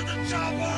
the chopper!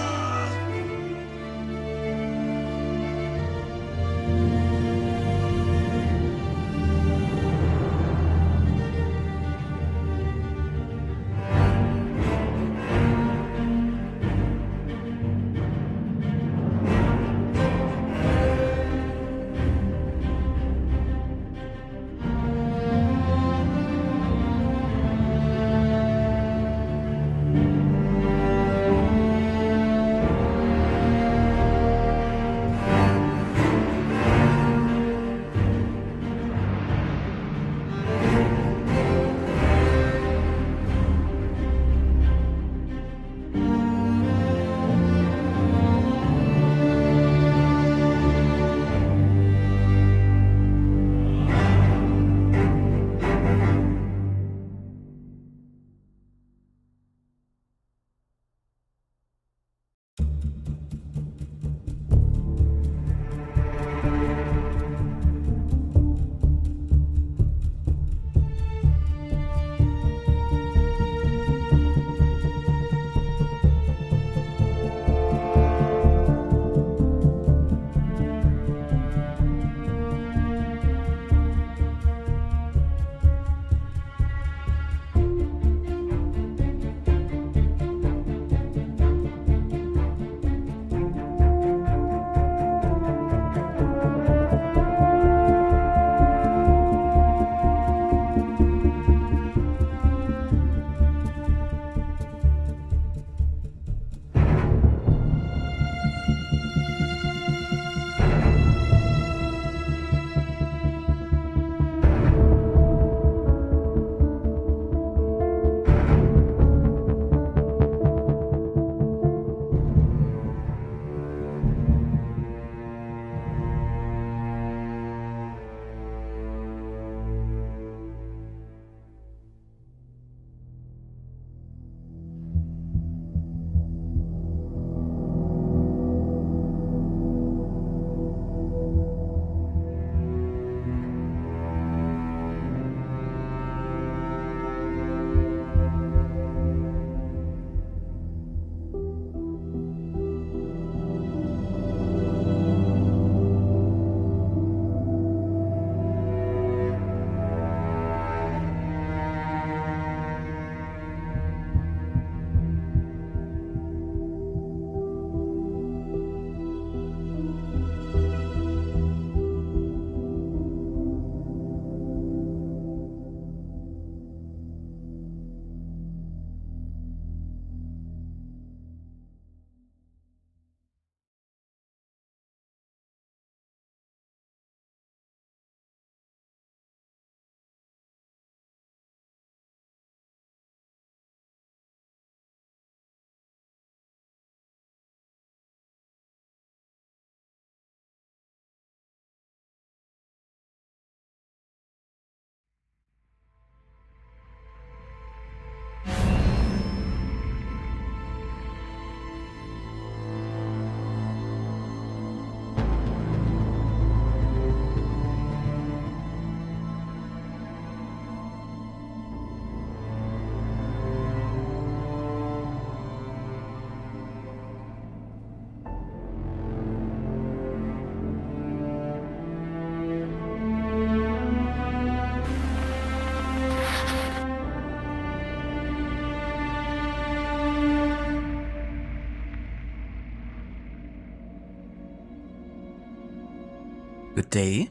Good day,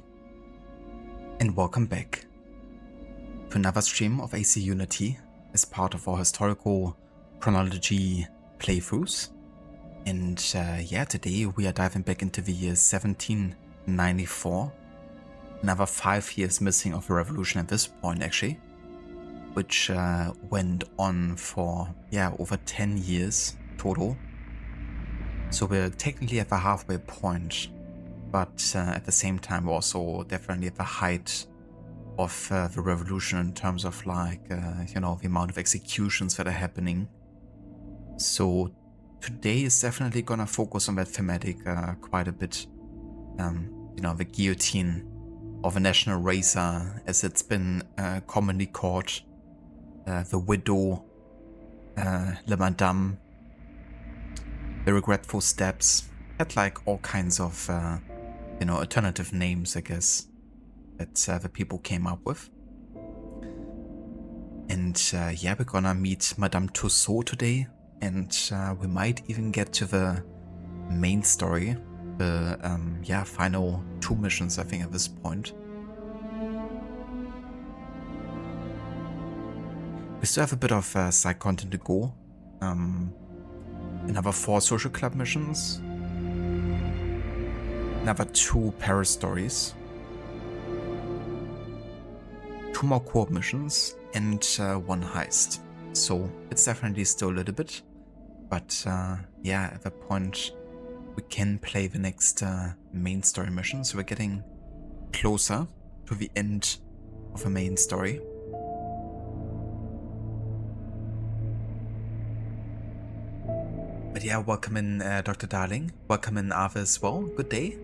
and welcome back to another stream of AC Unity as part of our historical chronology playthroughs. And yeah, today we are diving back into the year 1794. Another 5 years missing of the revolution at this point, actually, which went on for, yeah, over 10 years total. So we're technically at the halfway point, but at the same time we're also definitely at the height of the revolution in terms of, like, you know, the amount of executions that are happening. So today is definitely gonna focus on that thematic quite a bit. You know, the guillotine of a national racer, as it's been commonly called, the widow, la madame, The Regretful Steps had like all kinds of, you know, alternative names, I guess, that the people came up with. And yeah, we're gonna meet Madame Tussaud today, and we might even get to the main story, the yeah, final 2 missions, I think, at this point. We still have a bit of side content to go. Another 4 social club missions, another 2 Paris stories, 2 more co-op missions, and 1 heist. So it's definitely still a little bit, but yeah, at that point we can play the next main story mission, so we're getting closer to the end of the main story. But yeah, welcome in Dr. Darling, welcome in Arthur as well, good day.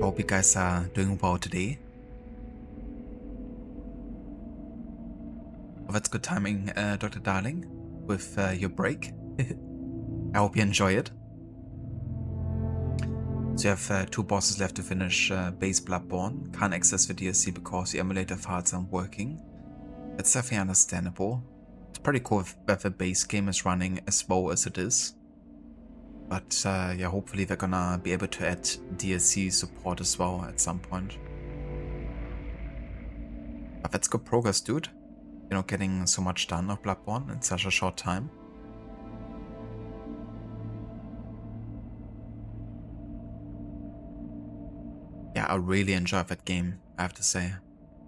Hope you guys are doing well today. Oh, that's good timing, Dr. Darling, with your break. I hope you enjoy it. So you have 2 bosses left to finish base Bloodborne. Can't access the DLC because the emulator files aren't working. That's definitely understandable. It's pretty cool that the base game is running as well as it is. But yeah, hopefully they're gonna be able to add DLC support as well at some point. But that's good progress, dude. You know, getting so much done of Bloodborne in such a short time. Yeah, I really enjoyed that game, I have to say.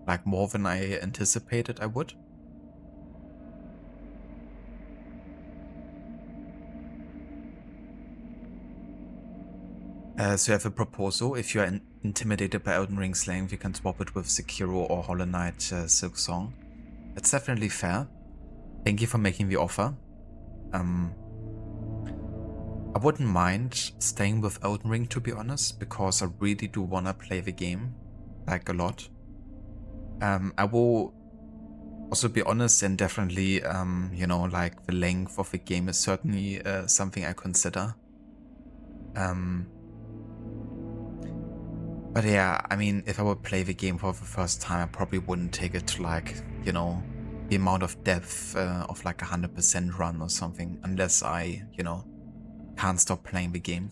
Like, more than I anticipated I would. So you have a proposal. If you are intimidated by Elden Ring's length, you can swap it with Sekiro or Hollow Knight Silk Song. That's definitely fair. Thank you for making the offer. I wouldn't mind staying with Elden Ring, to be honest, because I really do want to play the game, like, a lot. I will also be honest, and definitely, you know, like, the length of the game is certainly something I consider. But yeah, I mean, if I would play the game for the first time, I probably wouldn't take it to, like, you know, the amount of depth of like 100% run or something, unless I, you know, can't stop playing the game.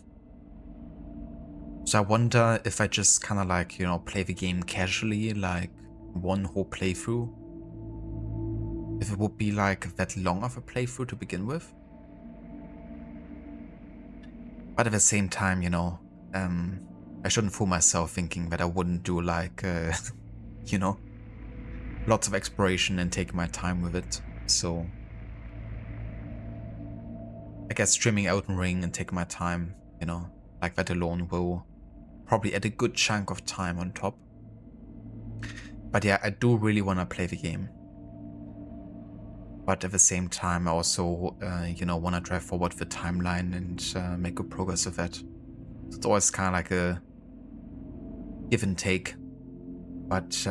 So I wonder if I just kind of like, you know, play the game casually, like 1 whole playthrough, if it would be like that long of a playthrough to begin with. But at the same time, you know, I shouldn't fool myself thinking that I wouldn't do like, you know, lots of exploration and take my time with it. So I guess streaming Elden Ring and taking my time, you know, like that alone will probably add a good chunk of time on top. But yeah, I do really want to play the game. But at the same time, I also, you know, want to drive forward the timeline and make good progress with that. So it's always kind of like a give and take. But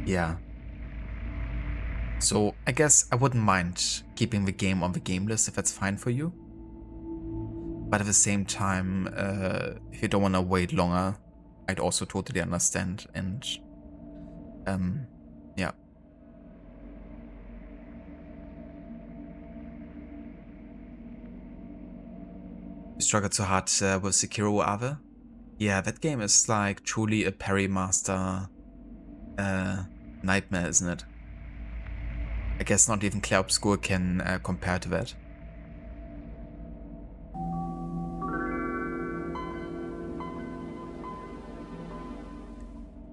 yeah. So I guess I wouldn't mind keeping the game on the game list if that's fine for you. But at the same time, if you don't want to wait longer, I'd also totally understand. And yeah. You struggled so hard with Sekiro Ave? Yeah, that game is like truly a parry master nightmare, isn't it? I guess not even Clair Obscur can compare to that.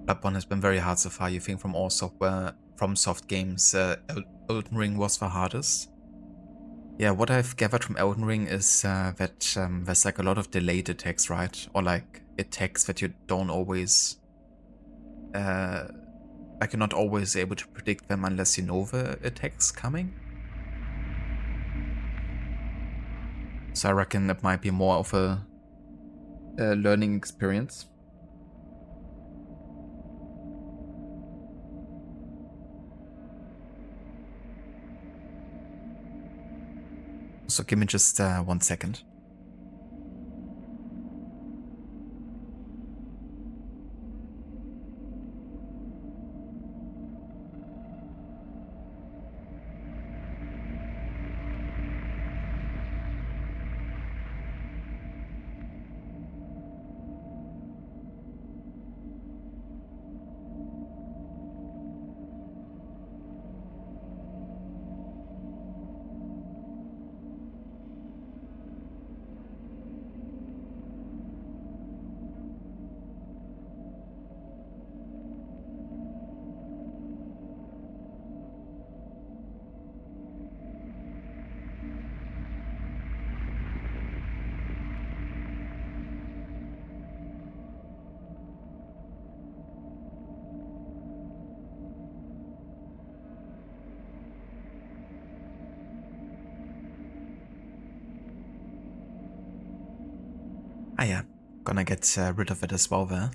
Bloodborne has been very hard so far. You think from all software, from soft games, Elden Ring was the hardest? Yeah, what I've gathered from Elden Ring is that there's like a lot of delayed attacks, right? Or like attacks that you don't always, like you're not always able to predict them unless you know the attacks coming. So I reckon it might be more of a learning experience. So give me just 1 second. Ah yeah, gonna get rid of it as well there.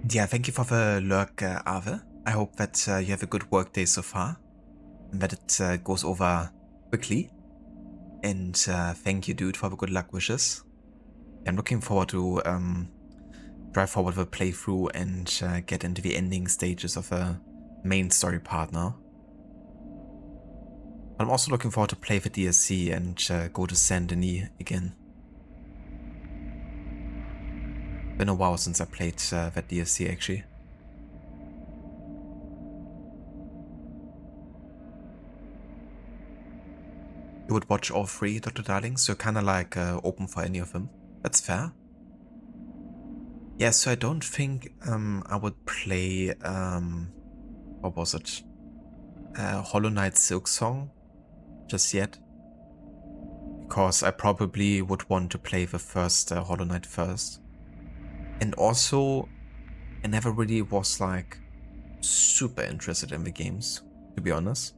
Yeah, thank you for the lurk, Ave. I hope that you have a good work day so far, and that it goes over quickly. And thank you, dude, for the good luck wishes. I'm looking forward to drive forward the playthrough and get into the ending stages of a main story part now. But I'm also looking forward to play the DLC and go to Saint Denis again. Been a while since I played that DLC actually. You would watch all three, Dr. Darling, so you're kinda like open for any of them. That's fair. Yeah, so I don't think I would play, what was it? Hollow Knight Silksong just yet. Because I probably would want to play the first Hollow Knight first. And also, I never really was like super interested in the games, to be honest.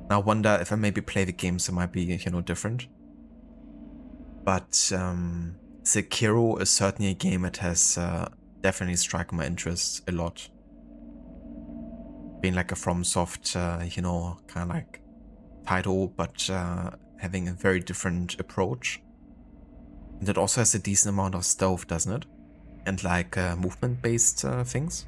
Now I wonder if I maybe play the games, it might be, you know, different. But Sekiro is certainly a game that has definitely struck my interest a lot. Being like a FromSoft, you know, kind of like title, but having a very different approach. And it also has a decent amount of stealth, doesn't it? And like movement-based things.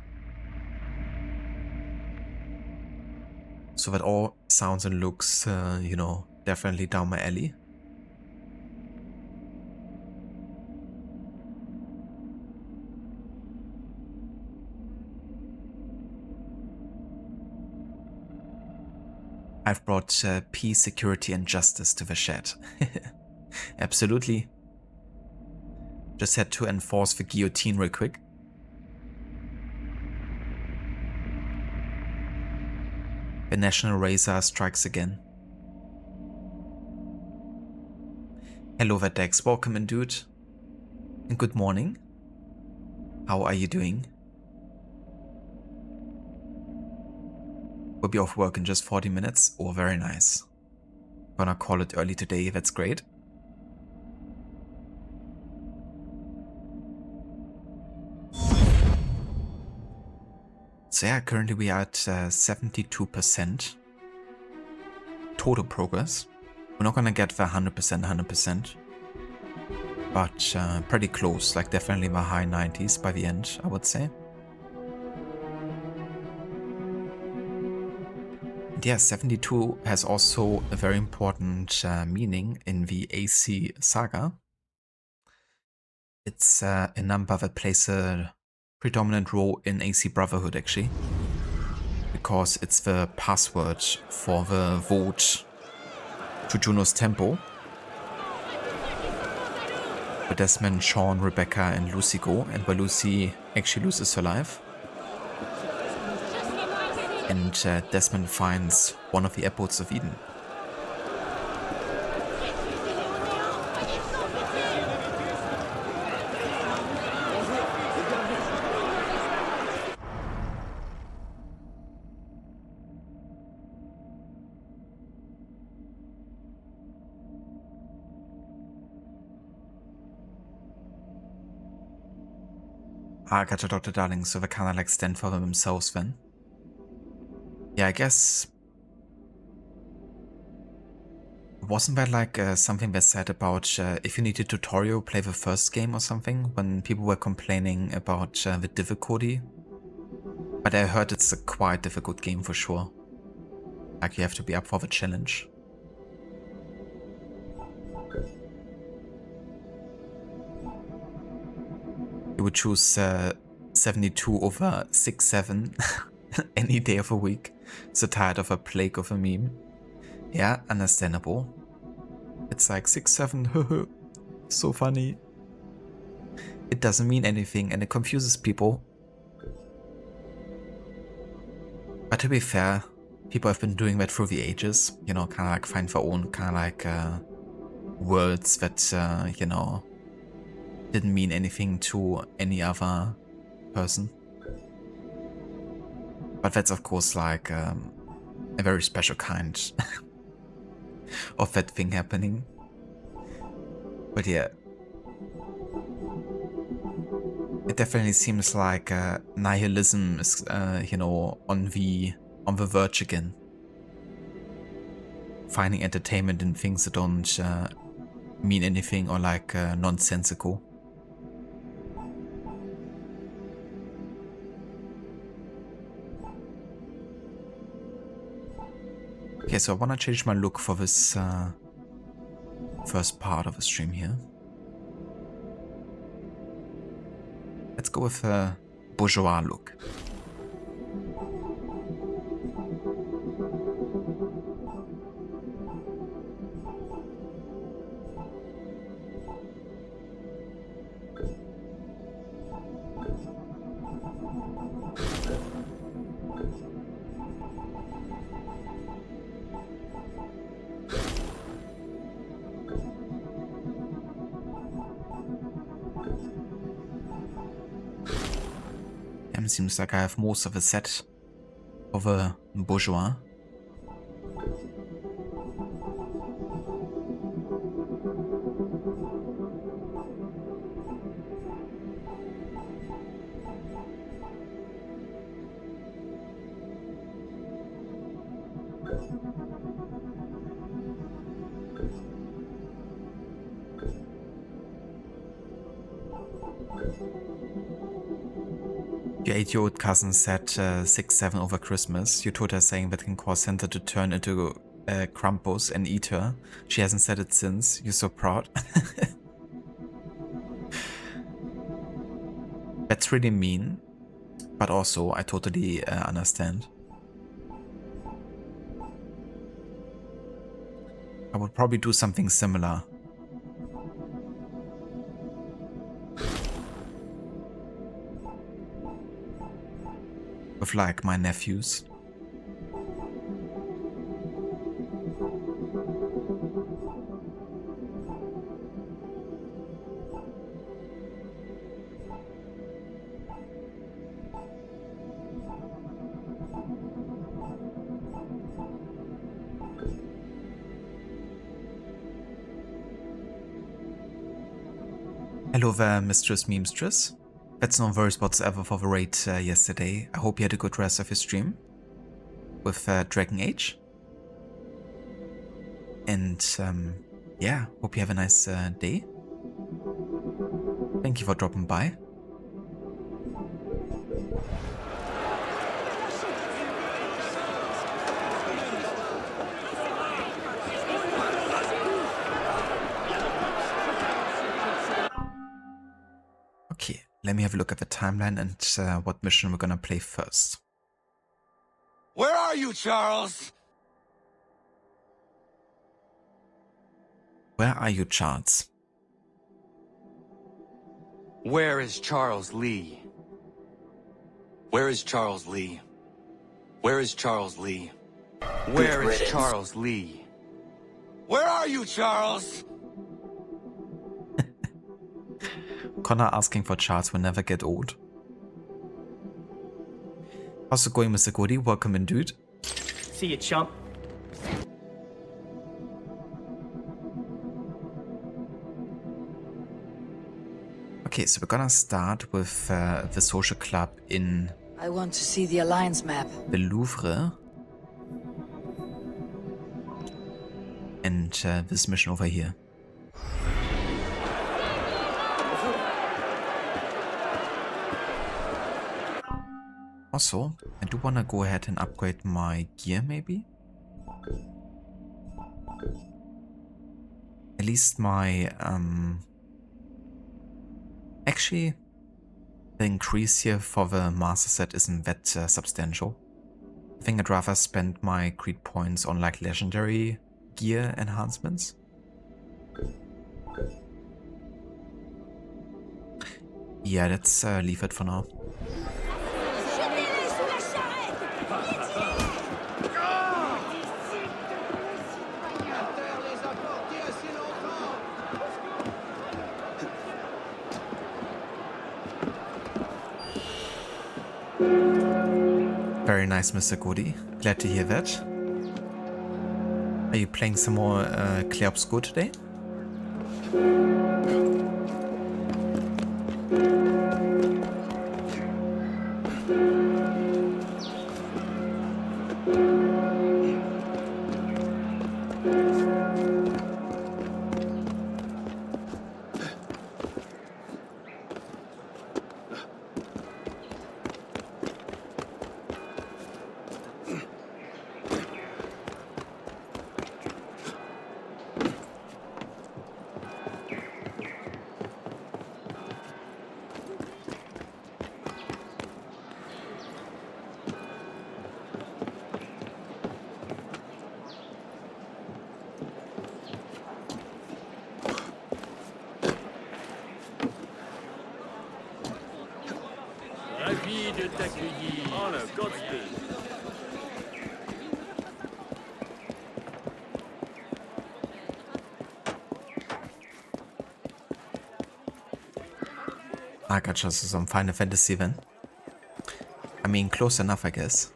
So that all sounds and looks, you know, definitely down my alley. I've brought peace, security, and justice to the shed. Absolutely. Just had to enforce the guillotine real quick. The National Razor strikes again. Hello Verdex, welcome in, dude. And good morning. How are you doing? We'll be off work in just 40 minutes. Oh, very nice. Gonna call it early today, that's great. So yeah, currently we are at 72% total progress. We're not gonna get the 100%, but pretty close, like definitely the high 90s by the end, I would say. And yeah, 72 has also a very important meaning in the AC saga. It's a number that plays a predominant role in AC Brotherhood actually, because it's the password for the vote to Juno's temple, where Desmond, Chouan, Rebecca and Lucy go, and where Lucy actually loses her life. And Desmond finds one of the apples of Eden. Ah, gotcha, Dr. Darling, so they kinda like stand for themselves then. Yeah, I guess... Wasn't there like something they said about if you need a tutorial, play the first game or something, when people were complaining about the difficulty? But I heard it's a quite difficult game for sure. Like you have to be up for the challenge. You would choose 72 over 6-7 any day of the week. So tired of a plague of a meme. Yeah, understandable. It's like 6-7, so funny. It doesn't mean anything and it confuses people. But to be fair, people have been doing that through the ages. You know, kind of like find their own kind of like words that, you know, didn't mean anything to any other person. But that's of course like a very special kind of that thing happening. But yeah, it definitely seems like nihilism is, you know, on the verge again. Finding entertainment in things that don't mean anything or like nonsensical. Okay, so I want to change my look for this first part of the stream here. Let's go with a bourgeois look. Seems like I have most of a set of a bourgeois. Your 8-year-old cousin said 6-7 over Christmas. You told her saying that can cause Santa to turn into Krampus and eat her. She hasn't said it since. You're so proud. That's really mean, but also I totally understand. I would probably do something similar. With like my nephews. Hello there, Mistress Memstress. That's no worries whatsoever for the raid yesterday. I hope you had a good rest of your stream with Dragon Age. And yeah, hope you have a nice day. Thank you for dropping by. Okay, let me have a look at the timeline and what mission we're gonna play first. Where are you, Charles? Where are you, Charles? Where is Charles Lee? Where is Charles Lee? Where is Charles Lee? Where is Charles Lee? Where are you, Charles? Connor asking for Charles will never get old. How's it going, Mr. Goody? Welcome in, dude. See you, chump. Okay, so we're gonna start with the social club in I want to see the Alliance map. the Louvre. And this mission over here. Also, I do wanna go ahead and upgrade my gear maybe. At least my, actually, the increase here for the master set isn't that substantial. I think I'd rather spend my creed points on like legendary gear enhancements. Yeah, let's leave it for now. Very nice, Mr. Goody. Glad to hear that. Are you playing some more Clair Obscur today? Ravi de t'accueillir. Oh, le Godspeed. Ah, gotcha, so some Final Fantasy then. I mean, close enough, I guess.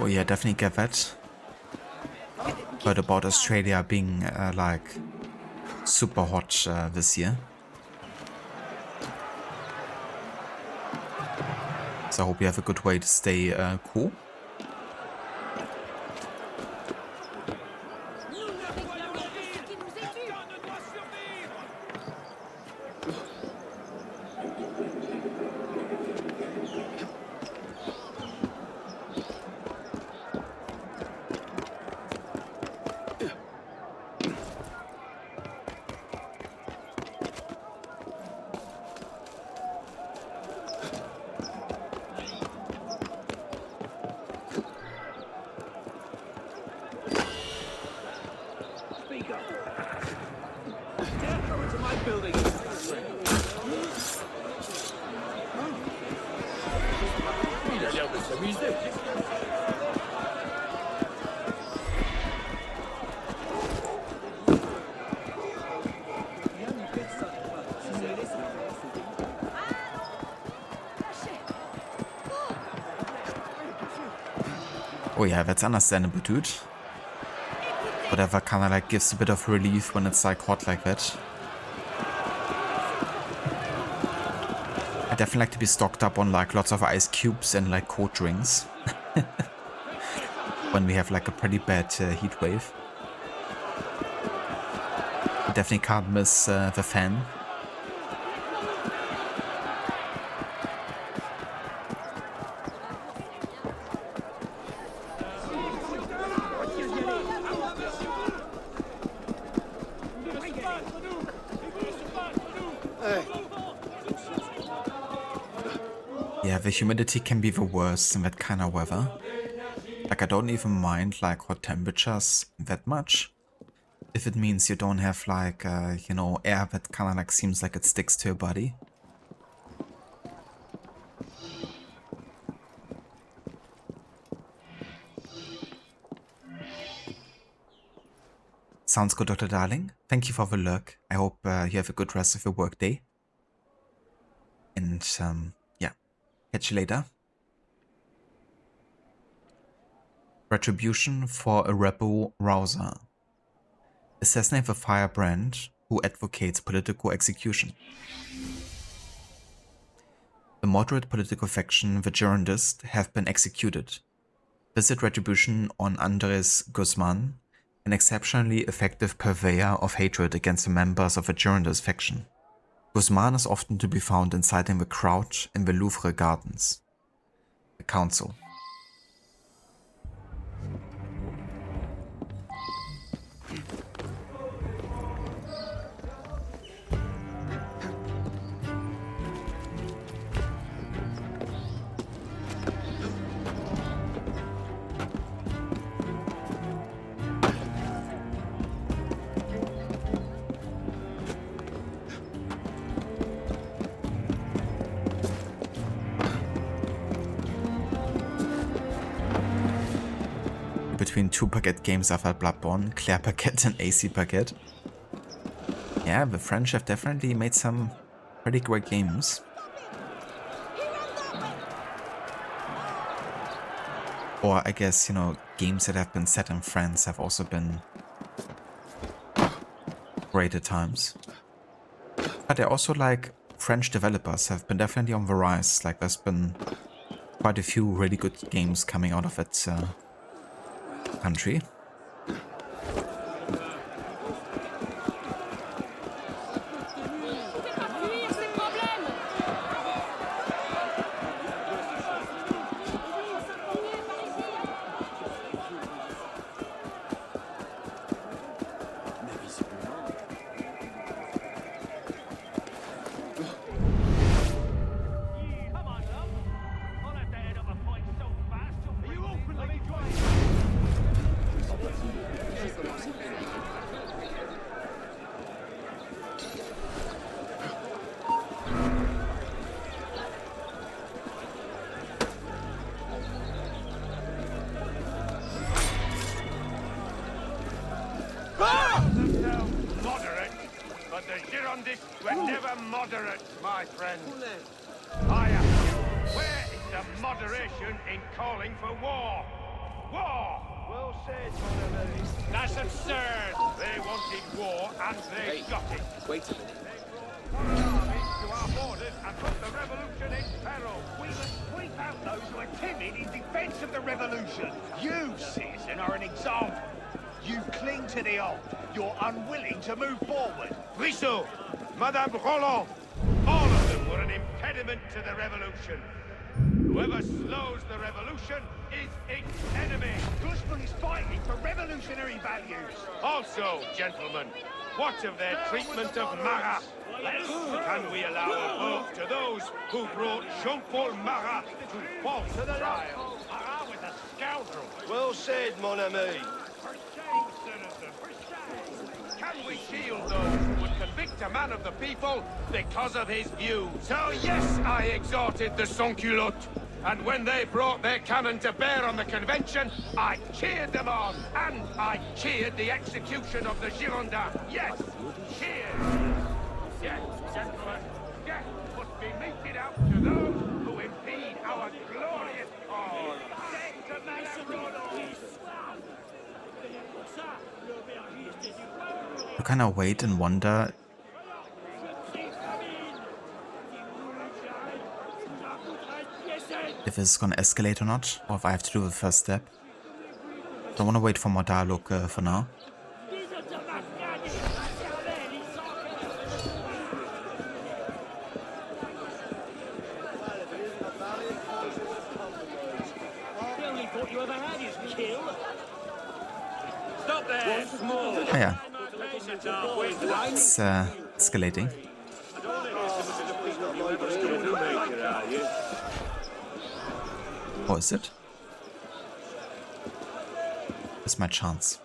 Oh yeah, definitely get that. Heard about Australia being like super hot this year. So I hope you have a good way to stay cool. Oh yeah, that's understandable, dude. Whatever kinda like gives a bit of relief when it's like hot like that. I definitely like to be stocked up on like lots of ice cubes and like cold drinks. When we have like a pretty bad heat wave. I definitely can't miss the fan. Yeah, the humidity can be the worst in that kind of weather. Like, I don't even mind like hot temperatures that much. if it means you don't have like, you know, air that kind of like seems like it sticks to your body. Sounds good, Dr. Darling. Thank you for the lurk. I hope you have a good rest of your workday. And yeah, catch you later. Retribution for a Rabble-Rouser. Assassinate the firebrand who advocates political execution. The moderate political faction, the Girondists, have been executed. Visit Retribution on Andres Guzman, an exceptionally effective purveyor of hatred against the members of the Girondist faction. Guzman is often to be found inciting the crowd in the Louvre gardens. The Council. Between two Baguette games I've had Bloodborne, Claire Baguette and AC Baguette. Yeah, the French have definitely made some pretty great games. Or I guess, you know, games that have been set in France have also been great at times. But they're also like French developers have been definitely on the rise. Like there's been quite a few really good games coming out of it. Country. To the revolution. Whoever slows the revolution is its enemy. Guzman is fighting for revolutionary values. Also, gentlemen, what of their treatment of Marat? Can we allow a vote to those who brought Jean-Paul Marat to false trial? Marat was a scoundrel. Well said, mon ami. For shame, citizen, for shame. Can we shield those who would convict a man of the people because of his views? So yes, I exhorted the sans-culottes. And when they brought their cannon to bear on the convention, I cheered them on. And I cheered the execution of the Girondins. Yes, cheers. Yes, gentlemen, death must be meted out to those who impede our glorious cause. Death to Mirabeau. You kind of wait and wonder if it's gonna escalate or not, or if I have to do the first step. Don't want to wait for more dialogue for now. Oh yeah, it's escalating. Or is it? It's my chance.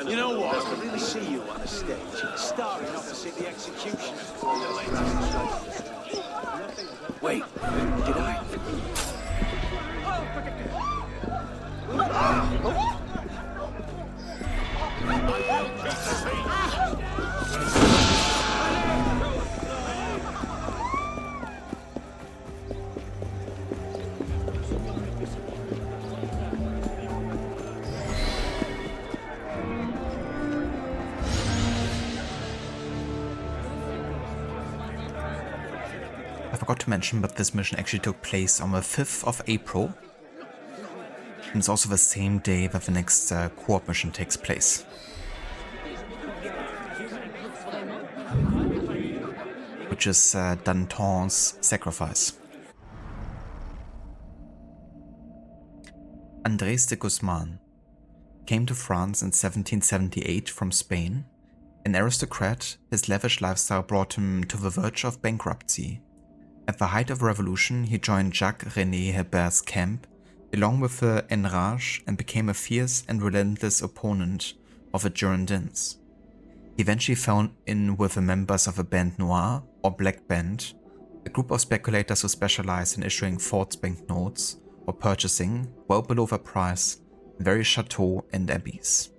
You know what? I really see you on the stage, starring opposite the executioner. Wait, did I? I forgot to mention, but this mission actually took place on the 5th of April. And it's also the same day that the next co-op mission takes place. Which is Danton's sacrifice. Andrés de Guzman came to France in 1778 from Spain. An aristocrat, his lavish lifestyle brought him to the verge of bankruptcy. At the height of the revolution, he joined Jacques-René Hébert's camp, along with the Enragés, and became a fierce and relentless opponent of the Girondins. He eventually fell in with the members of the Bande Noire, or Black Band, a group of speculators who specialized in issuing false banknotes or purchasing, well below their price, various chateaux and abbeys.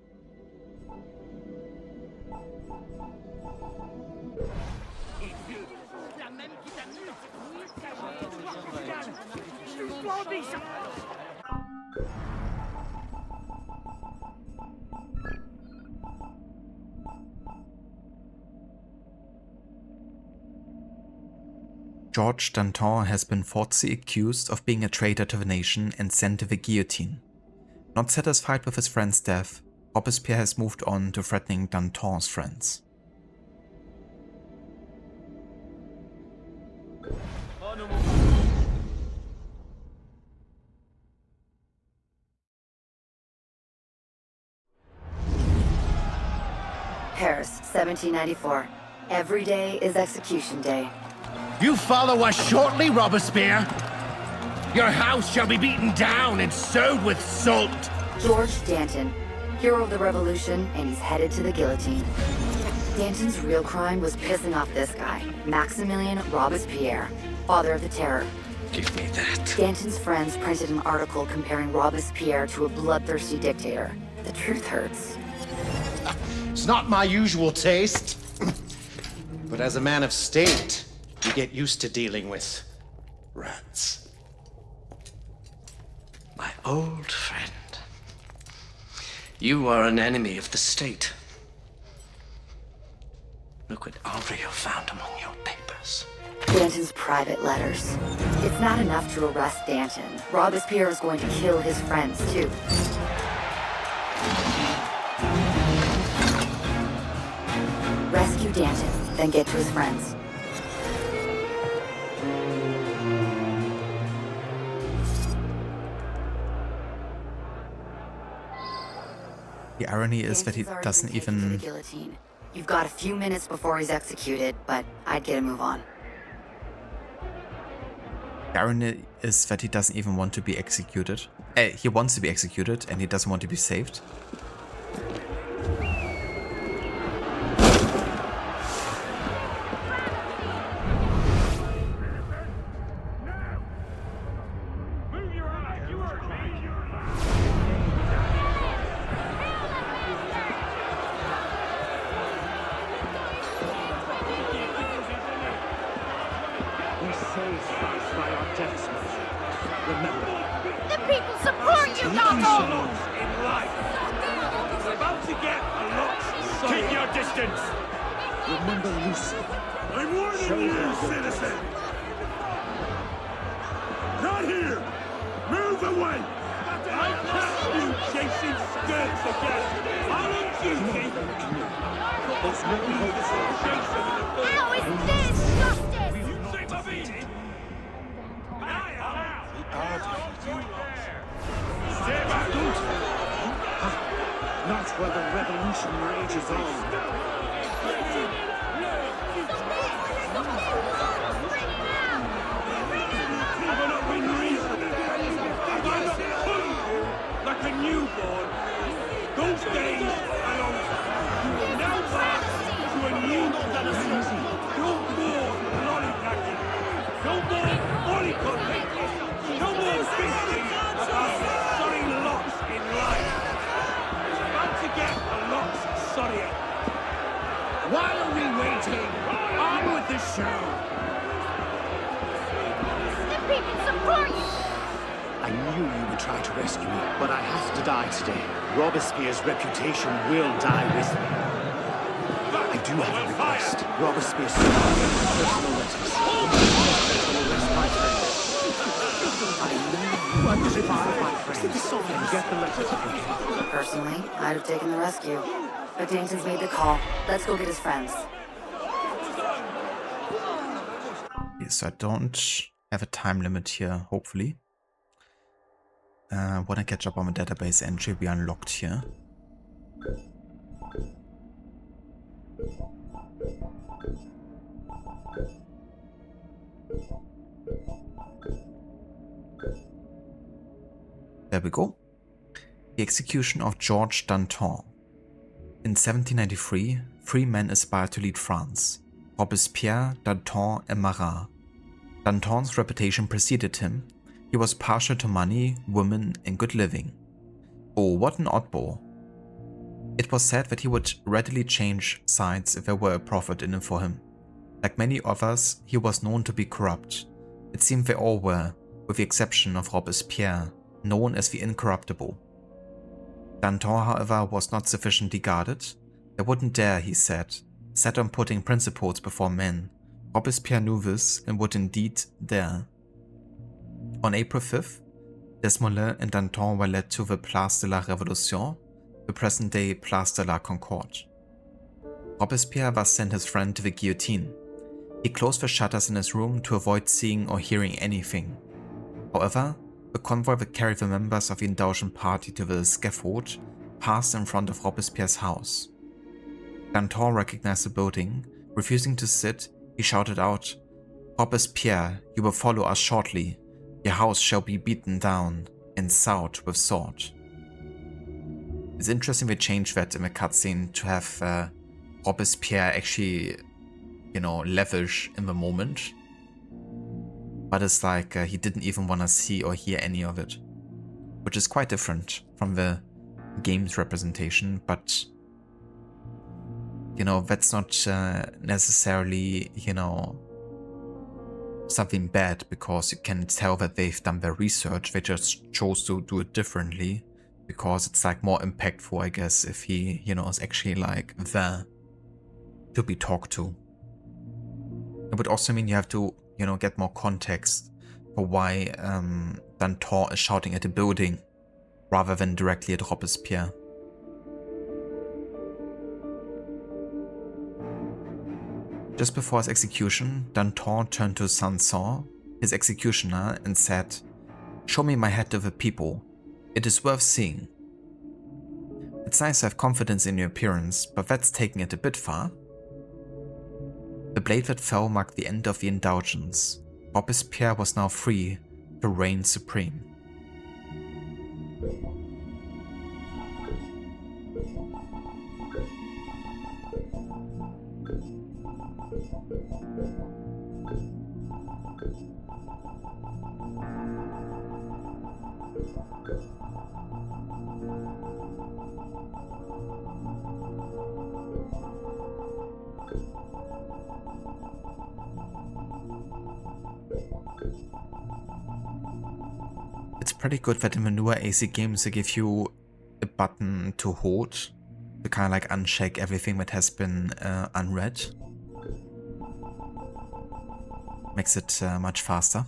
George Danton has been falsely accused of being a traitor to the nation and sent to the guillotine. Not satisfied with his friend's death, Robespierre has moved on to threatening Danton's friends. Paris, 1794. Every day is execution day. You follow us shortly, Robespierre? Your house shall be beaten down and sowed with salt. George Danton, hero of the revolution, and he's headed to the guillotine. Danton's real crime was pissing off this guy, Maximilien Robespierre, father of the terror. Give me that. Danton's friends printed an article comparing Robespierre to a bloodthirsty dictator. The truth hurts. It's not my usual taste. But as a man of state, you get used to dealing with rats. My old friend. You are an enemy of the state. Look what Henriot found among your papers. Danton's private letters. It's not enough to arrest Danton. Robespierre is going to kill his friends, too. Rescue Danton, then get to his friends. The irony is that he doesn't even... You've got a few minutes before he's executed, but I'd get a move on. The irony is that he doesn't even want to be executed. He wants to be executed and he doesn't want to be saved. Not while the revolution rages on. like a newborn. Those days are over. You will now pass to a new generation. No more lollygaging. No more mollycoddling. No more thinking about sorry lots in life. It's about to get a lot sorrier. Why are we waiting? On with the show! Snippy can support you! I knew you would try to rescue me, but I have to die today. Robespierre's reputation will die with me. I do have a request. Robespierre's personal letters. Will rest my friends. I need you to find my friends and get the letters. Personally, I'd have taken the rescue. But Danton's made the call. Let's go get his friends. So I don't have a time limit here, hopefully. When I catch up on the database entry, we unlocked here. There we go. The execution of George Danton. In 1793, 3 men aspired to lead France: Robespierre, Danton, and Marat. Danton's reputation preceded him. He was partial to money, women, and good living. Oh, what an oddball. It was said that he would readily change sides if there were a profit in it for him. Like many others, he was known to be corrupt. It seemed they all were, with the exception of Robespierre, known as the Incorruptible. Danton, however, was not sufficiently guarded. They wouldn't dare, he said, set on putting principles before men. Robespierre knew this and would indeed dare. On April 5th, Desmoulins and Danton were led to the Place de la Révolution, the present-day Place de la Concorde. Robespierre thus sent his friend to the guillotine. He closed the shutters in his room to avoid seeing or hearing anything. However, the convoy that carried the members of the indulgent party to the scaffold passed in front of Robespierre's house. Danton recognized the building. Refusing to sit, he shouted out, "Robespierre, you will follow us shortly. Your house shall be beaten down and sowed with sword." It's interesting they changed that in the cutscene to have Robespierre actually, lavish in the moment. But it's like he didn't even want to see or hear any of it. Which is quite different from the game's representation, but that's not necessarily, something bad, because you can tell that they've done their research. They just chose to do it differently because it's like more impactful, I guess, if he, is actually like there to be talked to. It would also mean you have to, get more context for why Danton is shouting at a building rather than directly at Robespierre. Just before his execution, Danton turned to Sanson, his executioner, and said, "Show me my head to the people. It is worth seeing." It's nice to have confidence in your appearance, but that's taking it a bit far. The blade that fell marked the end of the indulgence. Robespierre was now free to reign supreme. It's pretty good that in the newer AC games they give you a button to hold to kind of like uncheck everything that has been unread. Makes it much faster.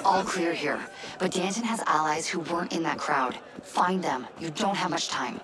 All clear here, but Danton has allies who weren't in that crowd. Find them. You don't have much time.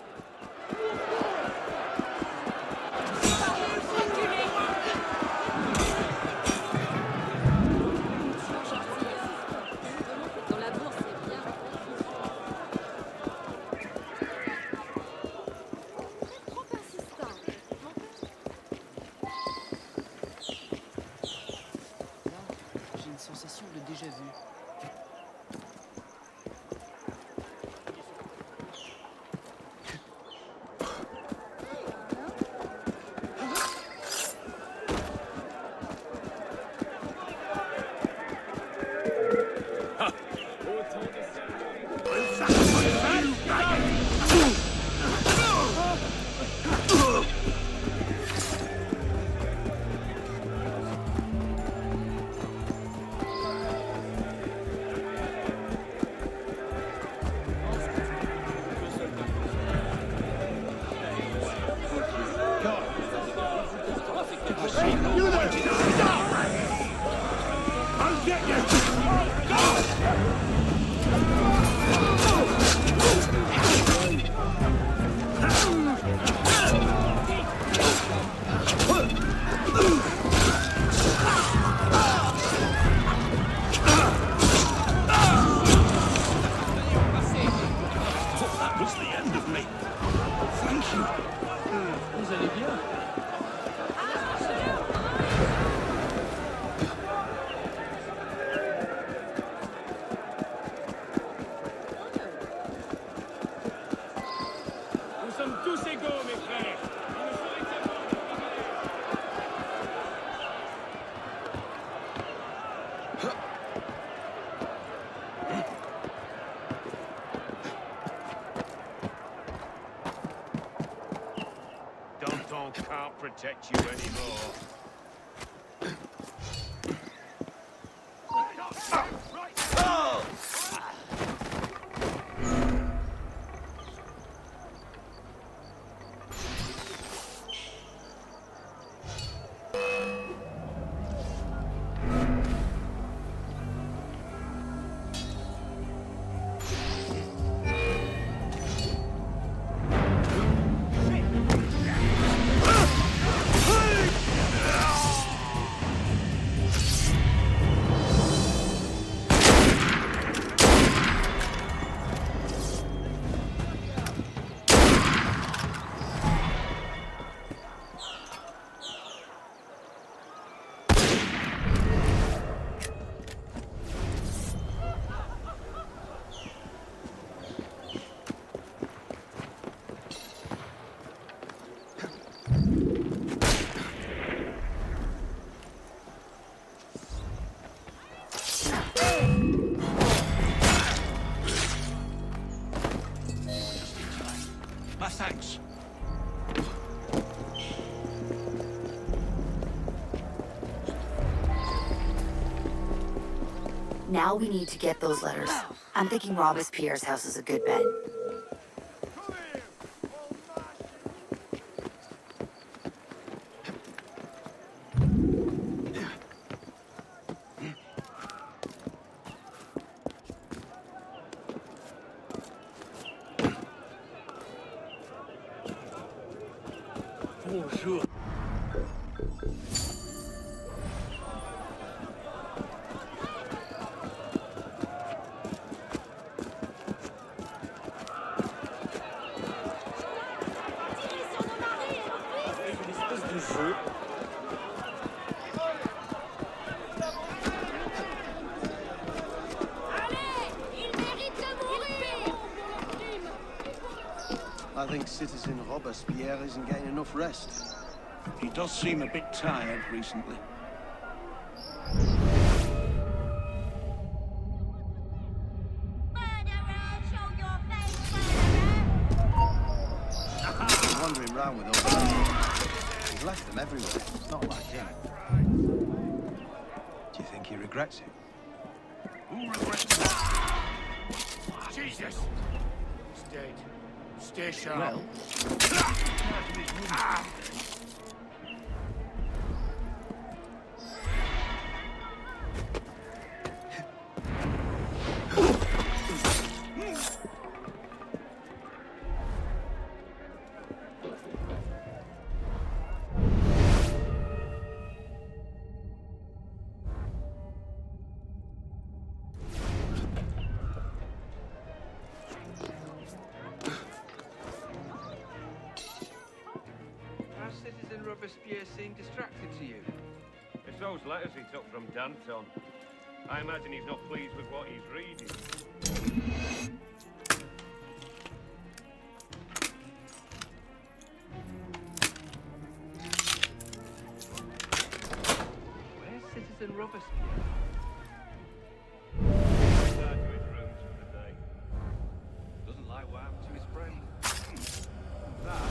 Danton can't protect you anymore. Thanks. Now we need to get those letters. I'm thinking Robespierre's house is a good bet. Bonjour. I think Citizen Robespierre isn't getting enough rest. He does seem a bit tired recently. He's wandering around with all the He's left them everywhere. Not like him. Do you think he regrets it? Who regrets that? Jesus! He's dead. Stay sharp. Well, Robespierre seem distracted to you? It's those letters he took from Danton. I imagine he's not pleased with what he's reading. Where's Citizen Robespierre? Retired to his rooms for the day. Doesn't like what happened to his friend. That,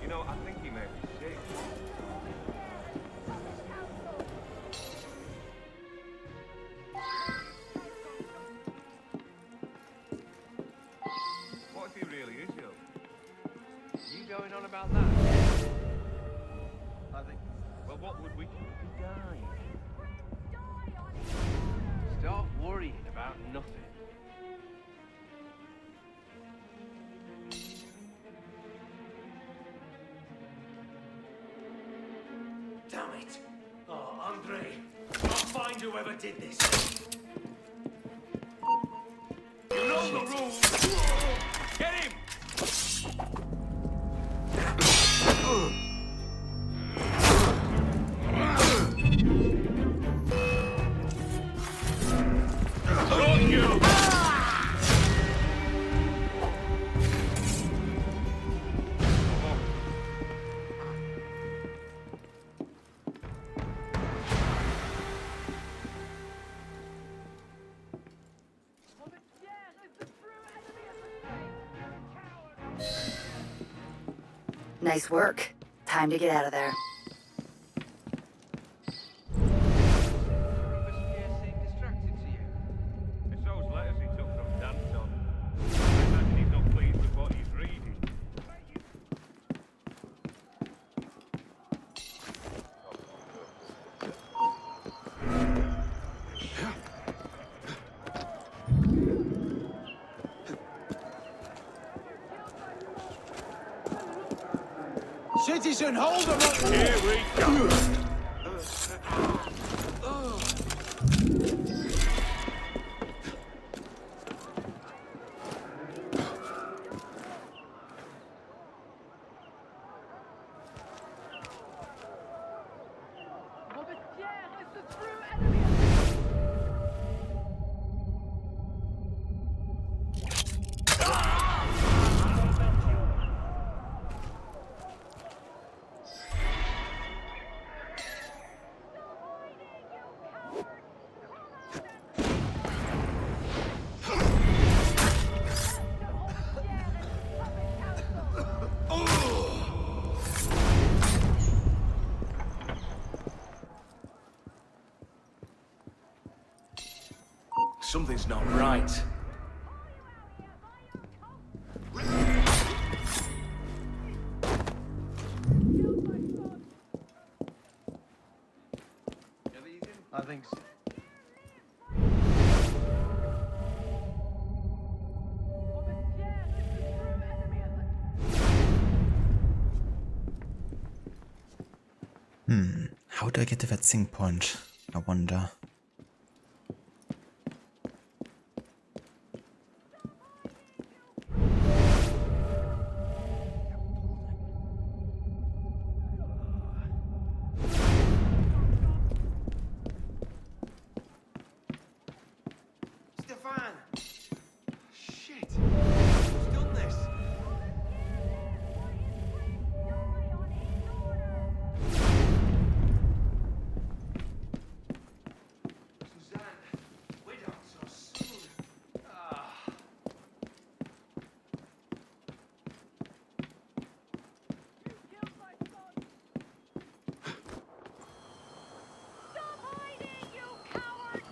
you know, I think he may be sick. What if he really is ill? You going on about that? I think. Well, what would we do if he died? Start worrying about nothing. Damn it! Oh, Andre! I'll find whoever did this. You know the rules! Get him! Got you! Nice work. Time to get out of there. Robespierre seem distracted to you? It's those letters he took from Danton. I imagine he's not pleased with what he's reading. Citizen, hold them up! Here we go! Robespierre is the true enemy of Something's not right. I think so. Robespierre is the true enemy of the How do I get to that sync point? I wonder. Stefan! Shit! Who's done this? Suzanne, we don't so soon. Stop hiding, you coward!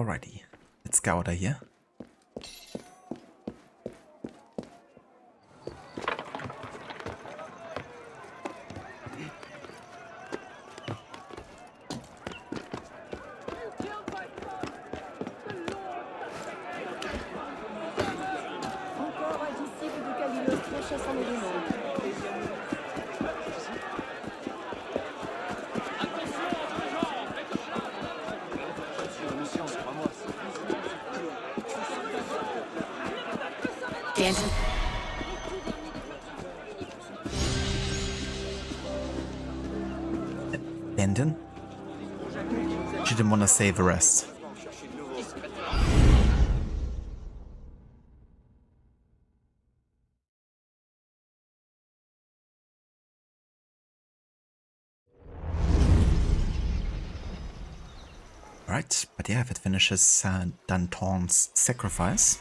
Alrighty, let's get out of here. Danton. Danton? She didn't want to save the rest. Right, but yeah, if it finishes Danton's sacrifice.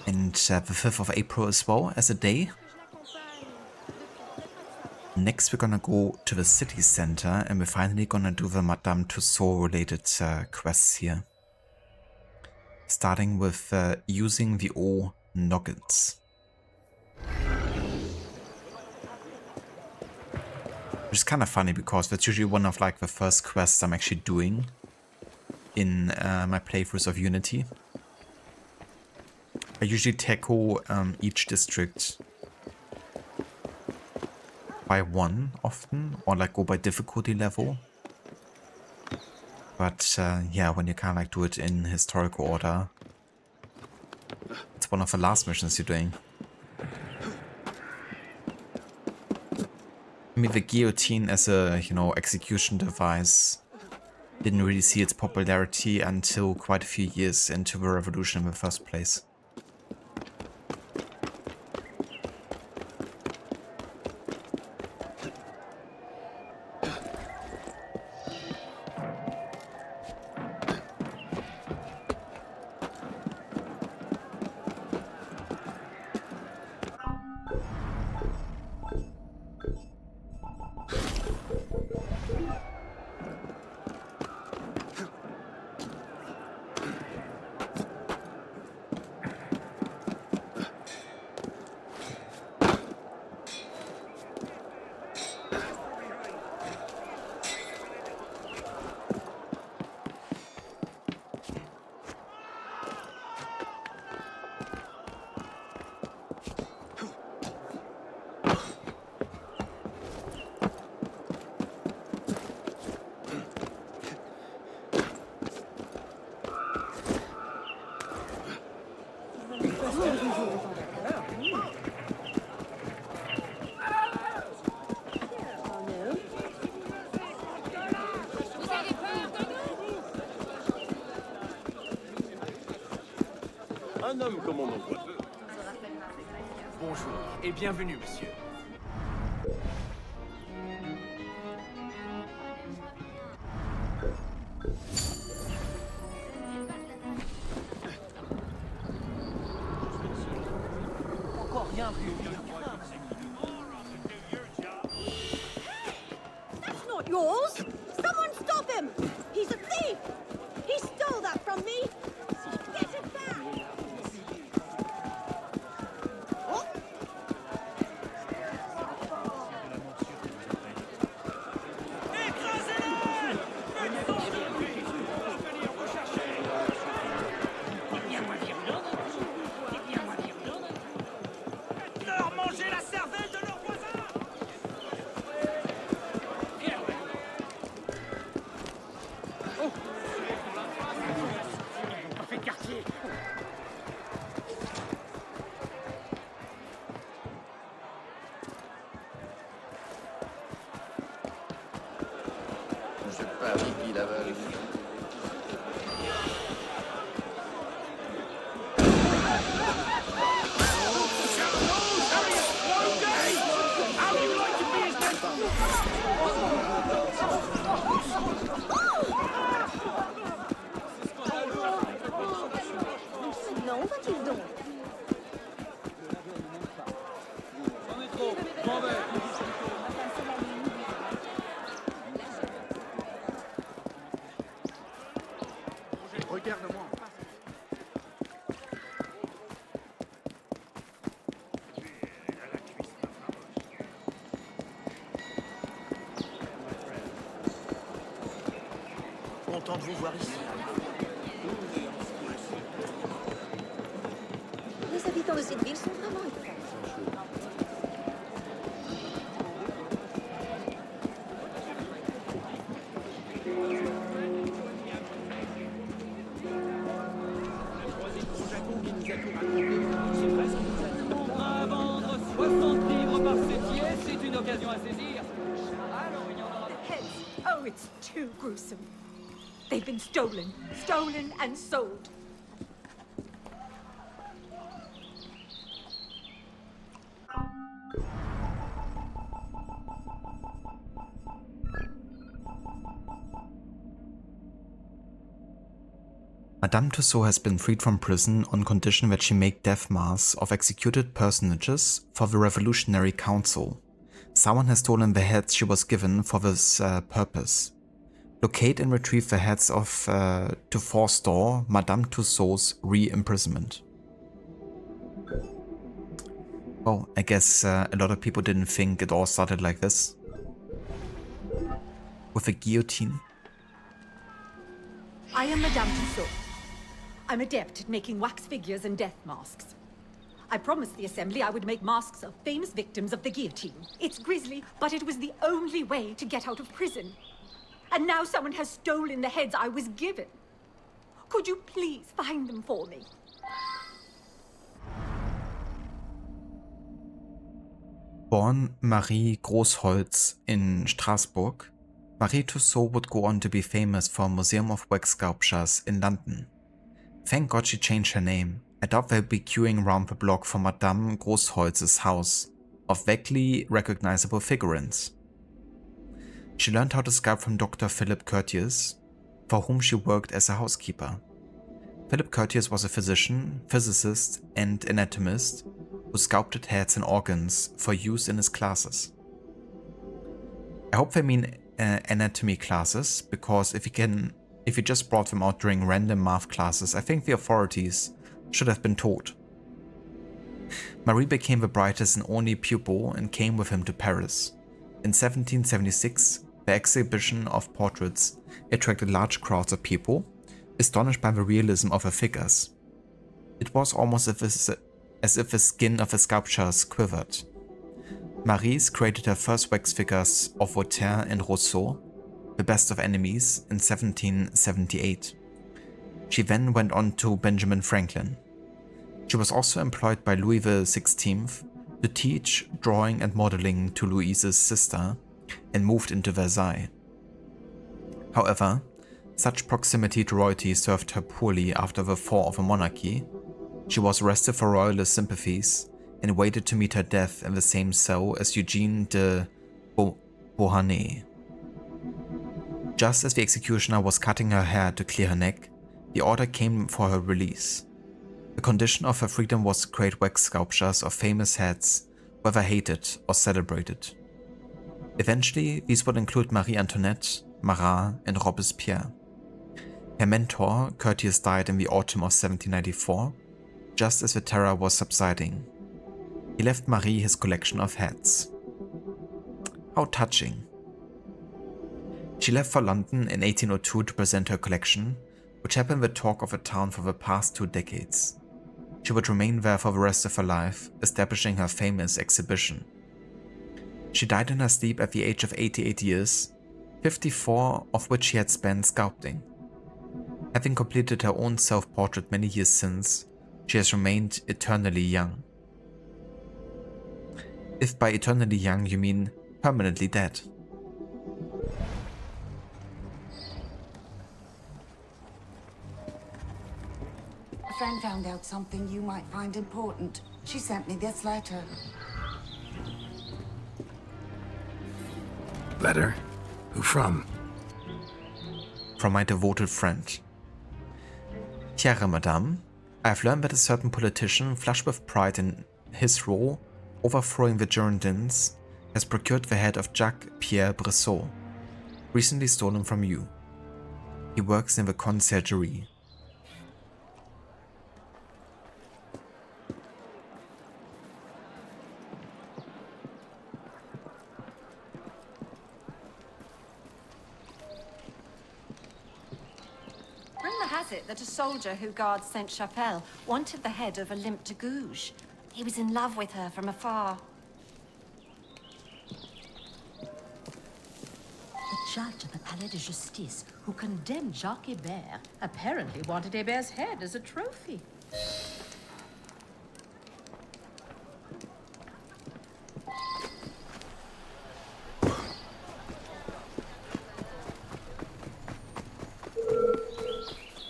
And the 5th of April as well as a day. Next we're gonna go to the city center and we're finally gonna do the Madame Tussauds related quests here. Starting with using the Ol Noggins. Which is kind of funny because that's usually one of like the first quests I'm actually doing in my playthroughs of Unity. I usually tackle each district by one often, or like go by difficulty level. But yeah, when you kind of like do it in historical order, it's one of the last missions you're doing. I mean, the guillotine as a, you know, execution device didn't really see its popularity until quite a few years into the revolution in the first place. Un homme comme on en voit peu. Bonjour et bienvenue, monsieur. Encore rien vu. That's not yours! Someone stop him! He's a thief! He stole that from me! Get it back! Je parie qu'il avale. Non, va-t-il donc? voir ici. Les habitants de cette ville sont vraiment étranges. À vendre 60 livres par septier, c'est une occasion à saisir. Heads. Oh, it's too gruesome. They've been stolen and sold. Madame Tussaud has been freed from prison on condition that she make death masks of executed personages for the Revolutionary Council. Someone has stolen the heads she was given for this purpose. Locate and retrieve the heads of to forestall Madame Tussaud's re-imprisonment. Well, I guess a lot of people didn't think it all started like this. With a guillotine. I am Madame Tussaud. I'm adept at making wax figures and death masks. I promised the Assembly I would make masks of famous victims of the guillotine. It's grisly, but it was the only way to get out of prison. And now someone has stolen the heads I was given. Could you please find them for me? Born Marie Großholz in Strasbourg, Marie Tussaud would go on to be famous for a museum of wax sculptures in London. Thank God she changed her name. I doubt they'll be queuing around the block for Madame Großholz's house of vaguely recognizable figurines. She learned how to sculpt from Dr. Philip Curtius, for whom she worked as a housekeeper. Philip Curtius was a physician, physicist, and anatomist who sculpted heads and organs for use in his classes. I hope they mean anatomy classes, because if he just brought them out during random math classes, I think the authorities should have been taught. Marie became the brightest and only pupil and came with him to Paris. In 1776, the exhibition of portraits attracted large crowds of people, astonished by the realism of her figures. It was almost as if the skin of the sculptures quivered. Maries created her first wax figures of Voltaire and Rousseau, the best of enemies, in 1778. She then went on to Benjamin Franklin. She was also employed by Louis XVI to teach drawing and modeling to Louise's sister, and moved into Versailles. However, such proximity to royalty served her poorly after the fall of a monarchy. She was arrested for royalist sympathies and waited to meet her death in the same cell as Eugene de Beauharnais. Just as the executioner was cutting her hair to clear her neck, the order came for her release. The condition of her freedom was to create wax sculptures of famous heads, whether hated or celebrated. Eventually, these would include Marie Antoinette, Marat, and Robespierre. Her mentor, Curtius, died in the autumn of 1794, just as the terror was subsiding. He left Marie his collection of heads. How touching. She left for London in 1802 to present her collection, which had been the talk of the town for the past 2 decades. She would remain there for the rest of her life, establishing her famous exhibition. She died in her sleep at the age of 88 years, 54 of which she had spent sculpting. Having completed her own self-portrait many years since, she has remained eternally young. If by eternally young you mean permanently dead. A friend found out something you might find important. She sent me this letter. Letter? Who from? From my devoted friend. Chère Madame, I have learned that a certain politician, flushed with pride in his role, overthrowing the Girondins, has procured the head of Jacques-Pierre Brissot, recently stolen from you. He works in the conciergerie. has it that a soldier who guards Sainte-Chapelle wanted the head of a limp de Gouges. He was in love with her from afar. The judge of the Palais de Justice, who condemned Jacques Hébert, apparently wanted Hébert's head as a trophy.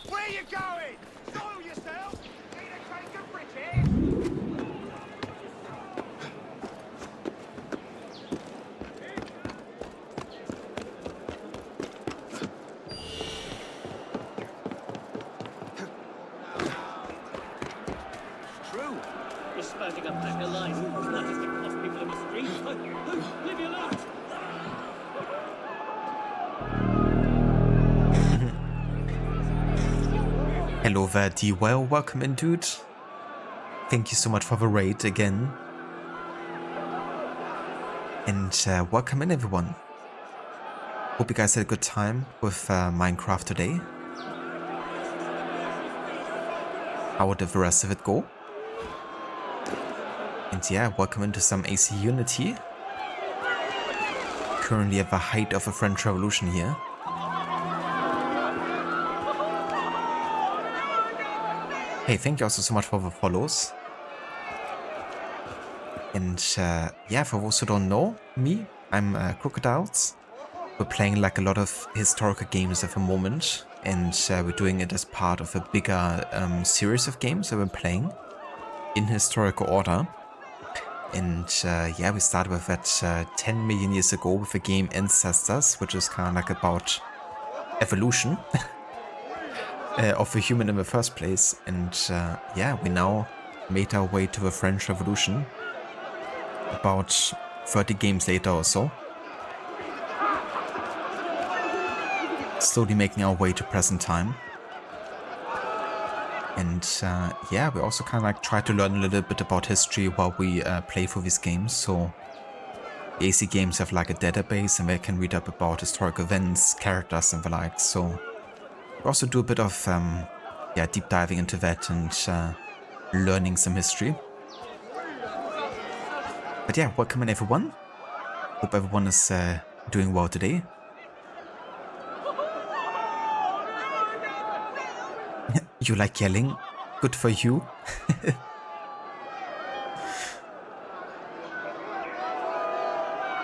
Where you going? Soil yourself! Need a drink of bridges? True. You're spouting a pack of lies. Not just to cost people in the streets. Leave me alone. Hello there, D-Well. Welcome in, dude. Thank you so much for the raid again. And welcome in, everyone. Hope you guys had a good time with Minecraft today. How did the rest of it go? And yeah, welcome into some AC Unity. Currently at the height of the French Revolution here. Hey, thank you also so much for the follows. And yeah, for those who don't know me, I'm Crocodiles. We're playing like a lot of historical games at the moment, and we're doing it as part of a bigger series of games that we're playing in historical order. And yeah, we started with that 10 million years ago with the game Ancestors, which is kind of like about evolution. Of the human in the first place, and yeah, we now made our way to the French Revolution about 30 games later or so, slowly making our way to present time. And yeah, we also kind of like try to learn a little bit about history while we play through these games. So the AC games have like a database, and they can read up about historic events, characters and the like. So we also do a bit of yeah, deep diving into that and learning some history. But yeah, welcome in everyone. Hope everyone is doing well today. You like yelling? Good for you.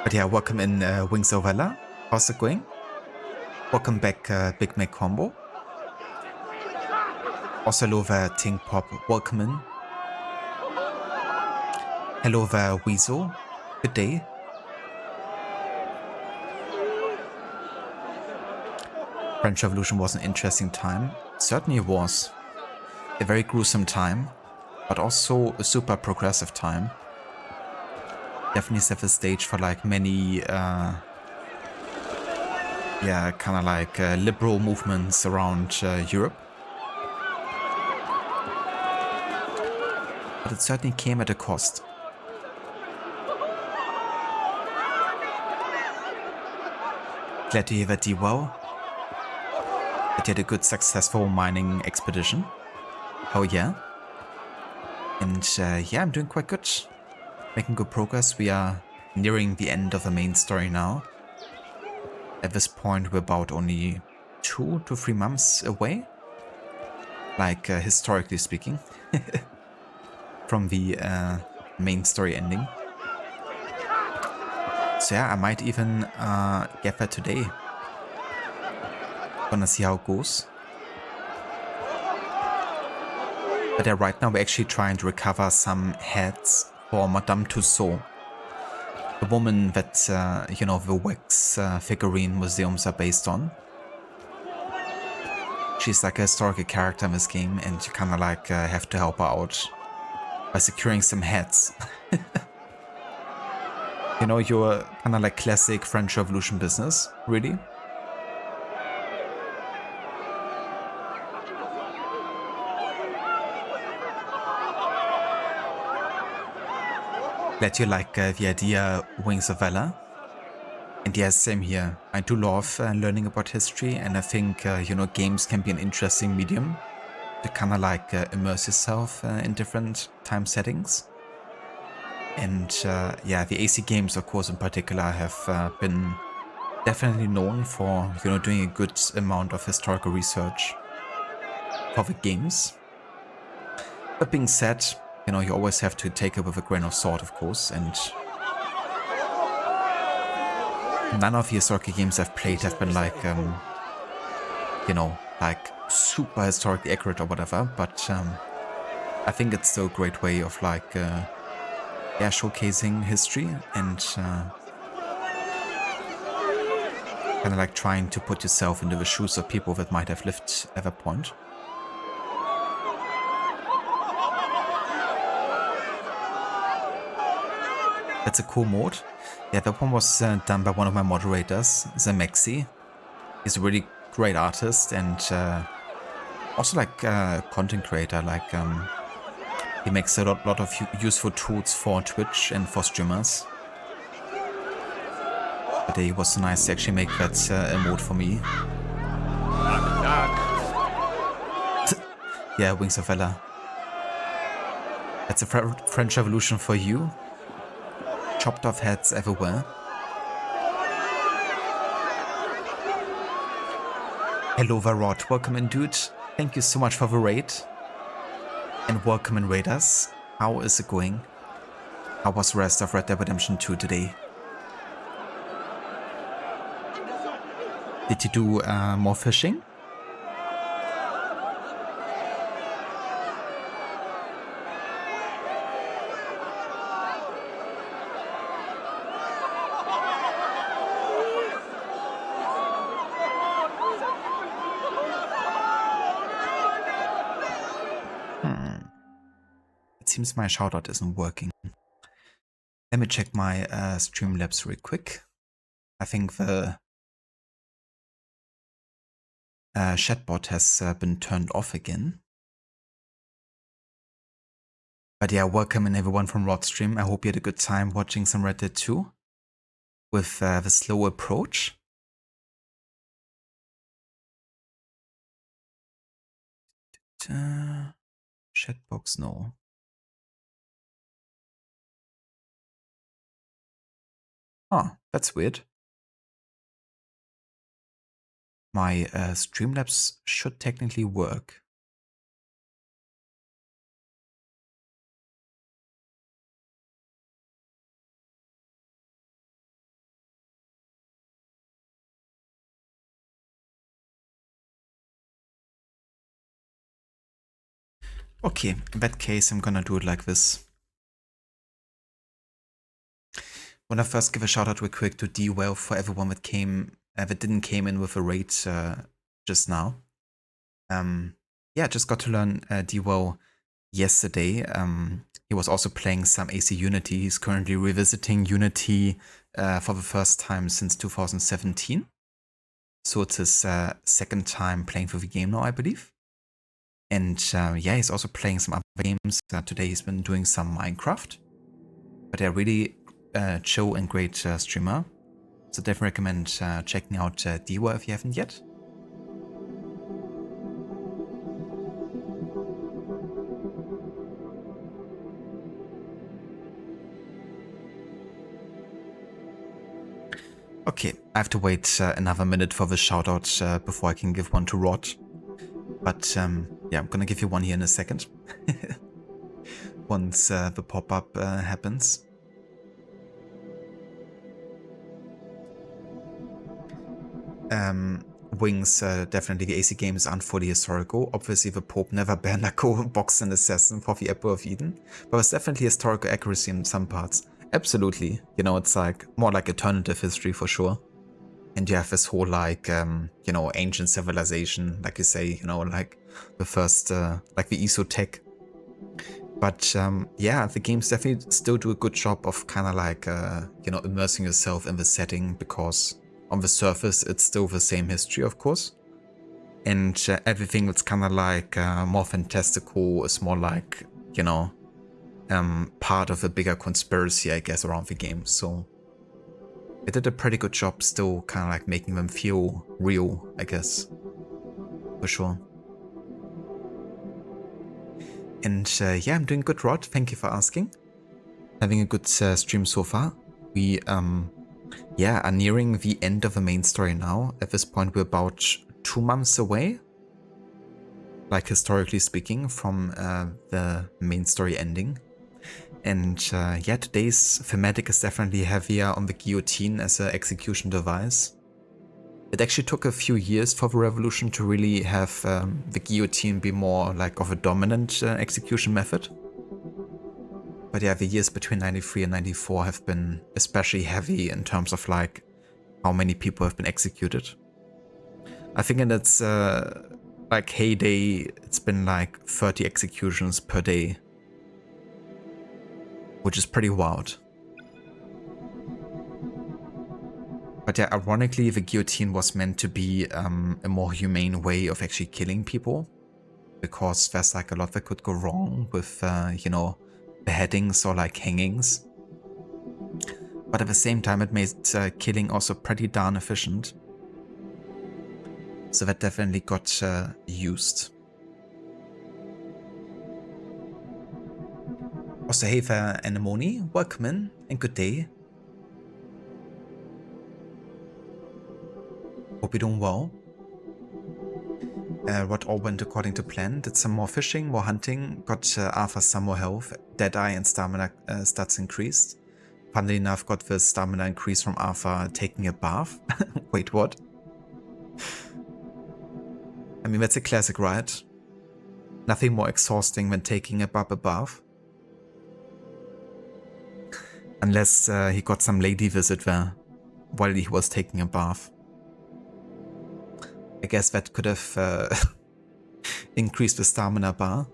But yeah, welcome in Wings of Valor. How's it going? Welcome back Big Mac Combo. Also hello there Ting Pop, welcome in. Hello there Weasel, good day. French Revolution was an interesting time. Certainly it was. A very gruesome time, but also a super progressive time. Definitely set the stage for like many yeah, kind of like liberal movements around Europe. But it certainly came at a cost. Glad to hear that D-Well. That you had a good successful mining expedition. Oh yeah. And yeah, I'm doing quite good. Making good progress. We are nearing the end of the main story now. At this point we're about only 2 to 3 months away. Like historically speaking. From the main story ending. So yeah, I might even get that today. Gonna see how it goes. But yeah, right now we're actually trying to recover some heads for Madame Tussaud. The woman that, you know, the wax figurine museums are based on. She's like a historical character in this game, and you kind of like have to help her out by securing some heads. You know, your kind of like classic French Revolution business, really. Glad you like the idea, Wings of Valor. And yeah, same here. I do love learning about history, and I think, games can be an interesting medium to kind of like immerse yourself in different time settings. And yeah, the AC games, of course, in particular, have been definitely known for, doing a good amount of historical research for the games. That being said, you always have to take it with a grain of salt, of course, and none of the historical games I've played have been like, like super historically accurate or whatever, but I think it's still a great way of like, showcasing history and kind of like trying to put yourself into the shoes of people that might have lived at that point. That's a cool mode. Yeah, that one was done by one of my moderators, Zemexi. He's a really great artist and also like content creator. Like he makes a lot of useful tools for Twitch and for streamers. But it was so nice to actually make that emote for me. Yeah, Wings of Valor. That's a French Revolution for you. Chopped off heads everywhere. Hello Varot, welcome in dude. Thank you so much for the raid. And welcome in raiders. How is it going? How was the rest of Red Dead Redemption 2 today? Did you do more fishing? Seems my shoutout isn't working. Let me check my Streamlabs real quick. I think the chatbot has been turned off again. But yeah, welcome in everyone from Rodstream. I hope you had a good time watching some Red Dead 2 with the slow approach. Chatbox, no. Oh, that's weird. My Streamlabs should technically work. Okay, in that case, I'm gonna do it like this. Wanna first give a shout out real quick to D-Well for everyone that didn't came in with a raid just now. Yeah, just got to learn D-Well yesterday. He was also playing some AC Unity. He's currently revisiting Unity for the first time since 2017. So it's his second time playing through the game now, I believe. And yeah, he's also playing some other games. Today he's been doing some Minecraft. But they're really chill and great streamer. So definitely recommend checking out Diwa if you haven't yet. Okay, I have to wait another minute for the shoutout before I can give one to Rod. But yeah, I'm gonna give you one here in a second. Once the pop-up happens. Wings, definitely the AC games aren't fully historical. Obviously the Pope never banned a boxed an assassin for the Apple of Eden. But it's definitely historical accuracy in some parts. Absolutely. You know, it's like more like alternative history for sure. And you have this whole like, you know, ancient civilization, like you say, you know, like the first, like the ESO tech. But yeah, the games definitely still do a good job of kind of like, you know, immersing yourself in the setting, because on the surface it's still the same history, of course. And everything that's kind of like more fantastical is more like, you know, part of a bigger conspiracy, I guess, around the game. So They did a pretty good job still kind of like making them feel real, I guess. For sure. And yeah, I'm doing good, Rod. Thank you for asking. Having a good stream so far. We yeah, are nearing the end of the main story now. At this point, we're about 2 months away, like historically speaking, from the main story ending. And yeah, today's thematic is definitely heavier on the guillotine as an execution device. It actually took a few years for the revolution to really have the guillotine be more like of a dominant execution method. But yeah, the years between 93 and 94 have been especially heavy in terms of like how many people have been executed. I think in its like heyday, it's been like 30 executions per day, which is pretty wild. But yeah, ironically, the guillotine was meant to be a more humane way of actually killing people, because there's like a lot that could go wrong with, you know, beheadings or like hangings. But at the same time, it made killing also pretty darn efficient. So that definitely got used. Also, hey there, Anemone, welcome in and good day. Hope you're doing well. What all went according to plan. Did some more fishing, more hunting, got Arthur some more health, Deadeye and stamina stats increased. Funnily enough, got the stamina increase from Arthur taking a bath. Wait, what? I mean, that's a classic, right? Nothing more exhausting than taking a bath. Unless he got some lady visit there while he was taking a bath. I guess that could have increased the stamina bar.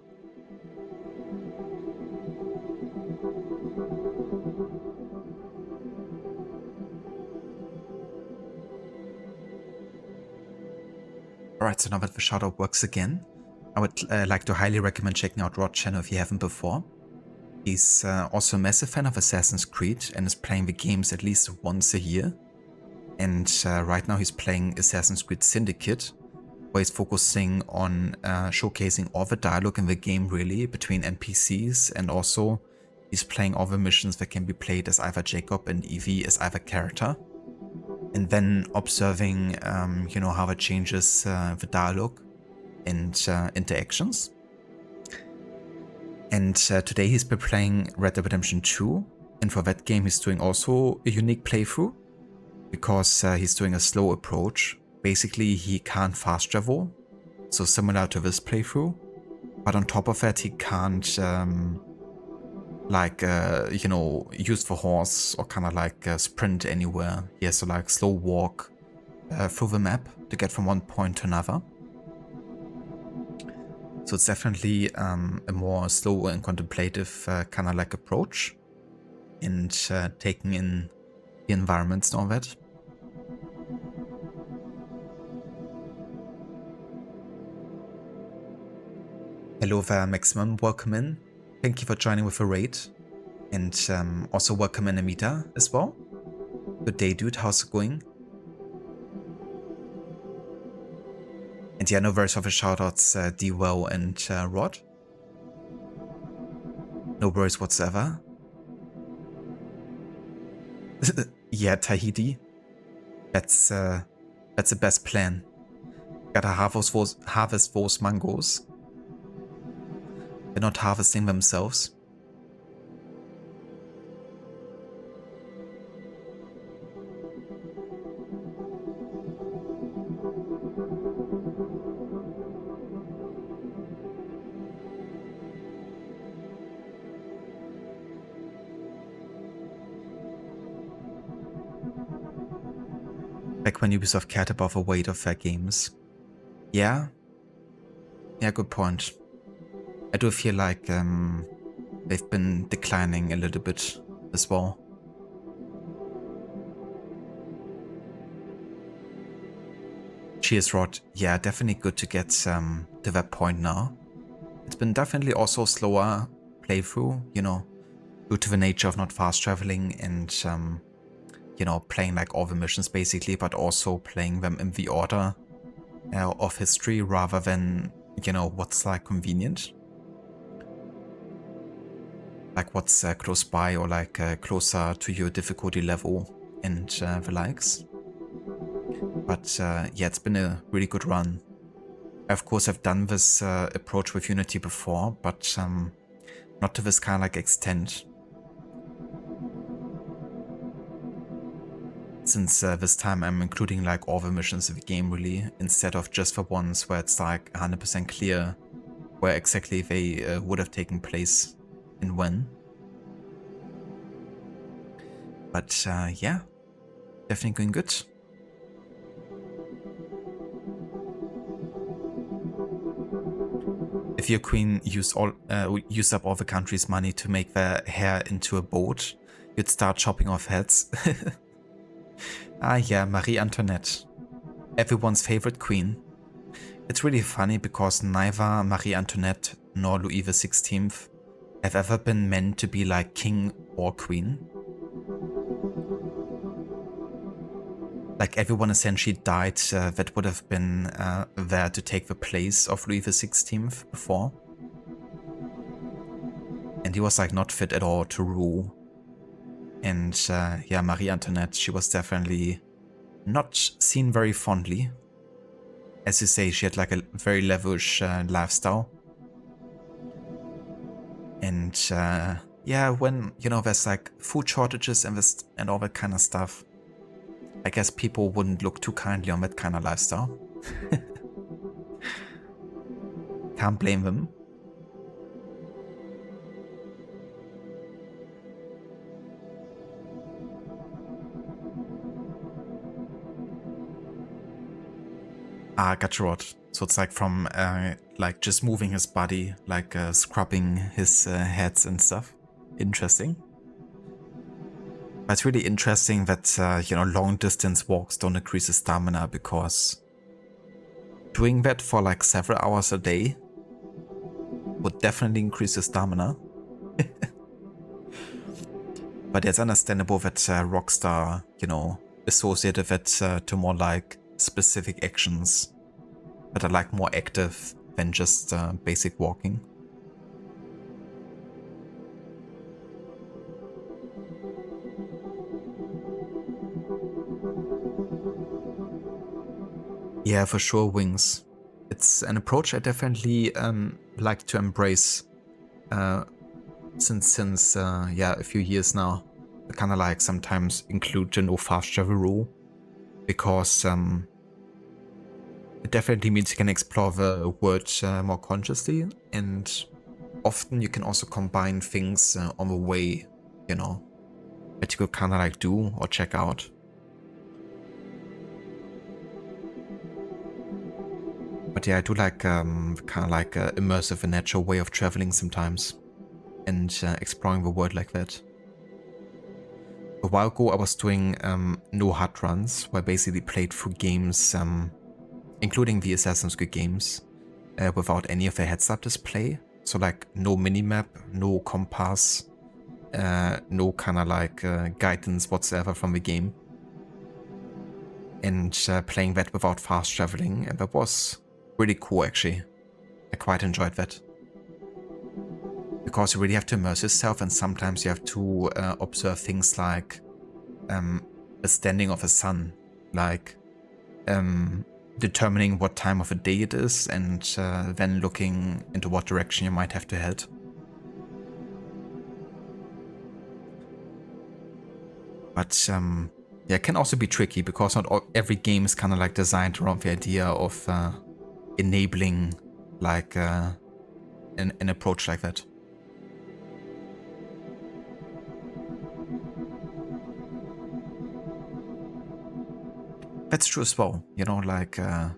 Alright, so now that the shoutout works again, I would like to highly recommend checking out Rod's channel if you haven't before. He's also a massive fan of Assassin's Creed and is playing the games at least once a year. And right now he's playing Assassin's Creed Syndicate, where he's focusing on showcasing all the dialogue in the game really between NPCs, and also he's playing all the missions that can be played as either Jacob and Evie as either character. And then observing, you know, how it changes the dialogue and interactions. And today he's been playing Red Dead Redemption 2, and for that game he's doing also a unique playthrough, because he's doing a slow approach. Basically, he can't fast travel, so similar to this playthrough, but on top of that he can't like you know, use the horse or kind of like sprint anywhere. He has to like slow walk through the map to get from one point to another. So it's definitely a more slow and contemplative kind of like approach, and taking in the environments and all that. Hello there, Maximum, welcome in. Thank you for joining with a raid. And also welcome in Amita as well. Good day, dude, how's it going? And yeah, no worries for the shoutouts, D-Well and Rod. No worries whatsoever. Yeah, Tahiti. That's the best plan. Gotta harvest those mangoes. They're not harvesting themselves. Back when Ubisoft cared about the weight of their games. Yeah? Yeah, good point. I do feel like they've been declining a little bit as well. Cheers, Rod. Yeah, definitely good to get to that point now. It's been definitely also a slower playthrough, you know, due to the nature of not fast traveling and, you you know, playing like all the missions basically, but also playing them in the order of history rather than, you know, what's like convenient. Like what's close by or like closer to your difficulty level and the likes. But yeah, it's been a really good run. Of course, I've done this approach with Unity before, but not to this kind of like extent. Since this time I'm including like all the missions of the game really, instead of just the ones where it's like 100% clear where exactly they would have taken place and when. But yeah, definitely going good. If your queen used up all the country's money to make their hair into a boat, you'd start chopping off heads. Ah yeah, Marie Antoinette. Everyone's favorite queen. It's really funny because neither Marie Antoinette nor Louis XVI have ever been meant to be like king or queen. Like everyone essentially died that would have been there to take the place of Louis XVI before. And he was like not fit at all to rule. And yeah, Marie Antoinette, she was definitely not seen very fondly. As you say, she had like a very lavish lifestyle. And yeah, when, you know, there's like food shortages and all that kind of stuff, I guess people wouldn't look too kindly on that kind of lifestyle. Can't blame them. Ah, Gatcherot. So it's like from like just moving his body, like scrubbing his heads and stuff. Interesting. But it's really interesting that, you know, long distance walks don't increase the stamina, because doing that for like several hours a day would definitely increase the stamina. But it's understandable that Rockstar, you know, associated that to more like specific actions that are like more active than just basic walking. Yeah, for sure, Wings. It's an approach I definitely like to embrace since yeah, a few years now. I kind of like sometimes include the no fast travel rule, because it definitely means you can explore the world more consciously, and often you can also combine things on the way, you know, that you could kind of like do or check out. But yeah, I do like kind of like a immersive and natural way of traveling sometimes, and exploring the world like that. A while ago I was doing no HUD runs, where I basically played through games, including the Assassin's Creed games, without any of the heads-up display. So like no minimap, no compass, no kind of like guidance whatsoever from the game. And playing that without fast traveling, and that was really cool actually. I quite enjoyed that. Because you really have to immerse yourself, and sometimes you have to observe things like the standing of the sun, like determining what time of the day it is, and then looking into what direction you might have to head. But yeah, it can also be tricky, because not every game is kind of like designed around the idea of enabling like an approach like that. That's true as well, you know, like can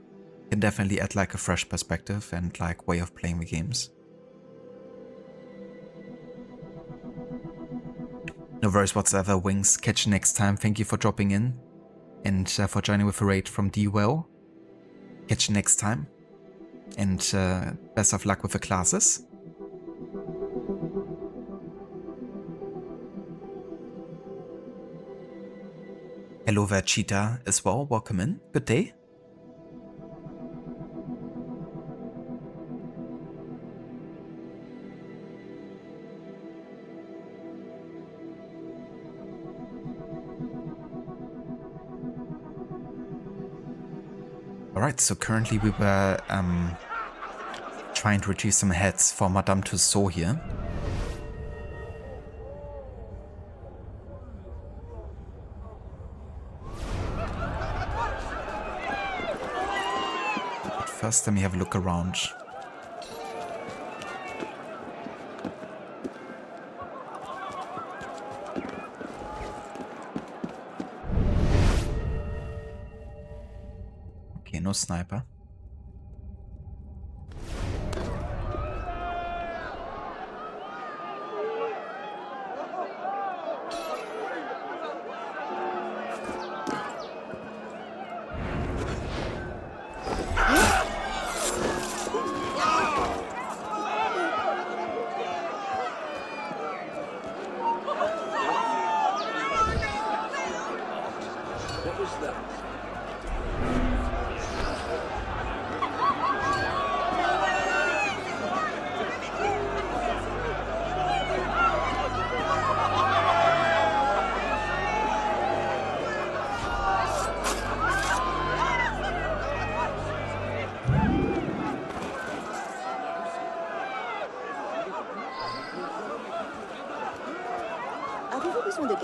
definitely add like a fresh perspective and like way of playing the games. No worries whatsoever, Wings. Catch you next time. Thank you for dropping in and for joining with a raid from D-Well. Catch you next time, and best of luck with the classes. Hello there, Cheetah, as well. Welcome in. Good day. Alright, so currently we were trying to retrieve some heads for Madame Tussauds here. But first, let me have a look around. Okay, no sniper.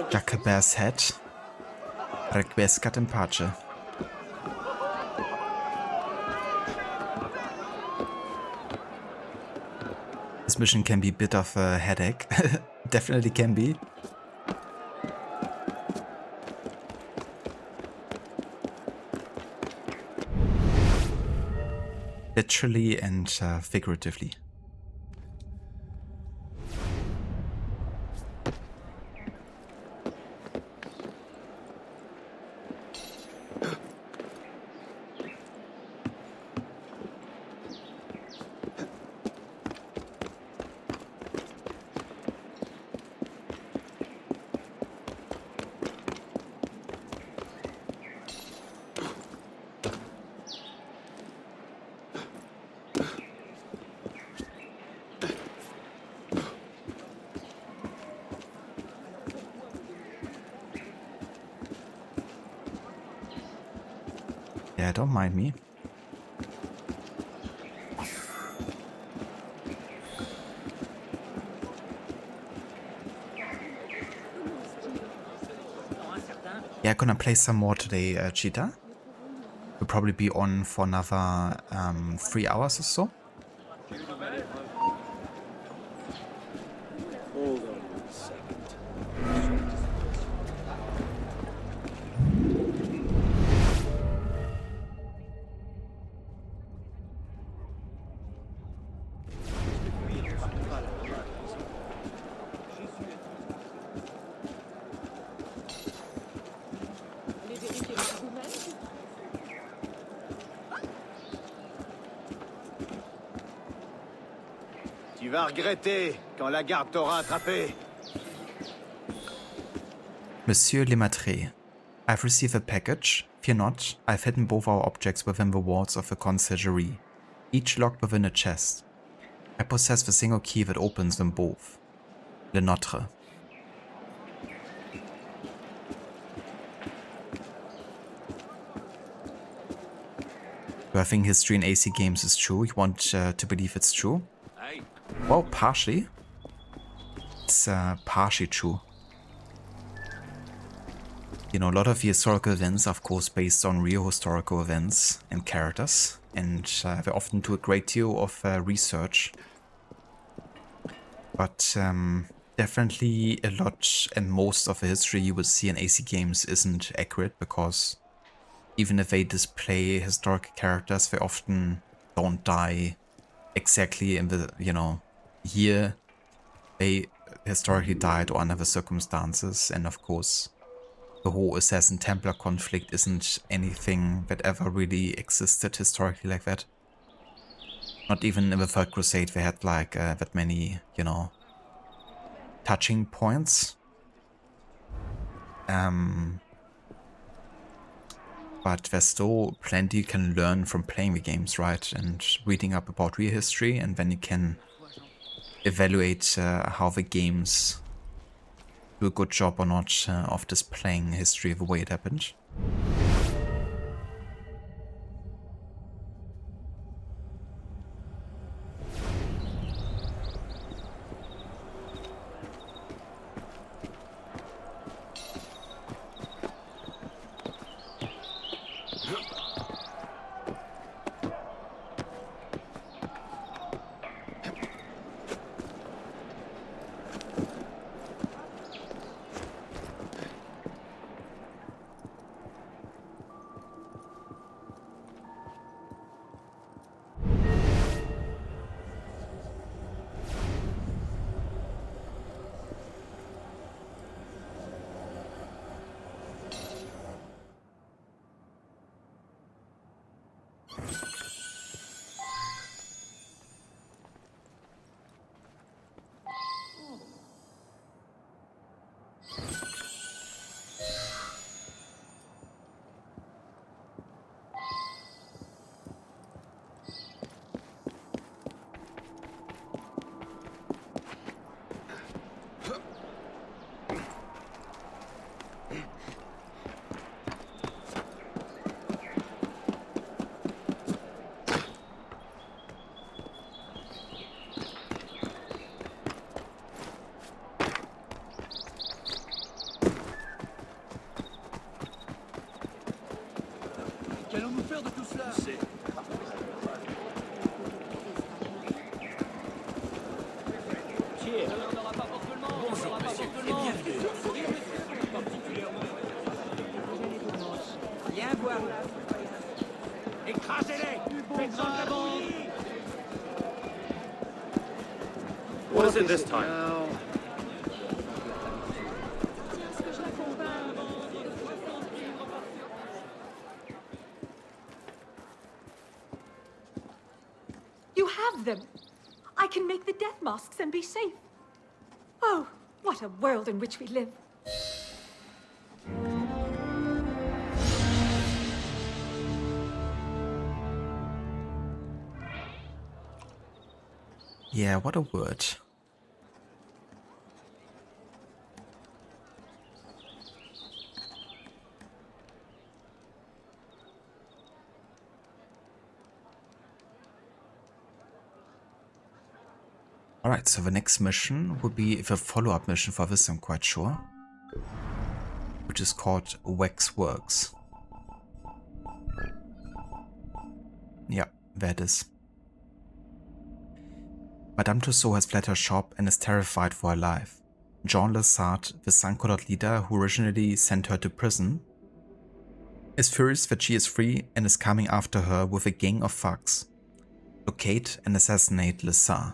Jacobert's head. Requiescat in pace. This mission can be a bit of a headache. Definitely can be. Literally and figuratively. Yeah, don't mind me. Yeah, gonna play some more today, Cheetah. We'll probably be on for another 3 hours or so. Tu vas regretter quand la garde t'aura attrapé. Monsieur Lemaitre, I've received a package. Fear not, I've hidden both our objects within the walls of the conciergerie, each locked within a chest. I possess the single key that opens them both. Le Notre. Do I think history in AC games is true? You want to believe it's true? Well, partially. It's partially true. You know, a lot of the historical events are of course based on real historical events and characters, and they often do a great deal of research. But definitely a lot and most of the history you will see in AC games isn't accurate, because even if they display historic characters, they often don't die exactly in the, you know, year they historically died or under the circumstances. And of course, the whole Assassin-Templar conflict isn't anything that ever really existed historically like that. Not even in the Third Crusade they had like that many, you know, touching points. but there's still plenty you can learn from playing the games, right? And reading up about real history, and then you can evaluate how the games do a good job or not of displaying history the way it happened. Qu'allons-nous faire de tout cela? Bonjour, monsieur, et bienvenue. Viens voir là. Écrasez-les! Faites-en de la bouillie! What is it this time? You have them. I can make the death masks and be safe. Oh, what a world in which we live. Yeah, what a word. Alright, so the next mission would be the follow-up mission for this, I'm quite sure. Which is called Waxworks. Yeah, there it is. Madame Tussaud has fled her shop and is terrified for her life. Jean Lessard, the sun-colored leader who originally sent her to prison, is furious that she is free and is coming after her with a gang of thugs. Locate and assassinate Lessard.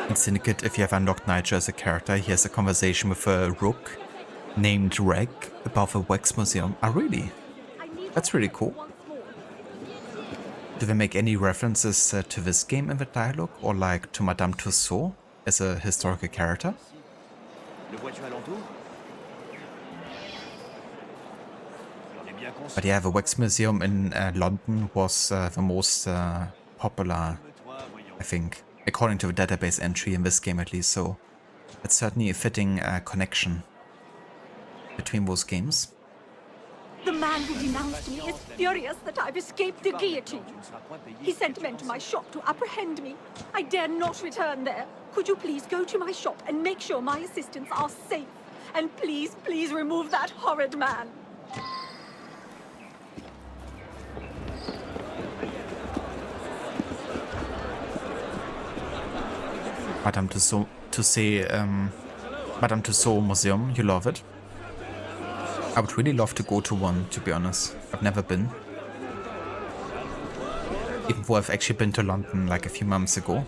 In Syndicate, if you have unlocked Nigel as a character, he has a conversation with a rook named Reg about the Wax Museum. Ah, really? That's really cool. Do they make any references to this game in the dialogue, or like to Madame Tussaud as a historical character? But yeah, the Wax Museum in London was the most popular, I think, according to the database entry in this game at least, so it's certainly a fitting connection between those games. The man who denounced me is furious that I've escaped the guillotine. He sent men to my shop to apprehend me. I dare not return there. Could you please go to my shop and make sure my assistants are safe? And please, please remove that horrid man. Madame Tussaud Museum, you love it? I would really love to go to one, to be honest. I've never been. Even though I've actually been to London like a few months ago.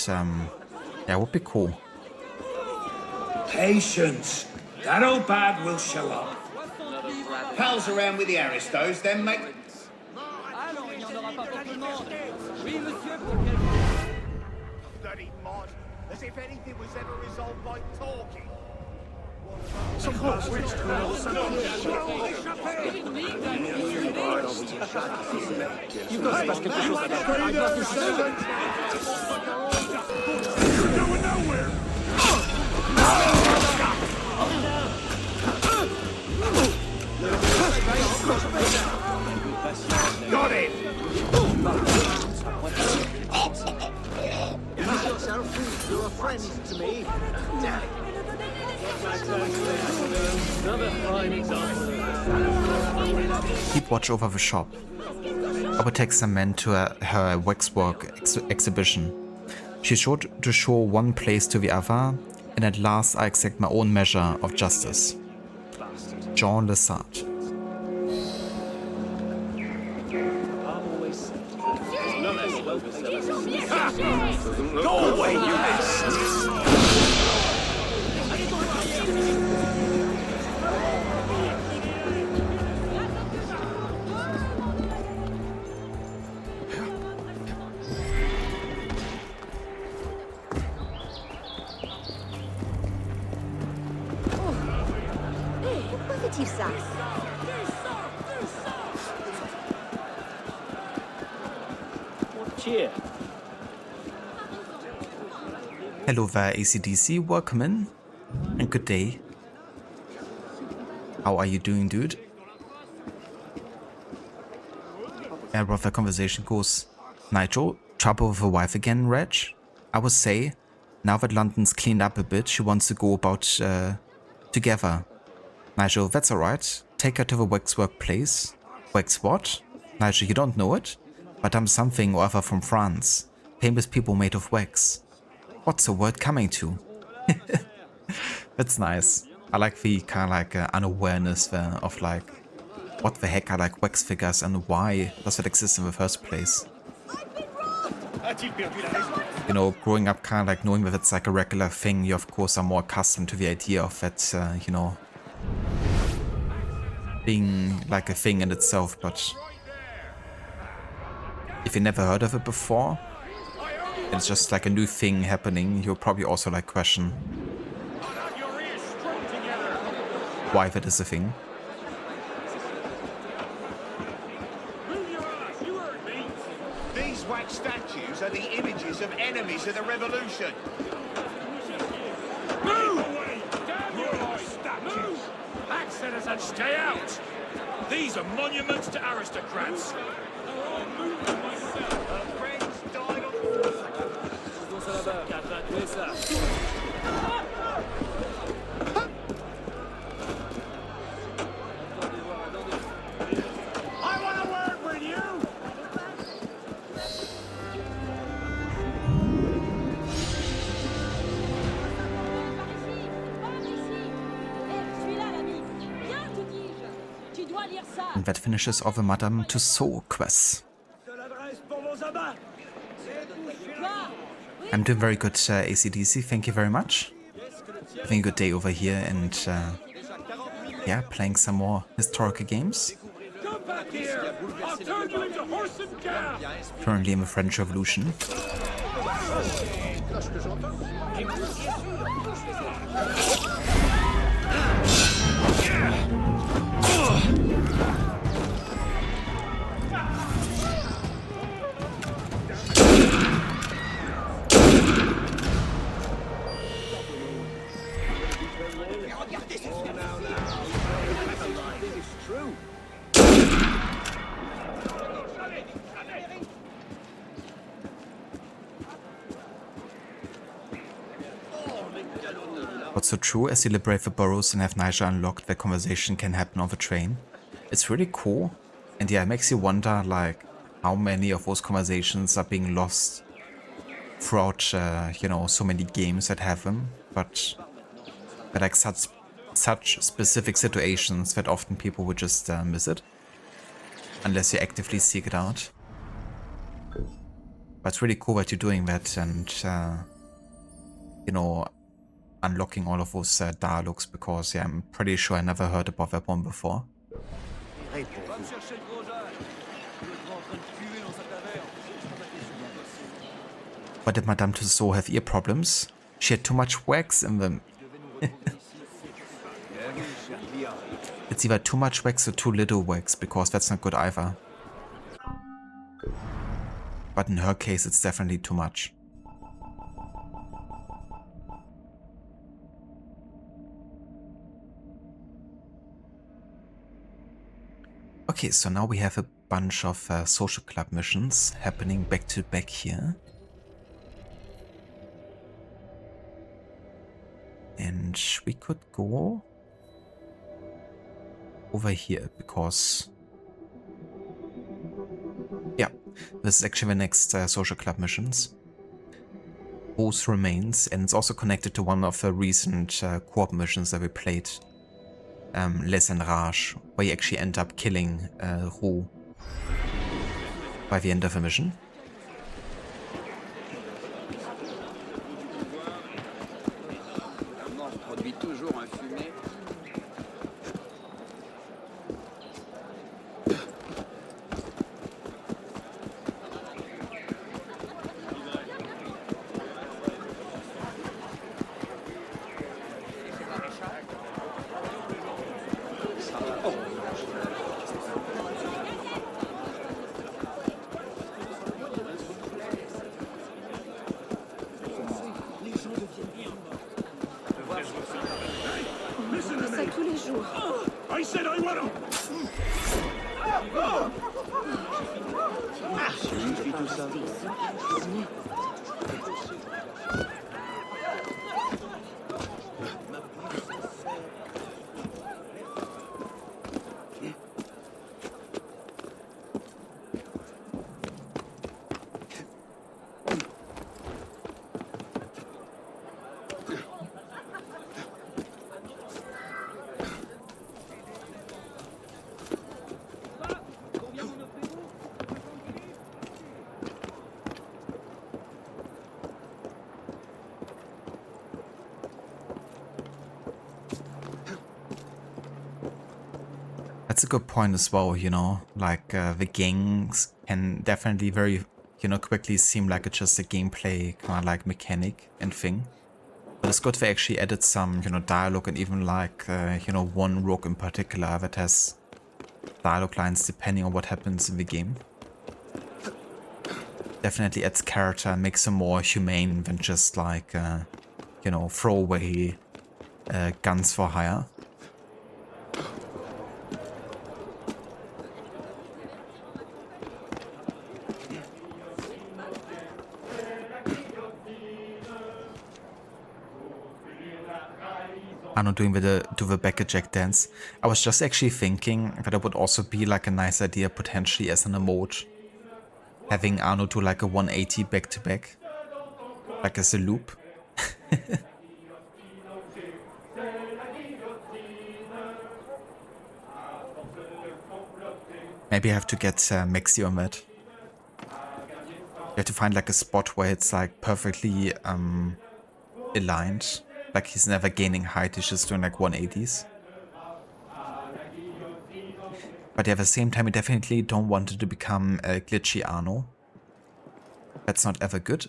yeah, it would be cool. Patience. That old bag will show up. Pals around with the aristos, then make... Bloody mod. As if anything was ever resolved by talking. Got it! You are friends to me. Keep watch over the shop. I will take some men to her Waxworks exhibition. She's sure to show one place to the other, and at last I exact my own measure of justice. Jean Lesart. Go away, you best! Pourquoi fait-il ça? Quartier. Hello there, ACDC. Welcome in. And good day. How are you doing, dude? Yeah, rough the conversation goes. Nigel, trouble with a wife again, Reg? I would say, now that London's cleaned up a bit, she wants to go about together. Nigel, that's alright. Take her to the Waxwork place. Wax what? Nigel, you don't know it? But I'm something or other from France. Famous people made of wax. What's the word coming to? That's nice. I like the kind of like unawareness there of like, what the heck are like wax figures and why does it exist in the first place? You know, growing up kind of like knowing that it's like a regular thing, you of course are more accustomed to the idea of that, you know, being like a thing in itself, but if you never heard of it before, it's just like a new thing happening, you'll probably also like question why that is a thing. These wax statues are the images of enemies of the revolution. Move! Damn your statues! Black citizens, stay out! These are monuments to aristocrats. I want a word with you! And that finishes off a Madame Tussauds quest. I'm doing very good, ACDC, thank you very much. Having a good day over here and yeah, playing some more historical games. Come back here! I'll turn you into horse and cow! Currently in the French Revolution. What's so true, as you liberate the boroughs and have Niger unlocked, the conversation can happen on the train. It's really cool, and yeah, it makes you wonder like how many of those conversations are being lost throughout, you know, so many games that have them, but like such specific situations that often people would just miss it, unless you actively seek it out. But it's really cool that you're doing that and, you know, unlocking all of those dialogues because, yeah, I'm pretty sure I never heard about that one before. But did Madame Tussauds have ear problems? She had too much wax in them. It's either too much wax or too little wax, because that's not good either. But in her case, it's definitely too much. Okay, so now we have a bunch of social club missions happening back to back here. And we could go over here because, yeah, this is actually the next social club missions. Roux remains, and it's also connected to one of the recent co-op missions that we played, Les Enrage, where you actually end up killing Roux by the end of the mission. That's a good point as well, you know, like the gangs can definitely very, you know, quickly seem like it's just a gameplay kind of like mechanic and thing. But it's good they actually added some, you know, dialogue and even like, you know, one rogue in particular that has dialogue lines depending on what happens in the game. Definitely adds character and makes them more humane than just like, you know, throwaway guns for hire. Arno doing the back eject dance. I was just actually thinking that it would also be like a nice idea potentially as an emote. Having Arno do like a 180 back to back. Like as a loop. Maybe I have to get Maxi on that. You have to find like a spot where it's like perfectly aligned. Like he's never gaining height, he's just doing like 180s. But at the same time, we definitely don't want it to become a glitchy Arno. That's not ever good.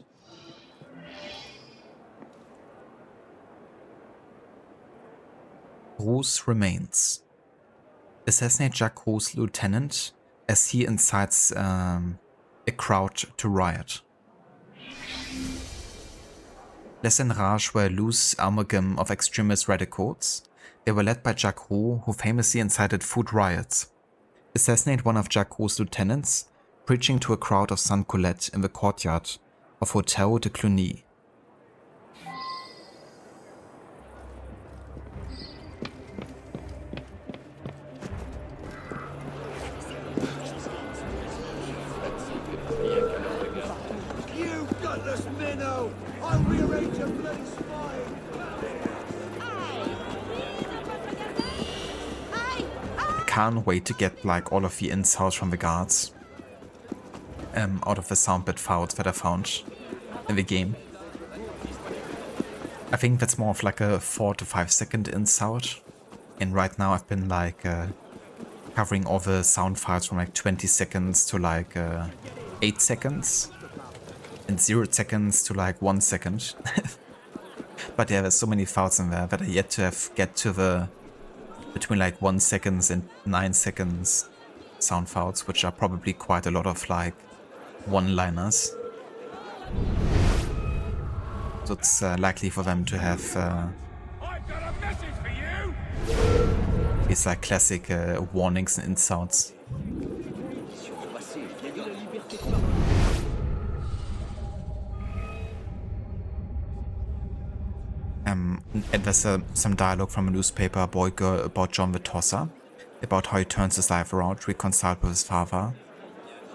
Roux remains. Assassinate Jacques Roux' lieutenant as he incites a crowd to riot. Les Enrage were a loose amalgam of extremist radicals. They were led by Jacques Roux, who famously incited food riots. Assassinate one of Jacques Roux' lieutenants, preaching to a crowd of Sainte Colette in the courtyard of Hotel de Cluny. You gutless minnow! I'll rearrange your bloody spine! Can't wait to get like all of the insults from the guards. out of the sound bit files that I found in the game. I think that's more of like a 4 to 5 second in-out. And right now I've been like covering all the sound files from like 20 seconds to like 8 seconds. And 0 seconds to like 1 second. But yeah, there's so many files in there that I yet to get to the between like 1 second and 9 seconds sound files, which are probably quite a lot of like one-liners. So it's likely for them to have these like classic warnings and insults. And there's some dialogue from a newspaper, Boy Girl, about John the Tosser, about how he turns his life around, reconciled with his father,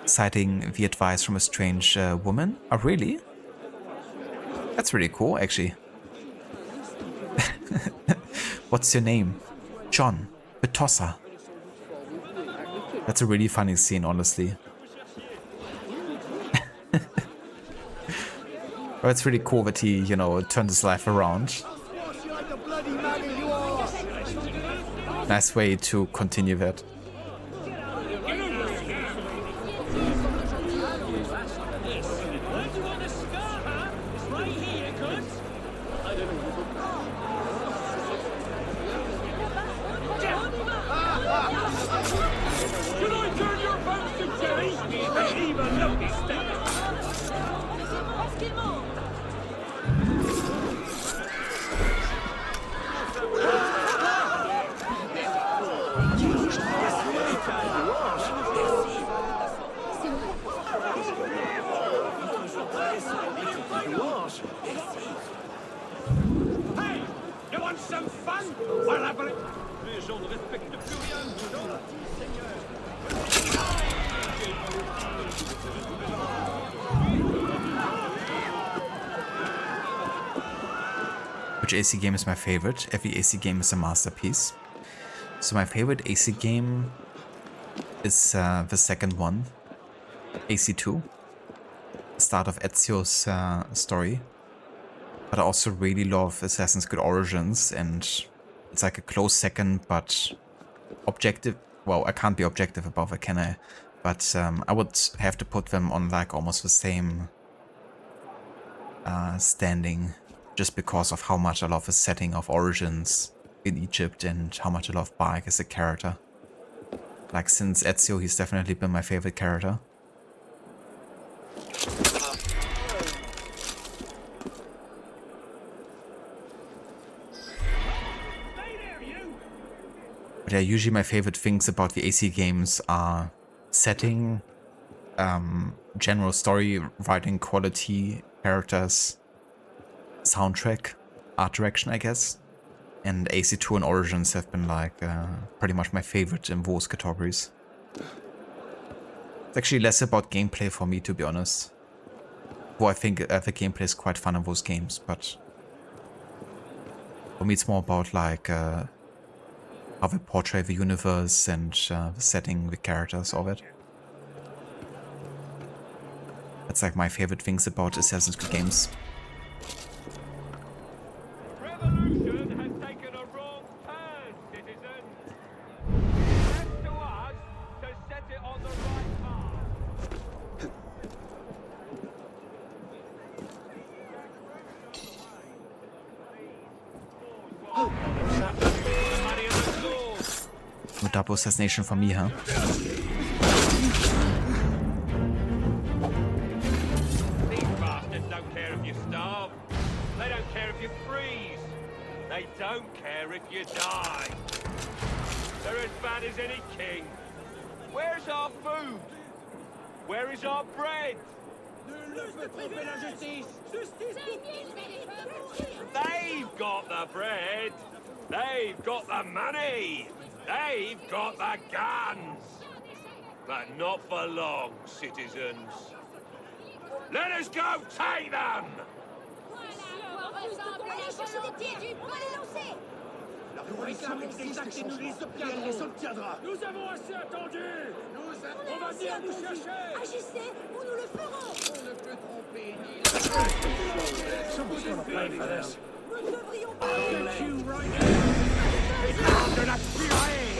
citing the advice from a strange woman. Oh, really? That's really cool, actually. What's your name? John the Tosser. That's a really funny scene, honestly. But it's really cool that he, you know, turned his life around. Nice way to continue that. Hey, you want some fun? Well, I believe les gens ne respectent plus rien. Which AC game is my favorite? Every AC game is a masterpiece. So my favorite AC game is the second one, AC2, start of Ezio's story. But I also really love Assassin's Creed Origins, and it's like a close second, but objective. Well, I can't be objective about it, can I? But I would have to put them on like almost the same standing, just because of how much I love the setting of Origins in Egypt and how much I love Bayek as a character. Like, since Ezio, he's definitely been my favorite character. But yeah, usually my favorite things about the AC games are setting, general story, writing quality, characters, soundtrack, art direction, I guess. And AC2 and Origins have been like pretty much my favorite in those categories. It's actually less about gameplay for me, to be honest. Though I think the gameplay is quite fun in those games, but for me it's more about like how they portray the universe and the setting, the characters, all that. That's like my favorite things about Assassin's Creed games. Revolution has taken a wrong turn, citizens. It's to us to set it on the right path. No double assassination for me, huh? These bastards don't care if you starve. They don't care if you freeze. They don't care if you die. They're as bad as any king. Where's our food? Where is our bread? They've got the bread. They've got the money. They've got the guns. But not for long, citizens. Let us go take them! Nous réclamons des actes et nous les obtiendrons. Nous avons assez attendu. On va venir nous chercher. Agissez ou nous le ferons. On ne peut tromper ni Nous ne devrions pas... de la purée.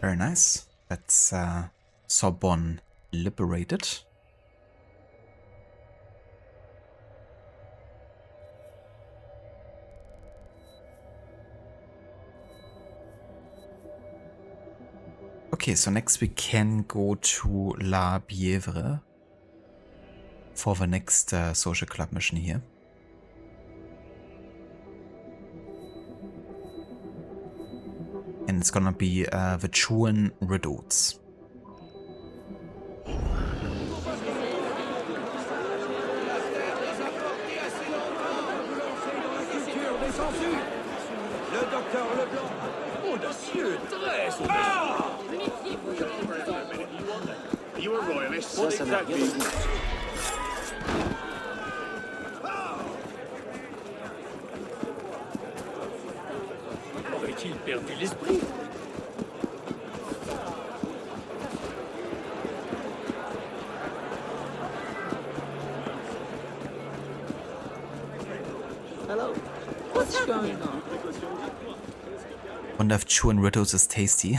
Very nice. That's Sorbonne liberated. Okay, so next we can go to La Bièvre for the next social club mission here. And it's gonna be the Chouan Riddles. Le docteur Leblanc. Audacieux, très You a royalist? What exactly? Aurait-il perdu l'esprit? Hello. What's going on? Wonder if Chouan Riddles is tasty.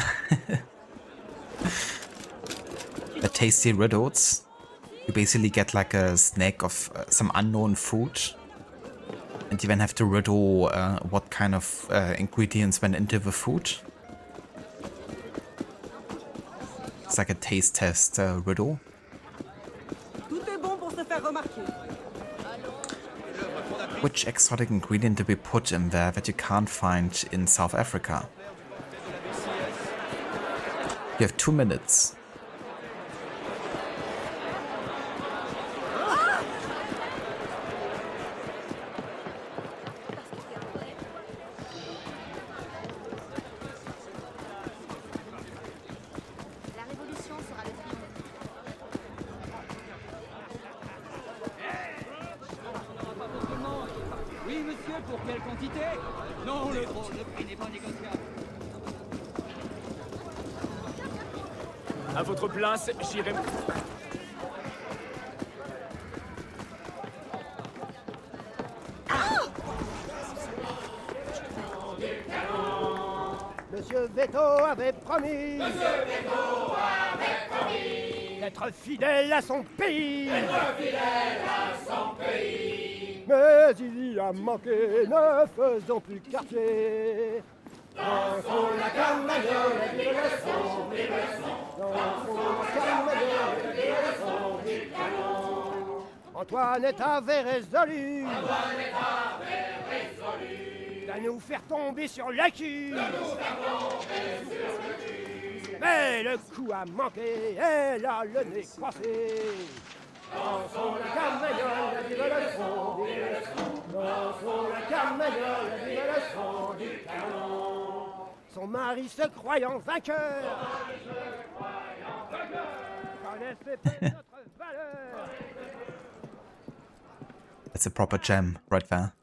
The tasty riddles, you basically get like a snack of some unknown food, and you then have to riddle what kind of ingredients went into the food. It's like a taste test riddle. Tout est bon pour se faire remarquer. Which exotic ingredient did we put in there that you can't find in South Africa? You have 2 minutes. Oui, monsieur, pour quelle quantité? Non, le prix n'est pas négociable. À votre place, j'irai... Monsieur Veto avait promis. Monsieur Veto avait promis. D'être fidèle à son pays. D'être fidèle à son pays. Mais il y a manqué, ne faisons plus quartier. Dansons la carmagnole, vive le son, vive le son. Dansons la carmagnole, vive le son, vive le canon. Antoinette avait résolu. Antoinette avait résolu. De nous faire tomber sur le cul. Mais le coup a manqué, elle a le nez croisé. Dansons la carmagnole, vive le son, vive le son. Dansons la carmagnole, vive le son du canon. Son mari se croyant vainqueur. Connaissait pas notre valeur. It's a proper gem right there.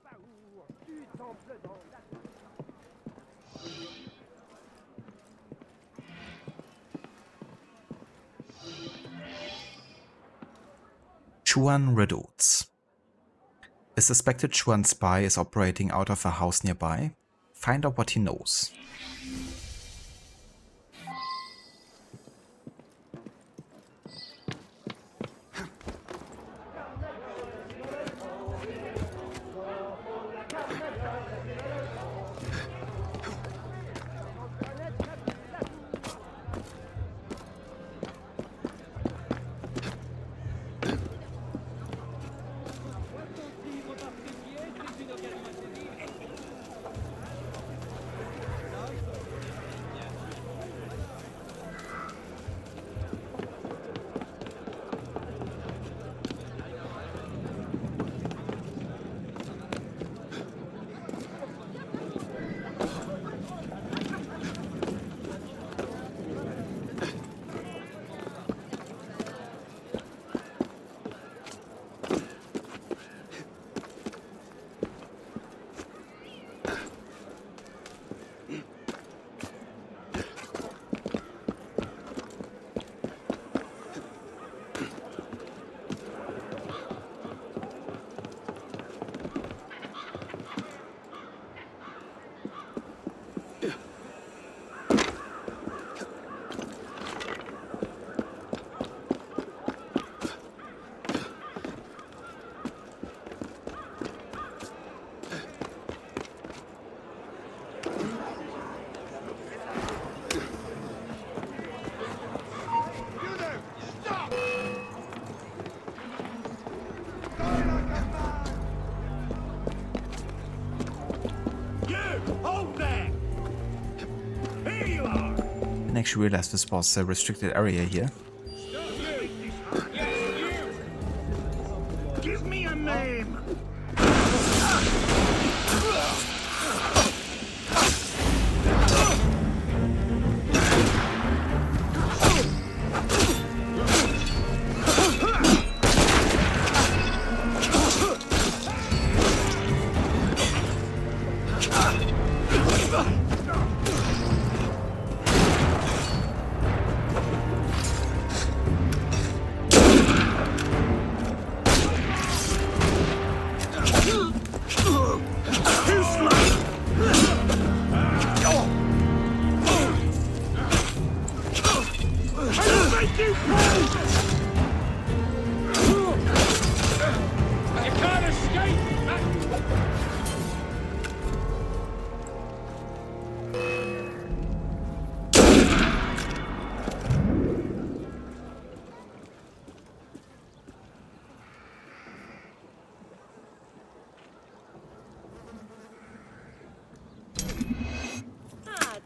Chouan Riddles. A suspected Chouan spy is operating out of a house nearby. Find out what he knows. actually realize this was a restricted area here. Give me a name!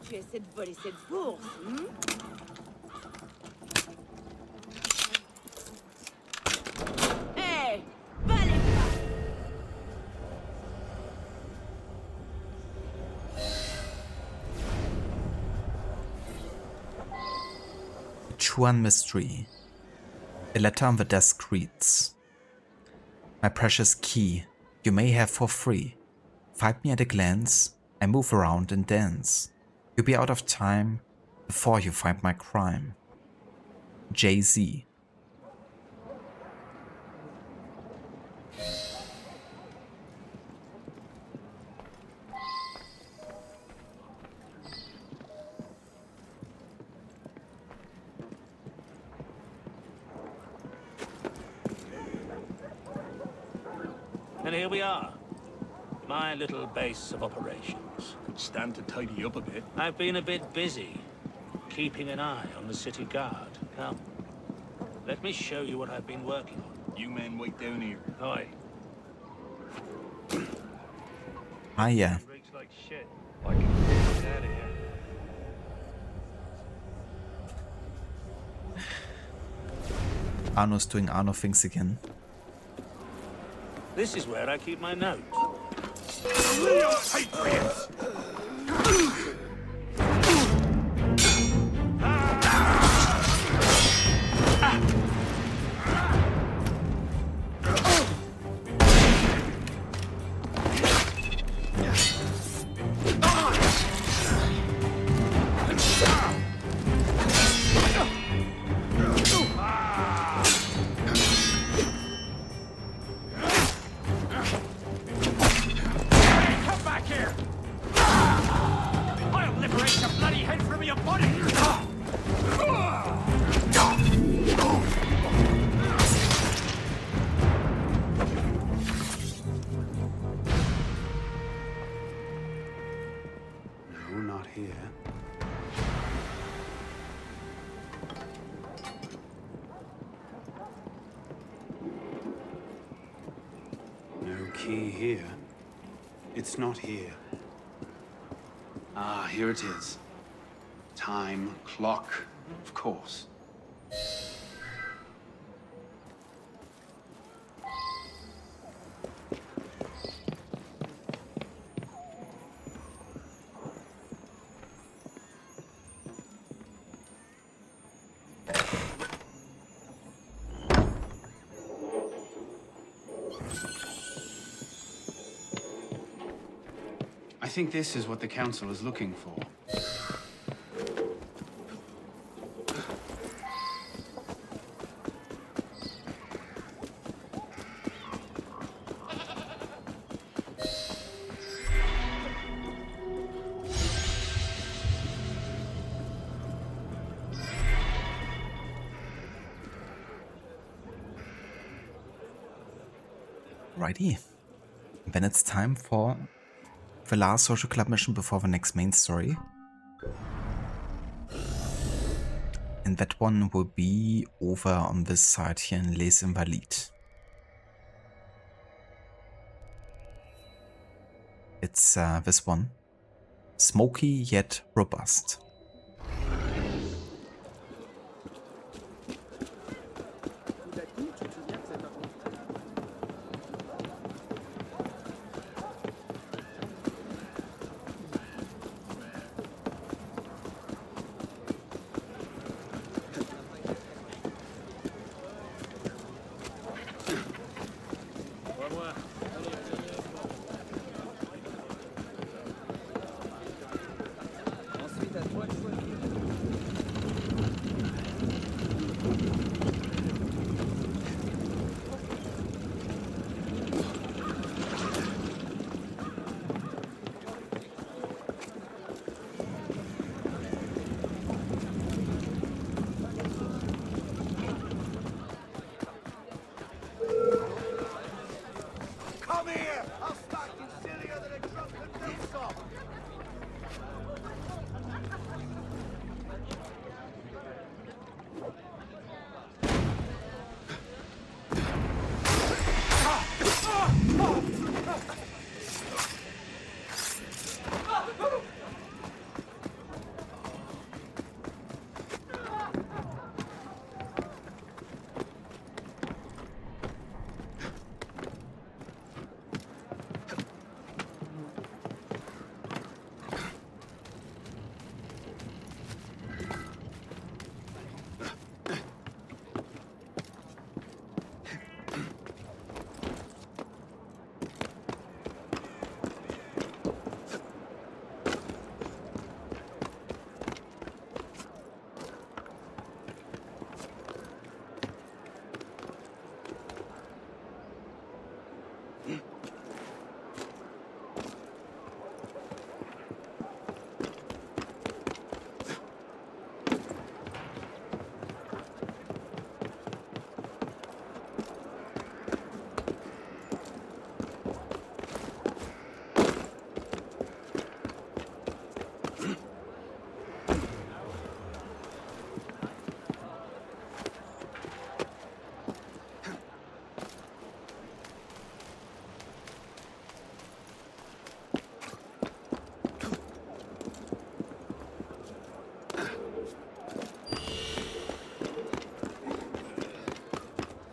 Tu essaies de voler cette bourse, Hey, balai! Chouan mystery. A letter on the desk reads: My precious key, you may have for free. Find me at a glance, I move around and dance. You'll be out of time before you find my crime. Jay-Z. And here we are. My little base of operations. Could stand to tidy up a bit. I've been a bit busy, keeping an eye on the city guard. Come, let me show you what I've been working on. You men wait down here. Aye. Ah, yeah. Reeks like shit. I can get out of here. Arno's doing Arno things again. This is where I keep my notes. Real patriots! Key here. It's not here. Ah, here it is. Time clock, of course. I think this is what the council is looking for. Righty. Then it's time for the last social club mission before the next main story. And that one will be over on this side here in Les Invalides. It's this one. Smoky yet robust.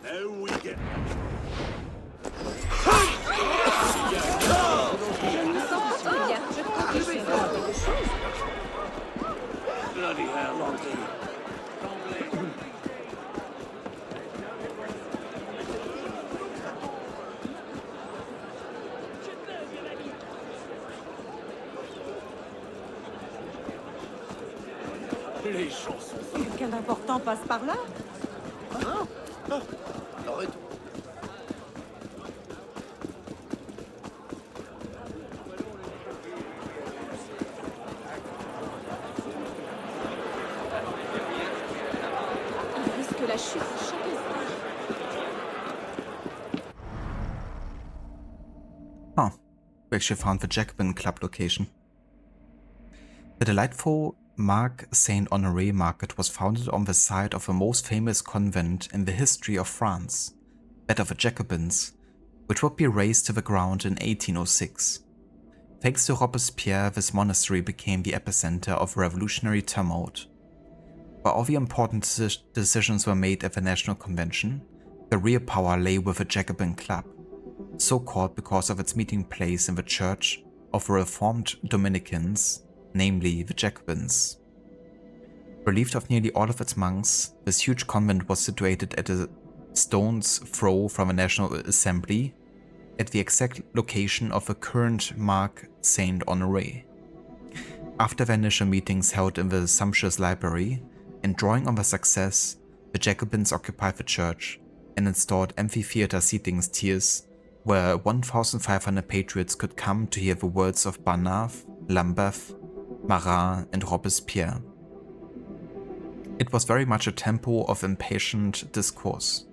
Now we get. Bloody hell, Monty. Les chansons. Quelqu'un d'important passe par là? Hein? Ah, arrête. Il risque la chute à chaque instant. Oh, we actually found the Jacobin Club location. The delightful Marc Saint-Honoré market was founded on the site of the most famous convent in the history of France, that of the Jacobins, which would be razed to the ground in 1806. Thanks to Robespierre, this monastery became the epicenter of revolutionary tumult. While all the important decisions were made at the National Convention, the real power lay with the Jacobin Club, so called because of its meeting place in the Church of the Reformed Dominicans, namely the Jacobins. Relieved of nearly all of its monks, this huge convent was situated at a stone's throw from the National Assembly, at the exact location of the current Marc Saint-Honoré. After the initial meetings held in the sumptuous library, and drawing on the success, the Jacobins occupied the church and installed amphitheater seating tiers where 1,500 patriots could come to hear the words of Barnave, Lambeth, Marat and Robespierre. It was very much a tempo of impassioned discourse.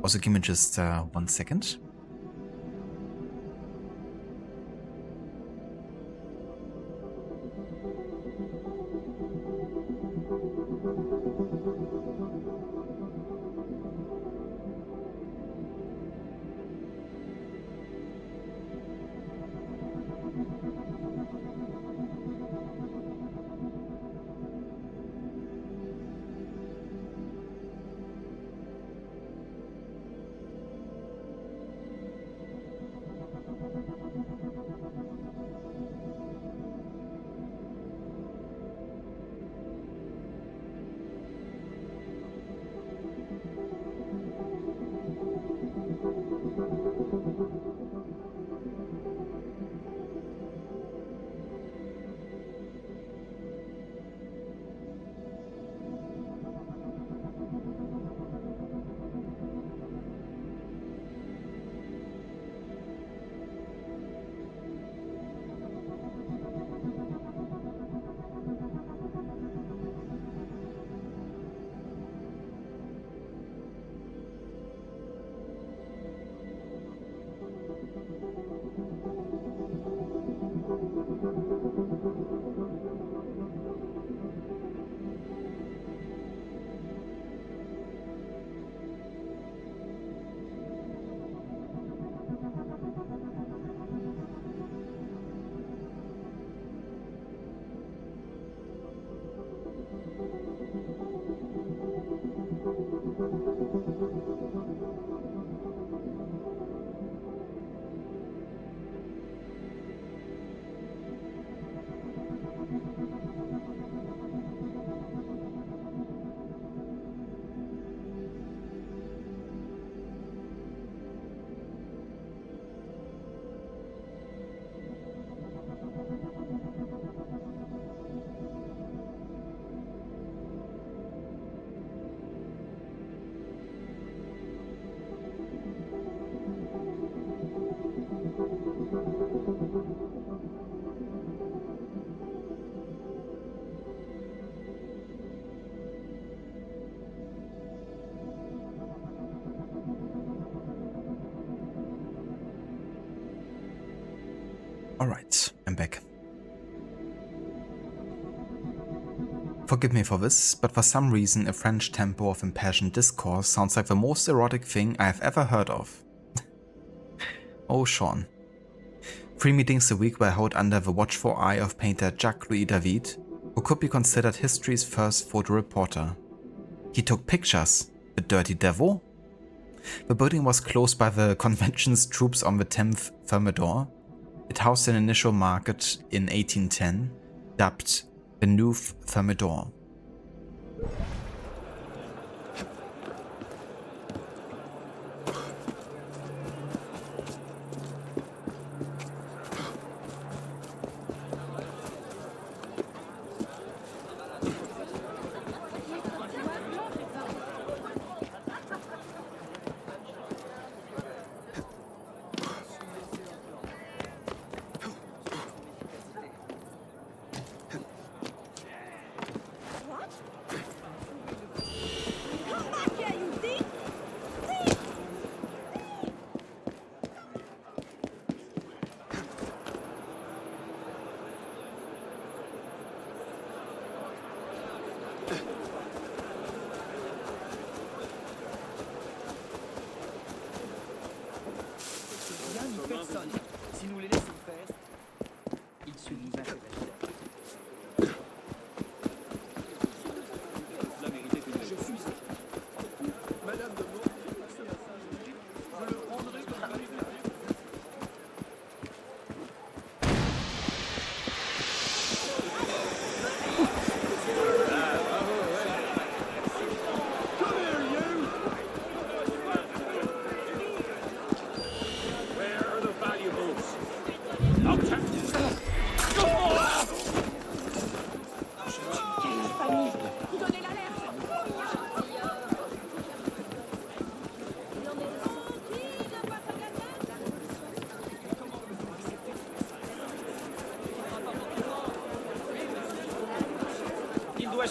Also, give me just 1 second. Alright, I'm back. Forgive me for this, but for some reason a French tempo of impassioned discourse sounds like the most erotic thing I have ever heard of. Oh, Chouan. 3 meetings a week were held under the watchful eye of painter Jacques-Louis David, who could be considered history's first photo reporter. He took pictures, the dirty devil. The building was closed by the convention's troops on the 10th Thermidor. It housed an initial market in 1810, dubbed the New Thermidor. Si nous les laissons faire, il suffit d'un peu d'acheter. La vérité que je suis. Madame de Mont, je le prendrai comme validé.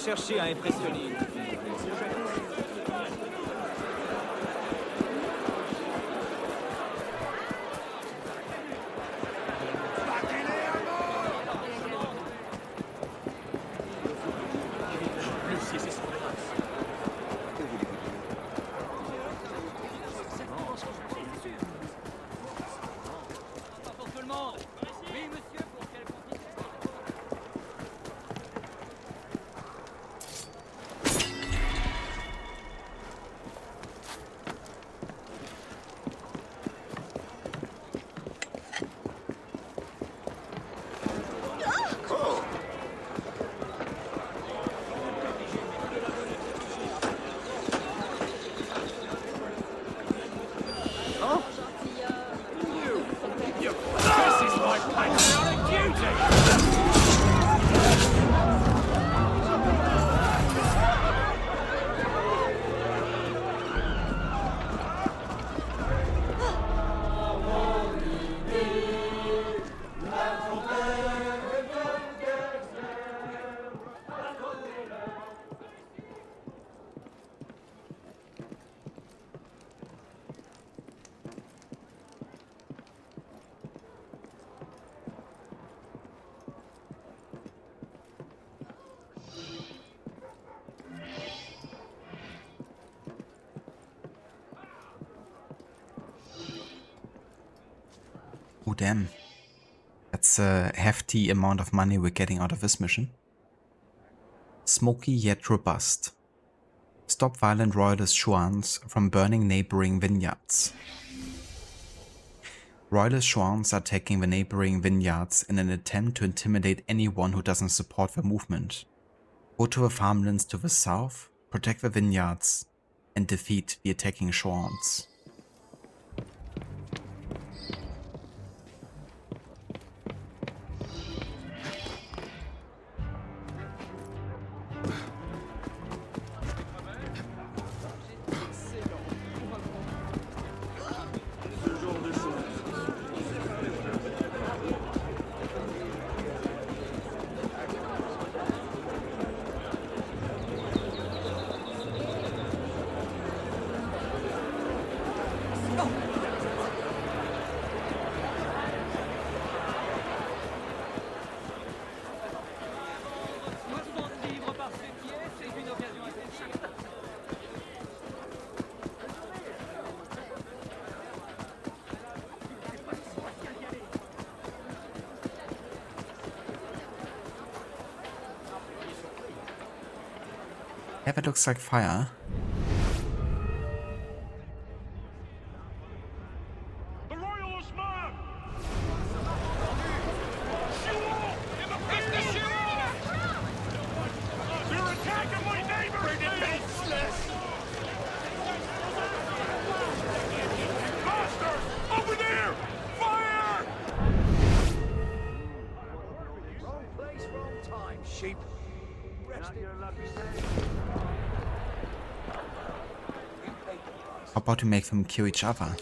Chercher à impressionner. Oh damn. That's a hefty amount of money we're getting out of this mission. Smoky yet robust. Stop violent royalist Chouans from burning neighboring vineyards. Royalist Chouans are attacking the neighboring vineyards in an attempt to intimidate anyone who doesn't support the movement. Go to the farmlands to the south, protect the vineyards, and defeat the attacking Chouans. Yeah, that looks like fire. The royalist man! Chouan! They're attacking my neighbors! Defenseless! Bastards! Over there! Fire! Wrong place, wrong time, sheep. Rest in How about to make them kill each other?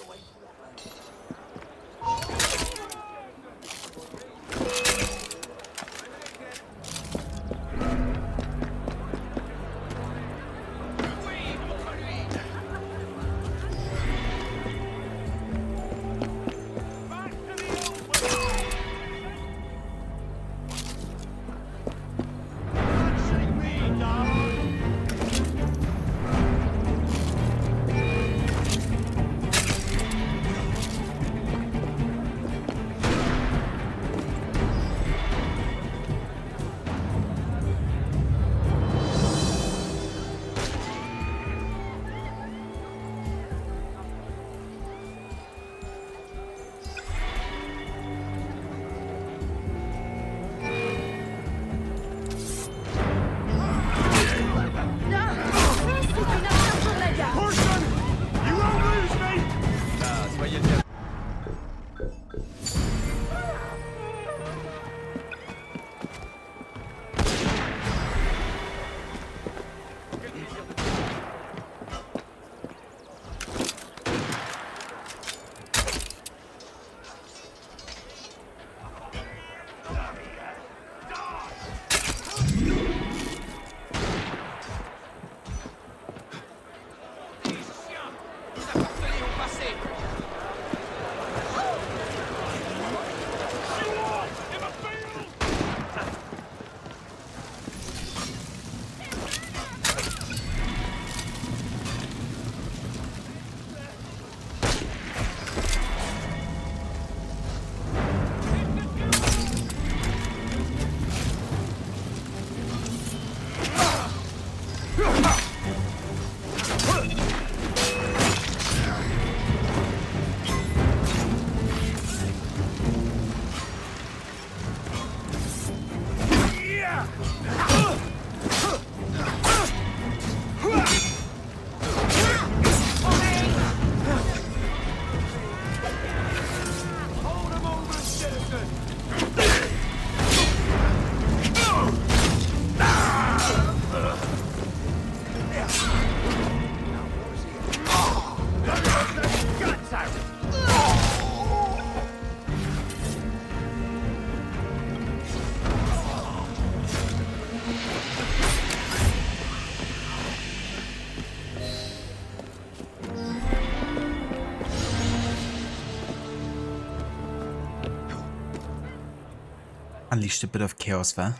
Unleashed a bit of chaos there.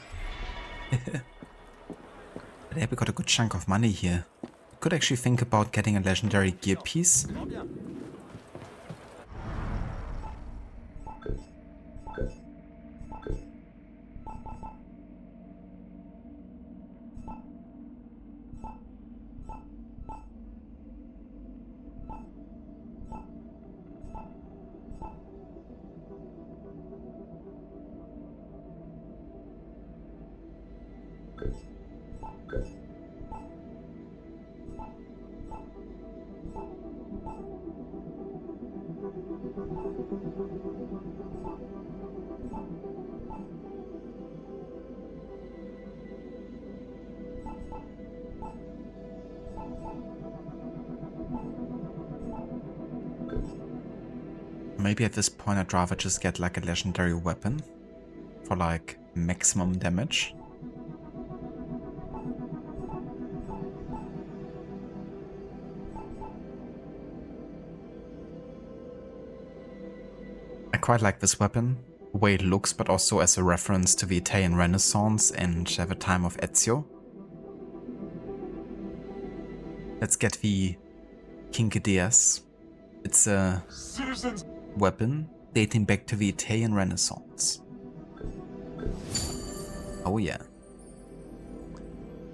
But yeah, we got a good chunk of money here. We could actually think about getting a legendary gear piece. Maybe at this point I'd rather just get like a legendary weapon for like maximum damage. I quite like this weapon, the way it looks, but also as a reference to the Italian Renaissance and the time of Ezio. Let's get the Kinkidias. It's a weapon dating back to the Italian Renaissance. Oh yeah.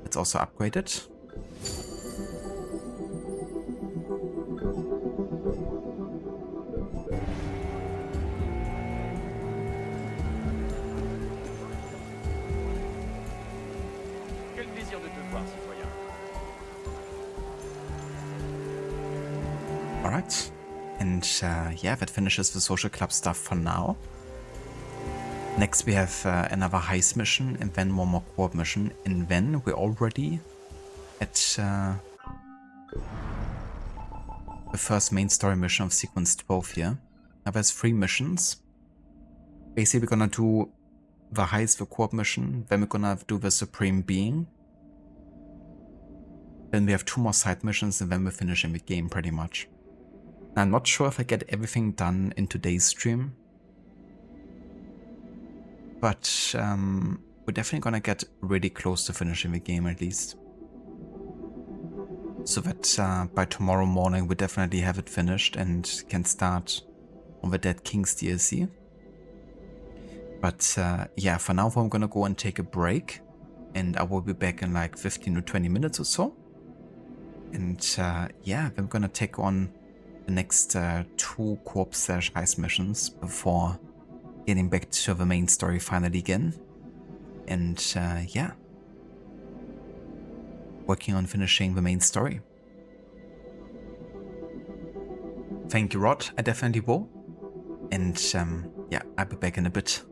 Let's also upgrade it. Alright. And yeah, that finishes the social club stuff for now. Next we have another heist mission and then one more co-op mission. And then we're already at the first main story mission of sequence 12 here. Now there's 3 missions. Basically we're gonna do the heist, the co-op mission, then we're gonna do the Supreme Being. Then we have 2 more side missions and then we're finishing the game pretty much. I'm not sure if I get everything done in today's stream. But we're definitely gonna get really close to finishing the game at least. So that by tomorrow morning we definitely have it finished and can start on the Dead Kings DLC. But yeah, for now I'm gonna go and take a break. And I will be back in like 15 to 20 minutes or so. And yeah, I'm gonna take on the next 2 co-op / heist missions before getting back to the main story finally again. And yeah, working on finishing the main story. Thank you, Rod. I definitely will. And yeah, I'll be back in a bit.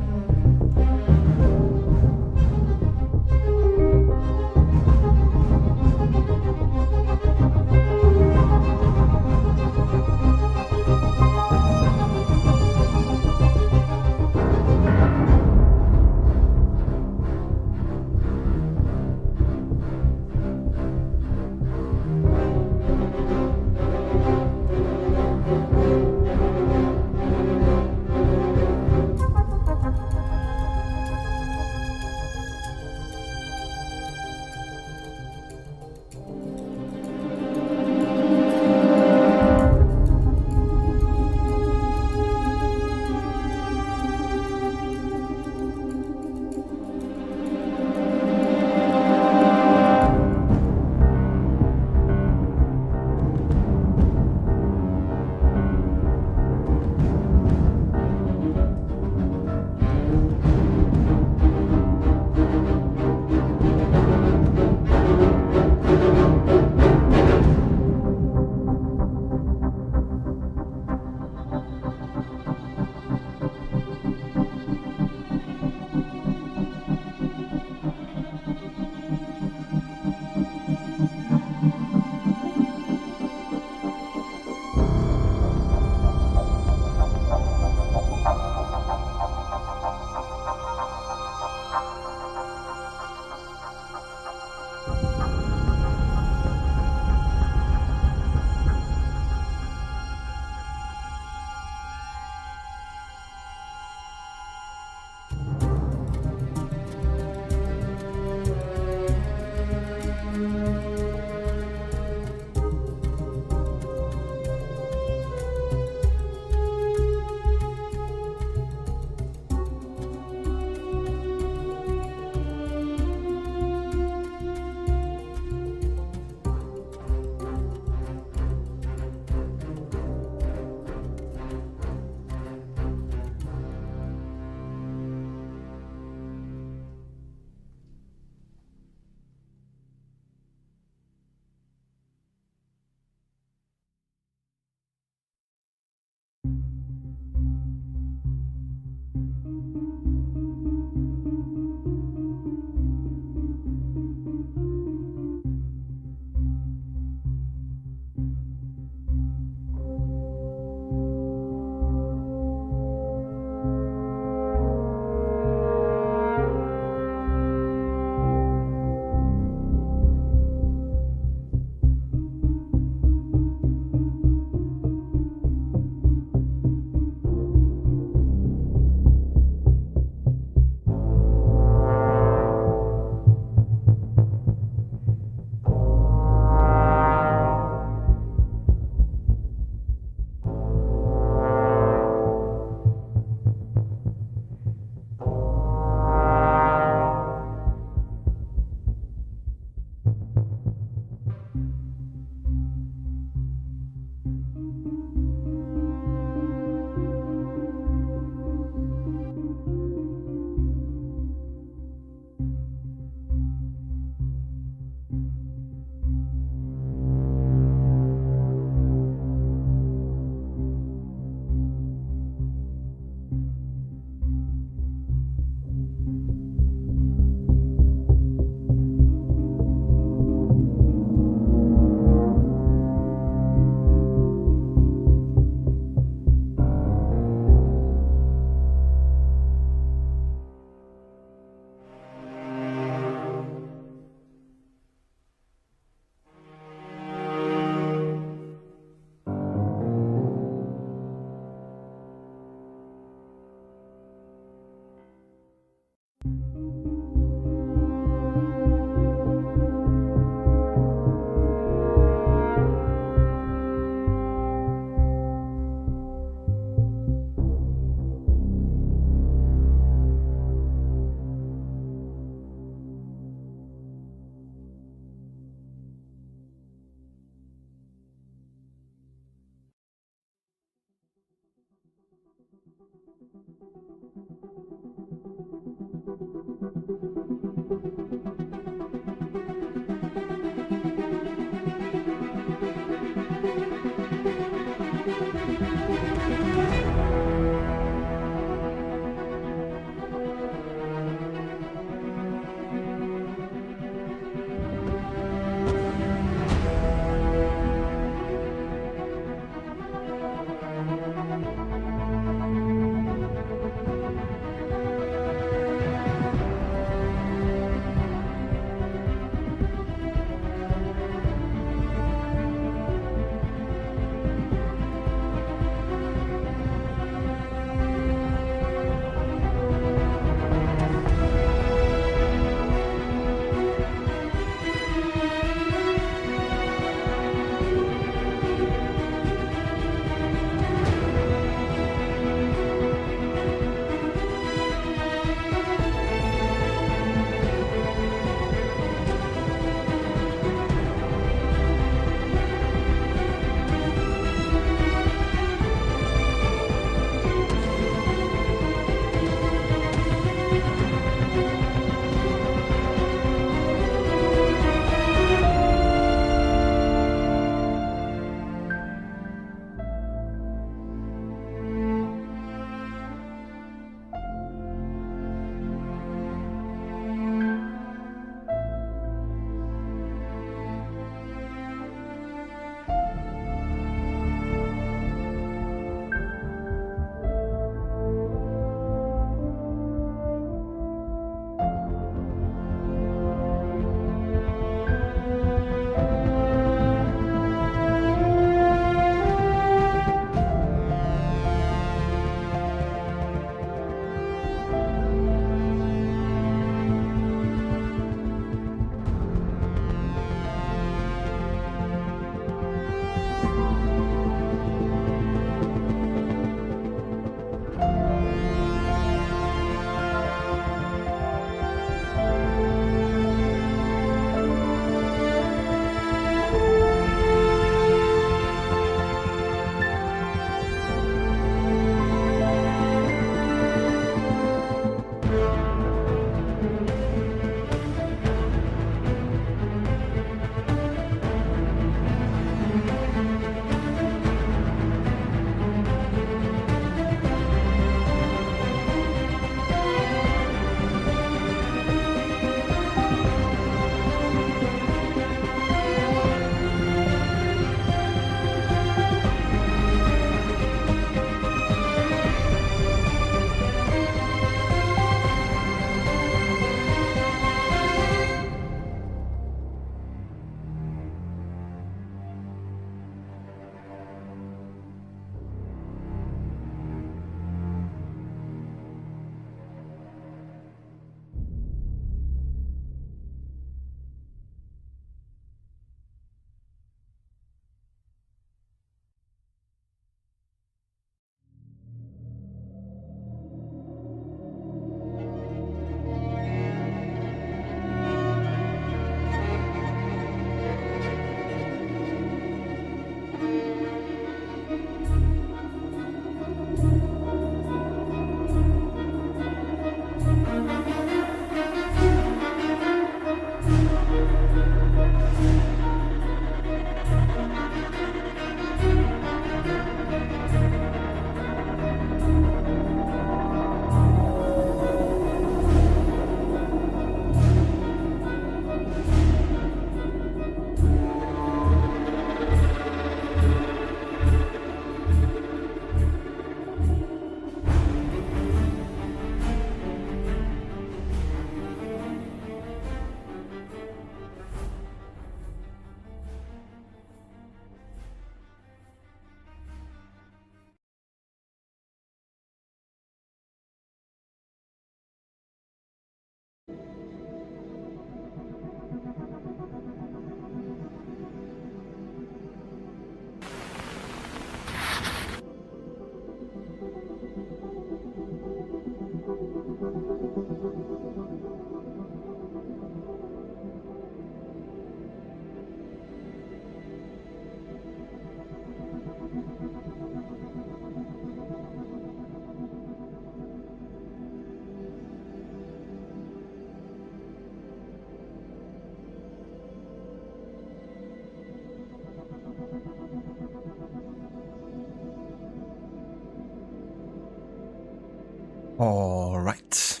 Alright.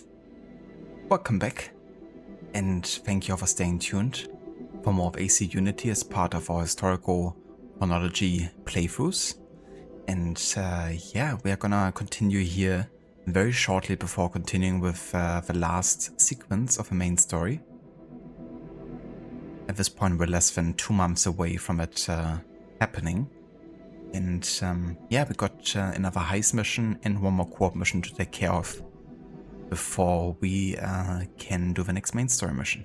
Welcome back. And thank you all for staying tuned for more of AC Unity as part of our historical chronology playthroughs. And yeah, we are gonna continue here very shortly before continuing with the last sequence of the main story. At this point, we're less than 2 months away from it happening. And yeah, we got another heist mission and one more co-op mission to take care of before we can do the next main story mission.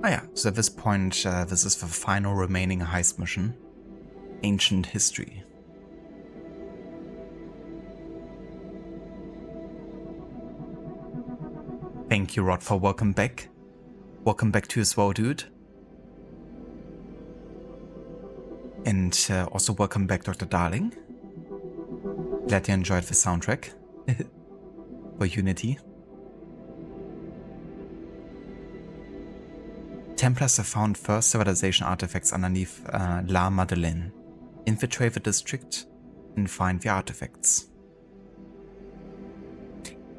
Ah yeah, so at this point, this is the final remaining heist mission, Ancient History. Thank you, Rod, for welcome back. Welcome back to you as well, dude. And also welcome back, Dr. Darling. Glad you enjoyed the soundtrack for Unity. Templars have found first civilization artifacts underneath La Madeleine. Infiltrate the district and find the artifacts.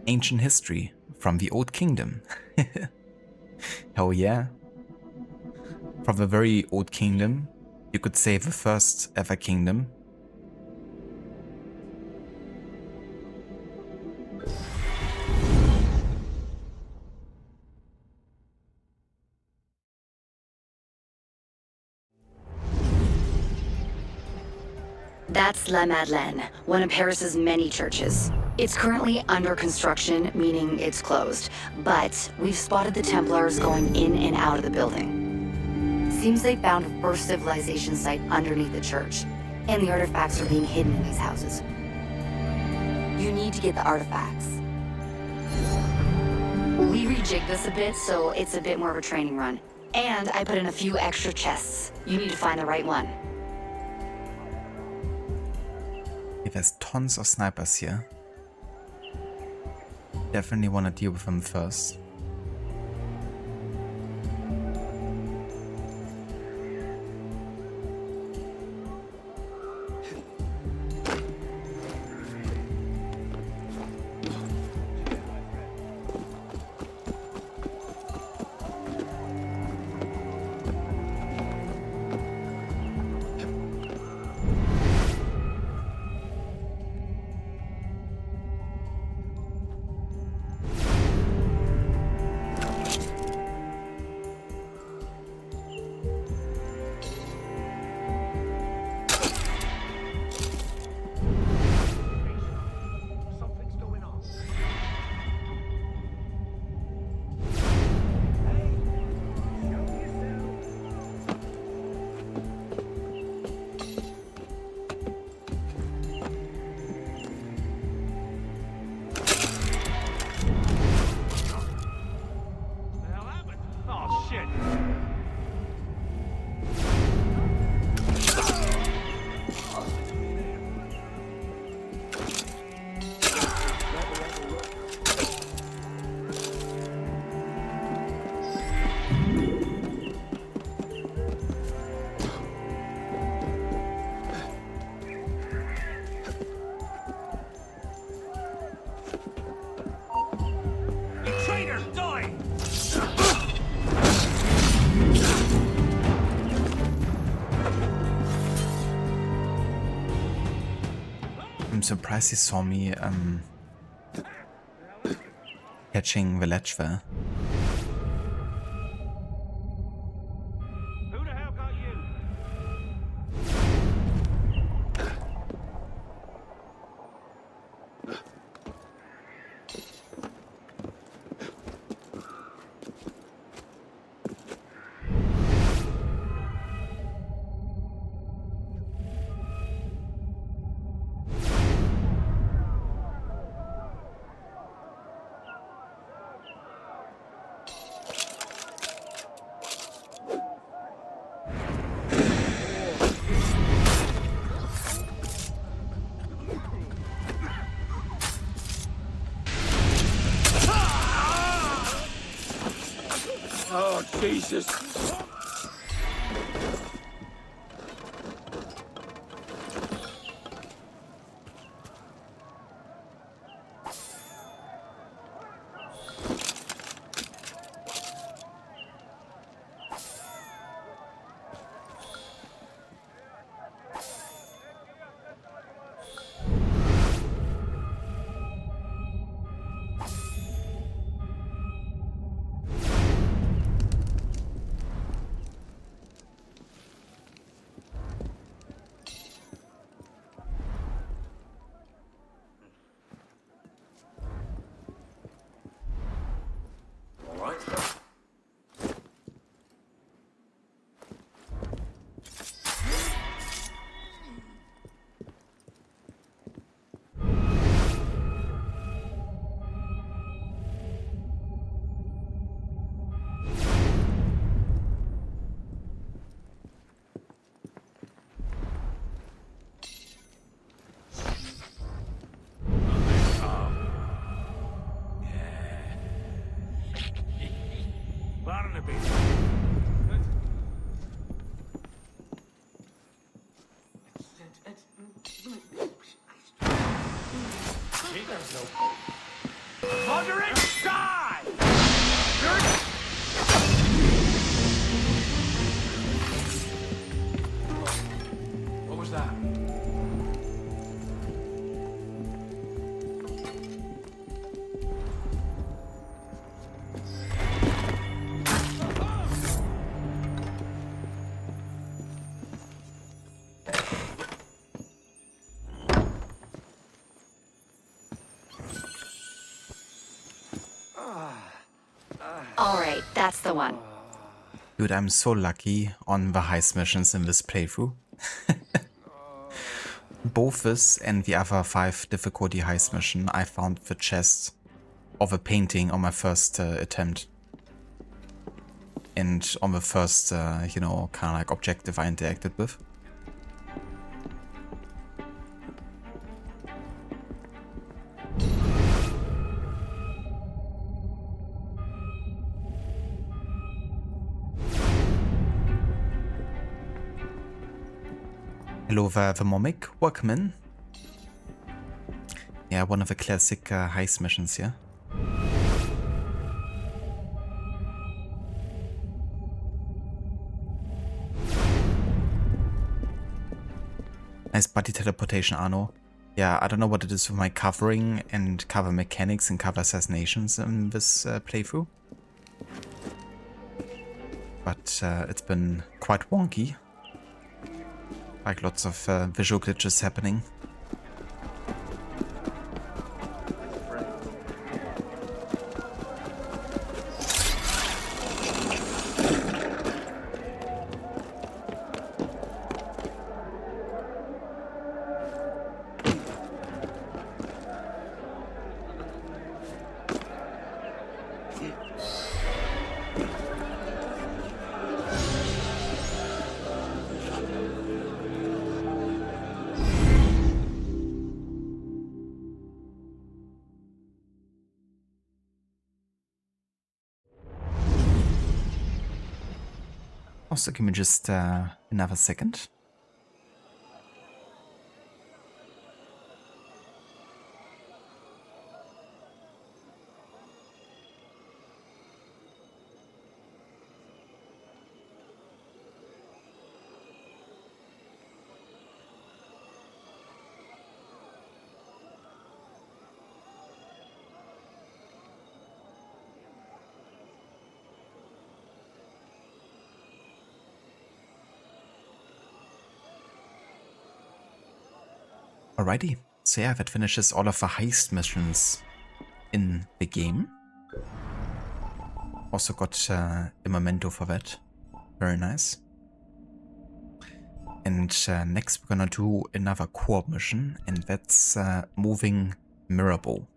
Ancient history from the Old Kingdom. Hell yeah. From the very Old Kingdom, you could say the first ever kingdom. That's La Madeleine, one of Paris's many churches. It's currently under construction, meaning it's closed, but we've spotted the Templars going in and out of the building. Seems they found a first civilization site underneath the church, and the artifacts are being hidden in these houses. You need to get the artifacts. We rejigged this a bit, so it's a bit more of a training run. And I put in a few extra chests. You need to find the right one. There's tons of snipers here. Definitely want to deal with them first. I'm surprised he saw me catching the ledge there. Who the hell got you? Oh, Jesus. That's the one. Dude, I'm so lucky on the heist missions in this playthrough. Both this and the other 5 difficulty heist mission, I found the chest of a painting on my first attempt. And on the first, you know, kind of like objective I interacted with. Hello there, Thermomic. Welcome in. Yeah, one of the classic heist missions here. Nice body teleportation, Arno. Yeah, I don't know what it is with my covering and cover mechanics and cover assassinations in this playthrough. But it's been quite wonky. Like lots of visual glitches happening. Also, give me just another second. Alrighty, so yeah, that finishes all of the heist missions in the game. Also got a memento for that. Very nice. And next we're gonna do another co-op mission, and that's moving Mirabeau.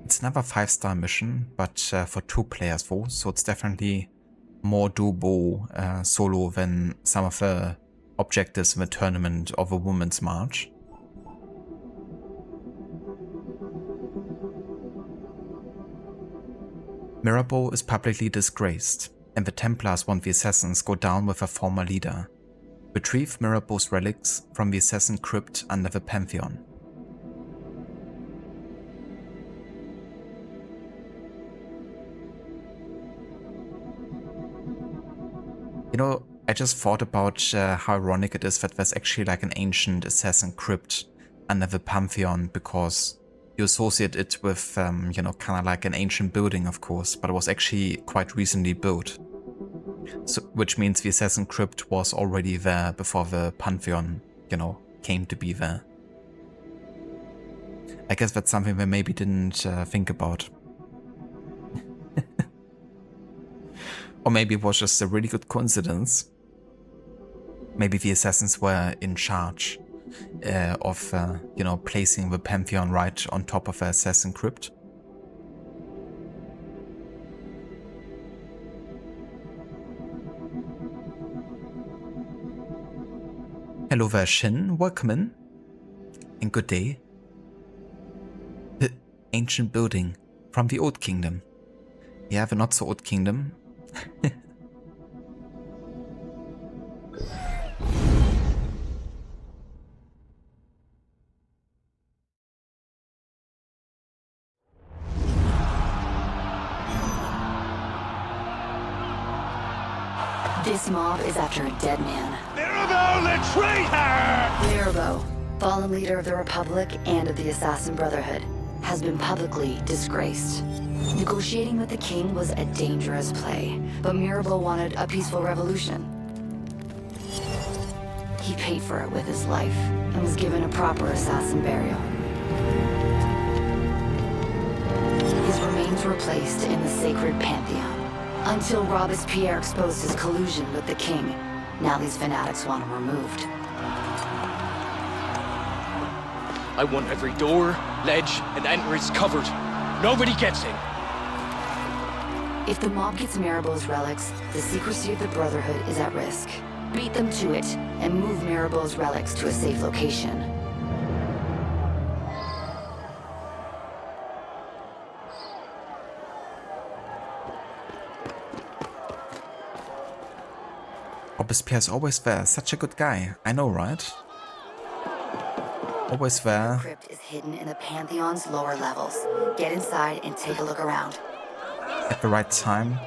It's another 5-star mission, but for 2 players though, so it's definitely more doable solo than some of the objectives in the tournament of a Women's March. Mirabeau is publicly disgraced, and the Templars want the assassins go down with their former leader. Retrieve Mirabeau's relics from the assassin crypt under the Pantheon. You know, I just thought about how ironic it is that there's actually like an ancient assassin crypt under the Pantheon, because you associate it with, you know, kind of like an ancient building, of course, but it was actually quite recently built. So, which means the assassin crypt was already there before the Pantheon, you know, came to be there. I guess that's something they maybe didn't think about. Or maybe it was just a really good coincidence. Maybe the assassins were in charge of, you know, placing the Pantheon right on top of the assassin crypt. Hello there, Shin. Welcome in. And good day. The ancient building from the Old Kingdom. Yeah, the not so old kingdom. This mob is after a dead man. Mirabeau the traitor! Mirabeau, fallen leader of the Republic and of the Assassin Brotherhood, has been publicly disgraced. Negotiating with the king was a dangerous play, but Mirabeau wanted a peaceful revolution. He paid for it with his life and was given a proper assassin burial. His remains catacombs were placed in the sacred pantheon. Until Robespierre exposed his collusion with the king. Now these fanatics want him removed. I want every door, ledge, and entrance covered. Nobody gets in. If the mob gets Mirabeau's relics, the secrecy of the Brotherhood is at risk. Beat them to it, and move Mirabeau's relics to a safe location. Robespierre's always there, such a good guy. I know, right? Always there. The crypt is hidden in the Pantheon's lower levels. Get inside and take a look around. At the right time.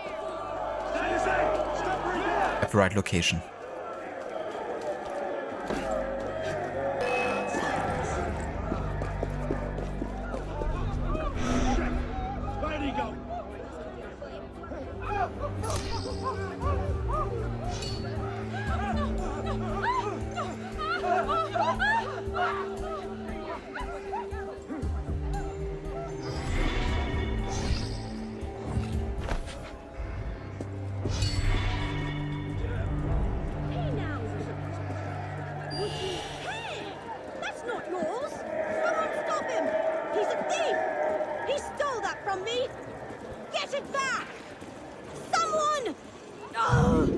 At the right location. Where'd he go? That's not yours! Someone stop him! He's a thief! He stole that from me! Get it back! Someone! Oh!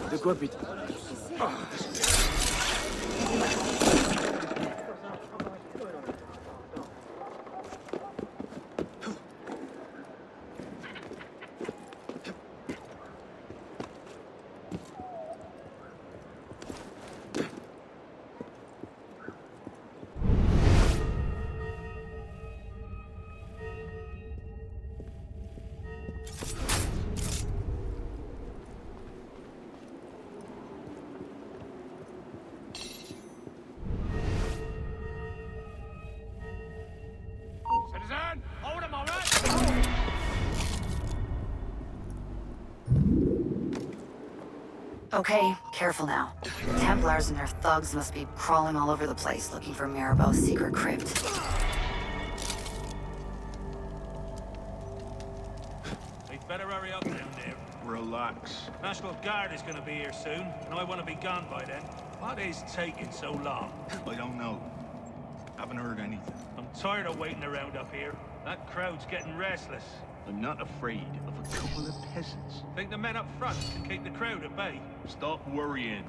De quoi, putain? Citizen, hold a moment! Okay, careful now. The Templars and their thugs must be crawling all over the place looking for Mirabeau's secret crypt. We'd better hurry up down there. Relax. National Guard is gonna be here soon, and I want to be gone by then. What is taking so long? I don't know. Haven't heard anything. I'm tired of waiting around up here. That crowd's getting restless. I'm not afraid of a couple of peasants. Think the men up front can keep the crowd at bay? Stop worrying.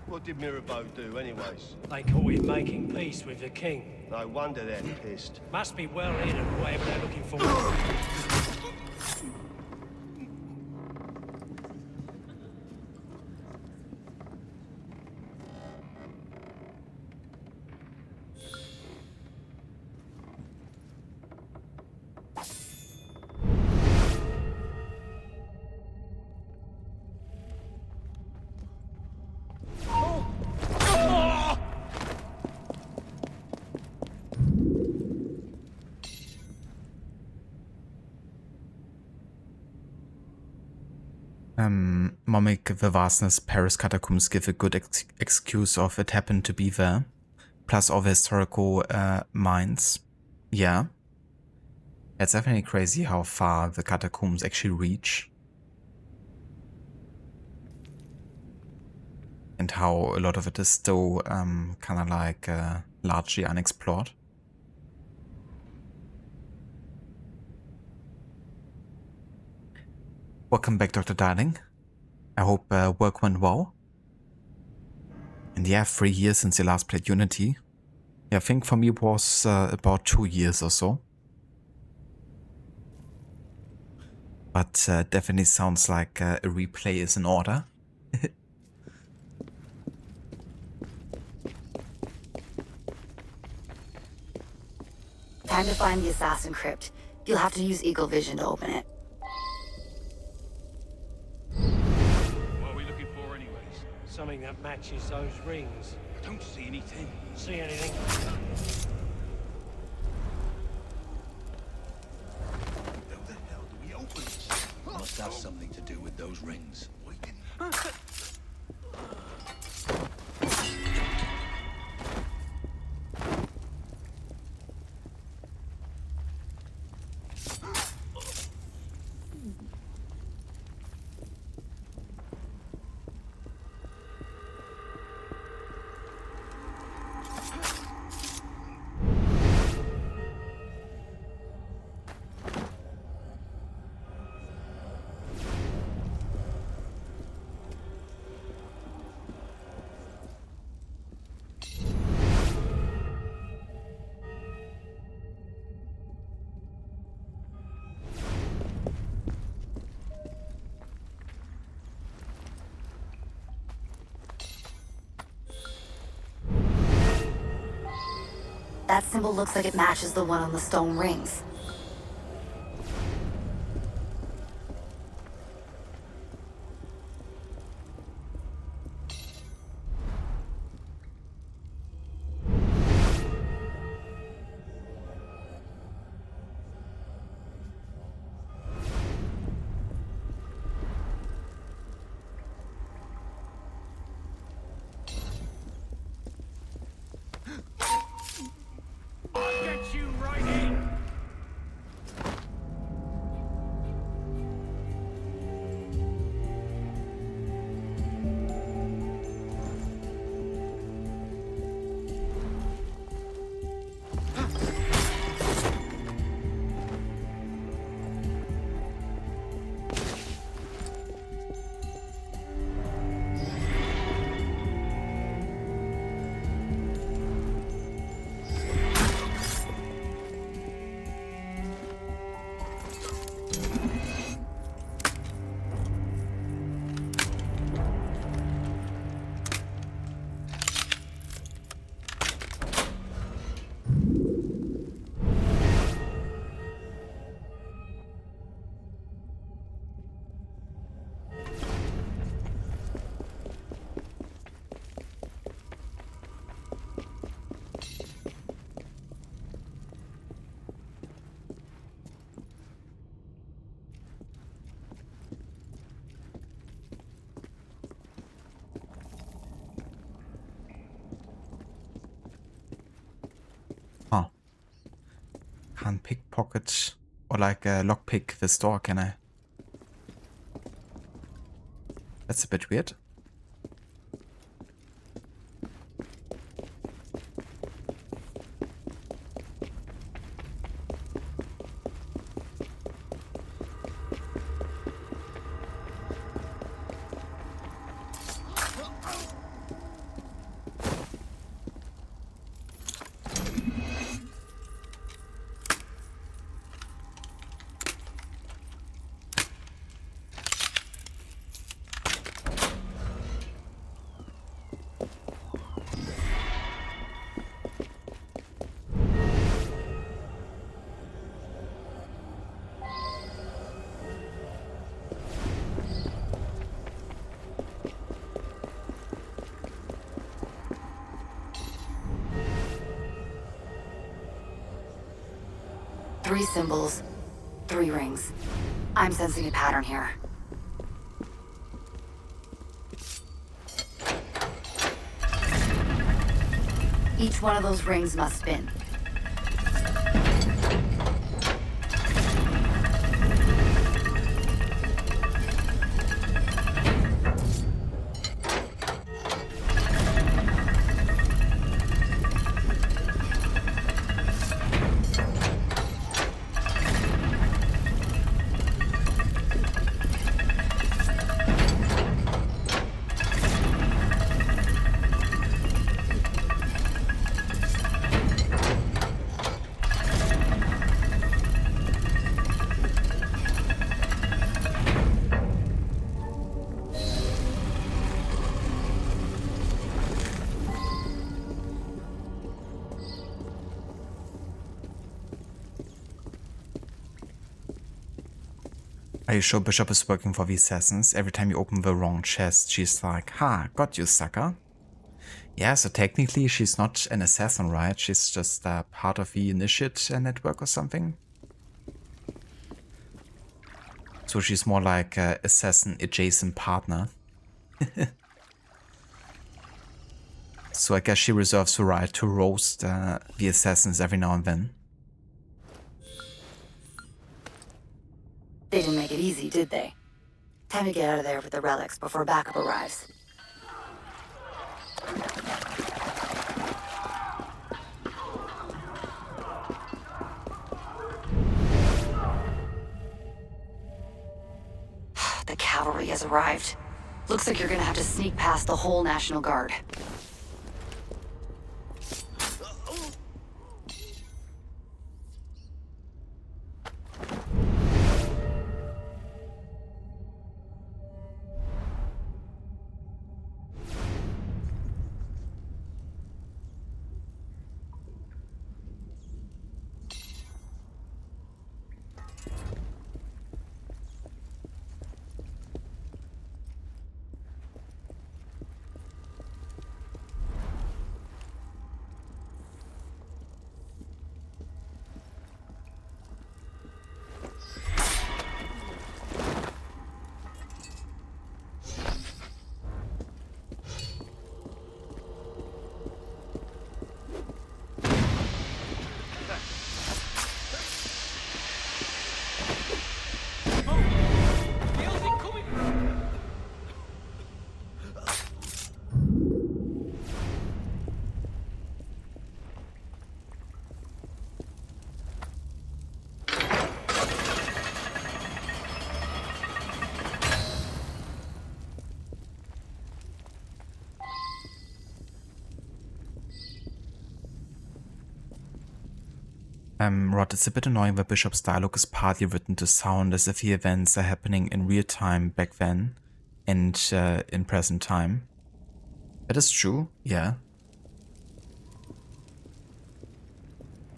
What did Mirabeau do, anyways? They caught him making peace with the king. No wonder they're pissed. Must be well hidden, whatever they're looking for. Mimic the vastness, Paris catacombs give a good excuse of it happened to be there. Plus all the historical mines. Yeah. It's definitely crazy how far the catacombs actually reach. And how a lot of it is still kind of like largely unexplored. Welcome back, Dr. Darling. I hope work went well. And yeah, 3 years since you last played Unity. Yeah, I think for me it was about 2 years or so. But definitely sounds like a replay is in order. Time to find the assassin crypt. You'll have to use Eagle Vision to open it. What are we looking for anyways? Something that matches those rings. I don't see anything. See anything? How the hell do we open this? Must have something to do with those rings. That symbol looks like it matches the one on the stone rings. Get you right in! Huh. Can't pickpocket or like lockpick this door, can I? That's a bit weird. Three symbols, 3 rings. I'm sensing a pattern here. Each one of those rings must spin. Are you sure Bishop is working for the assassins? Every time you open the wrong chest, she's like, ha, got you, sucker. Yeah, so technically she's not an assassin, right? She's just part of the Initiate network or something. So she's more like an assassin-adjacent partner. So I guess she reserves the right to roast the assassins every now and then. They didn't make it easy, did they? Time to get out of there with the relics before backup arrives. The cavalry has arrived. Looks like you're gonna have to sneak past the whole National Guard. Rod, it's a bit annoying that Bishop's dialogue is partly written to sound as if the events are happening in real time back then and in present time. That is true, yeah.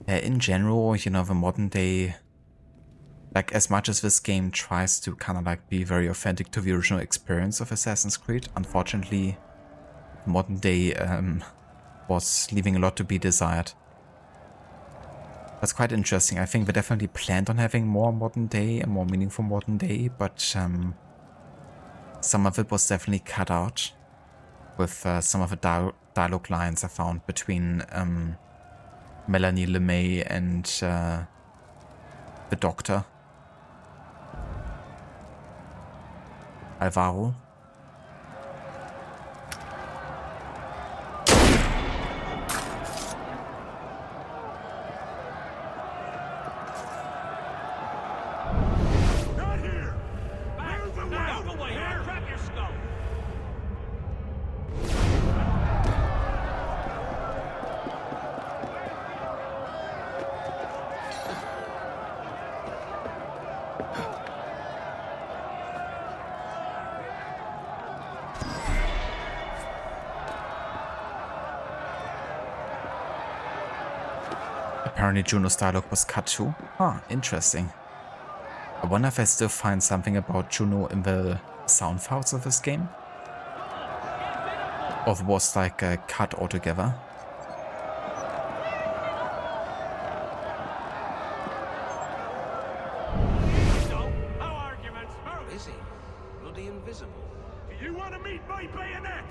In general, you know, the modern day, like as much as this game tries to kind of like be very authentic to the original experience of Assassin's Creed, unfortunately, modern day was leaving a lot to be desired. That's quite interesting. I think they definitely planned on having more modern day and more meaningful modern day, but some of it was definitely cut out with some of the dialogue lines I found between Melanie LeMay and the Doctor. Alvaro. Apparently Juno's dialogue was cut too. Ah, interesting. I wonder if I still find something about Juno in the sound files of this game? Or if it was like cut altogether? You want to meet my bayonet?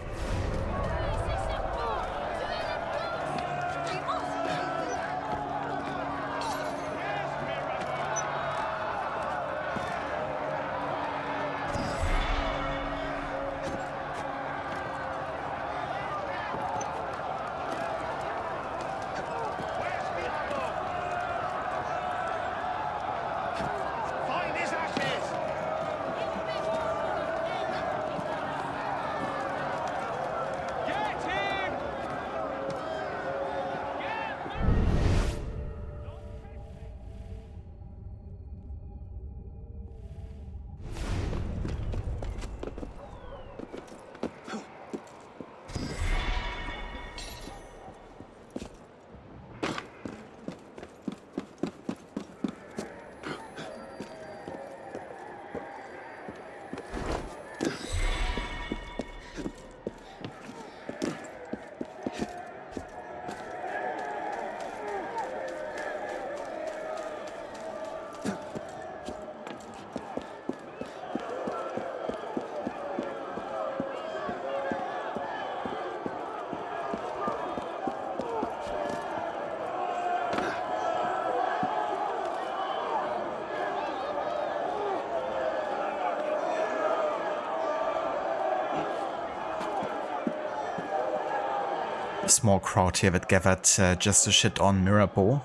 small crowd here that gathered just to shit on Mirabeau.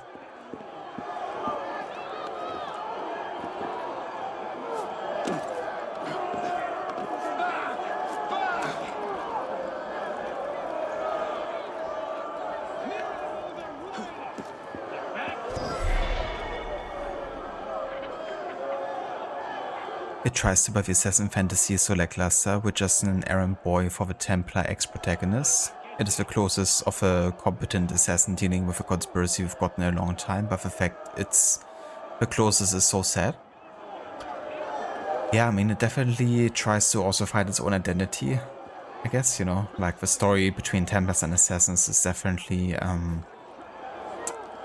It tries to buy the assassin fantasy so lackluster with just an errand boy for the Templar ex-protagonist. It is the closest of a competent assassin dealing with a conspiracy we've gotten in a long time, but the fact it's the closest is so sad. Yeah, I mean, it definitely tries to also find its own identity, I guess, you know, like the story between Templars and assassins is definitely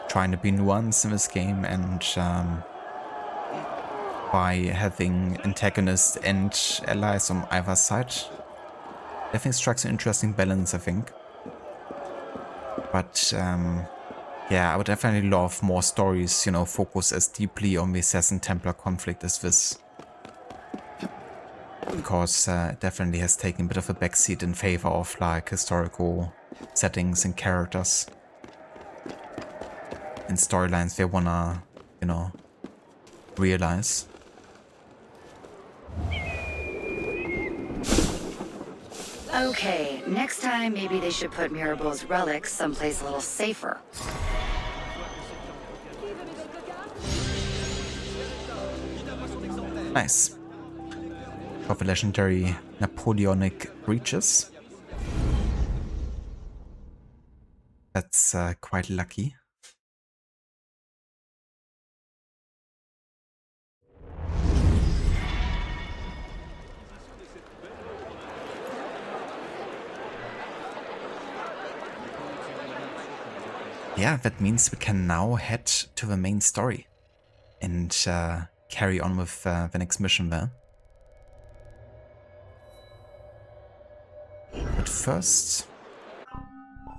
trying to be nuanced in this game, and by having antagonists and allies on either side, definitely strikes an interesting balance, I think. But yeah, I would definitely love more stories, you know, focus as deeply on the Assassin-Templar conflict as this. Because it definitely has taken a bit of a backseat in favor of like historical settings and characters. And storylines they wanna, you know, realize. Okay, next time maybe they should put Mirabeau's relics someplace a little safer. Nice. Of the legendary Napoleonic breeches. That's quite lucky. Yeah, that means we can now head to the main story and carry on with the next mission there. But first,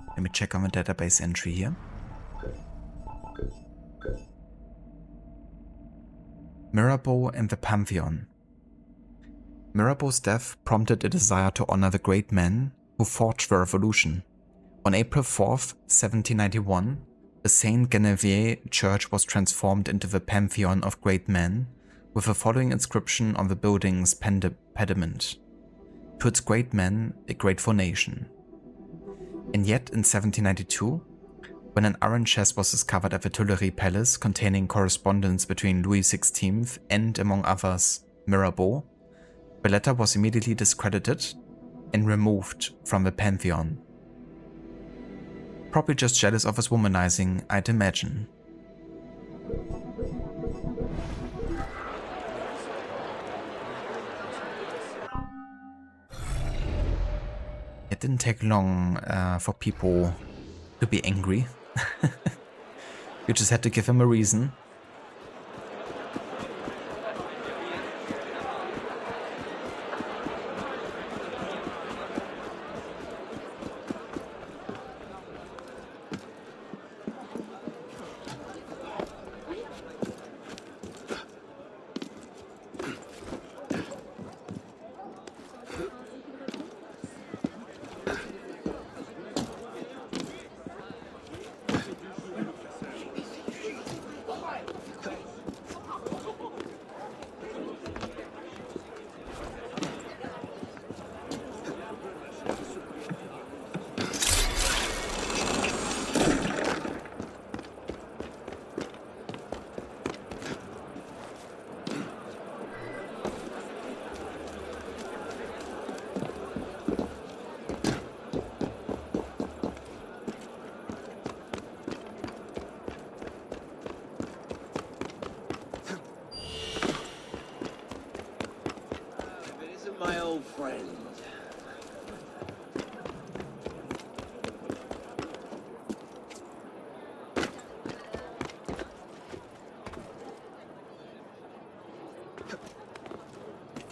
let me check on the database entry here. Mirabeau and the Pantheon. Mirabeau's death prompted a desire to honor the great men who forged the revolution. On April 4th, 1791, the Saint Genevieve Church was transformed into the Pantheon of Great Men, with the following inscription on the building's pediment: "To its great men, a grateful nation." And yet, in 1792, when an iron chest was discovered at the Tuileries Palace containing correspondence between Louis XVI and, among others, Mirabeau, the letter was immediately discredited and removed from the Pantheon. Probably just jealous of his womanizing, I'd imagine. It didn't take long for people to be angry. You just had to give him a reason.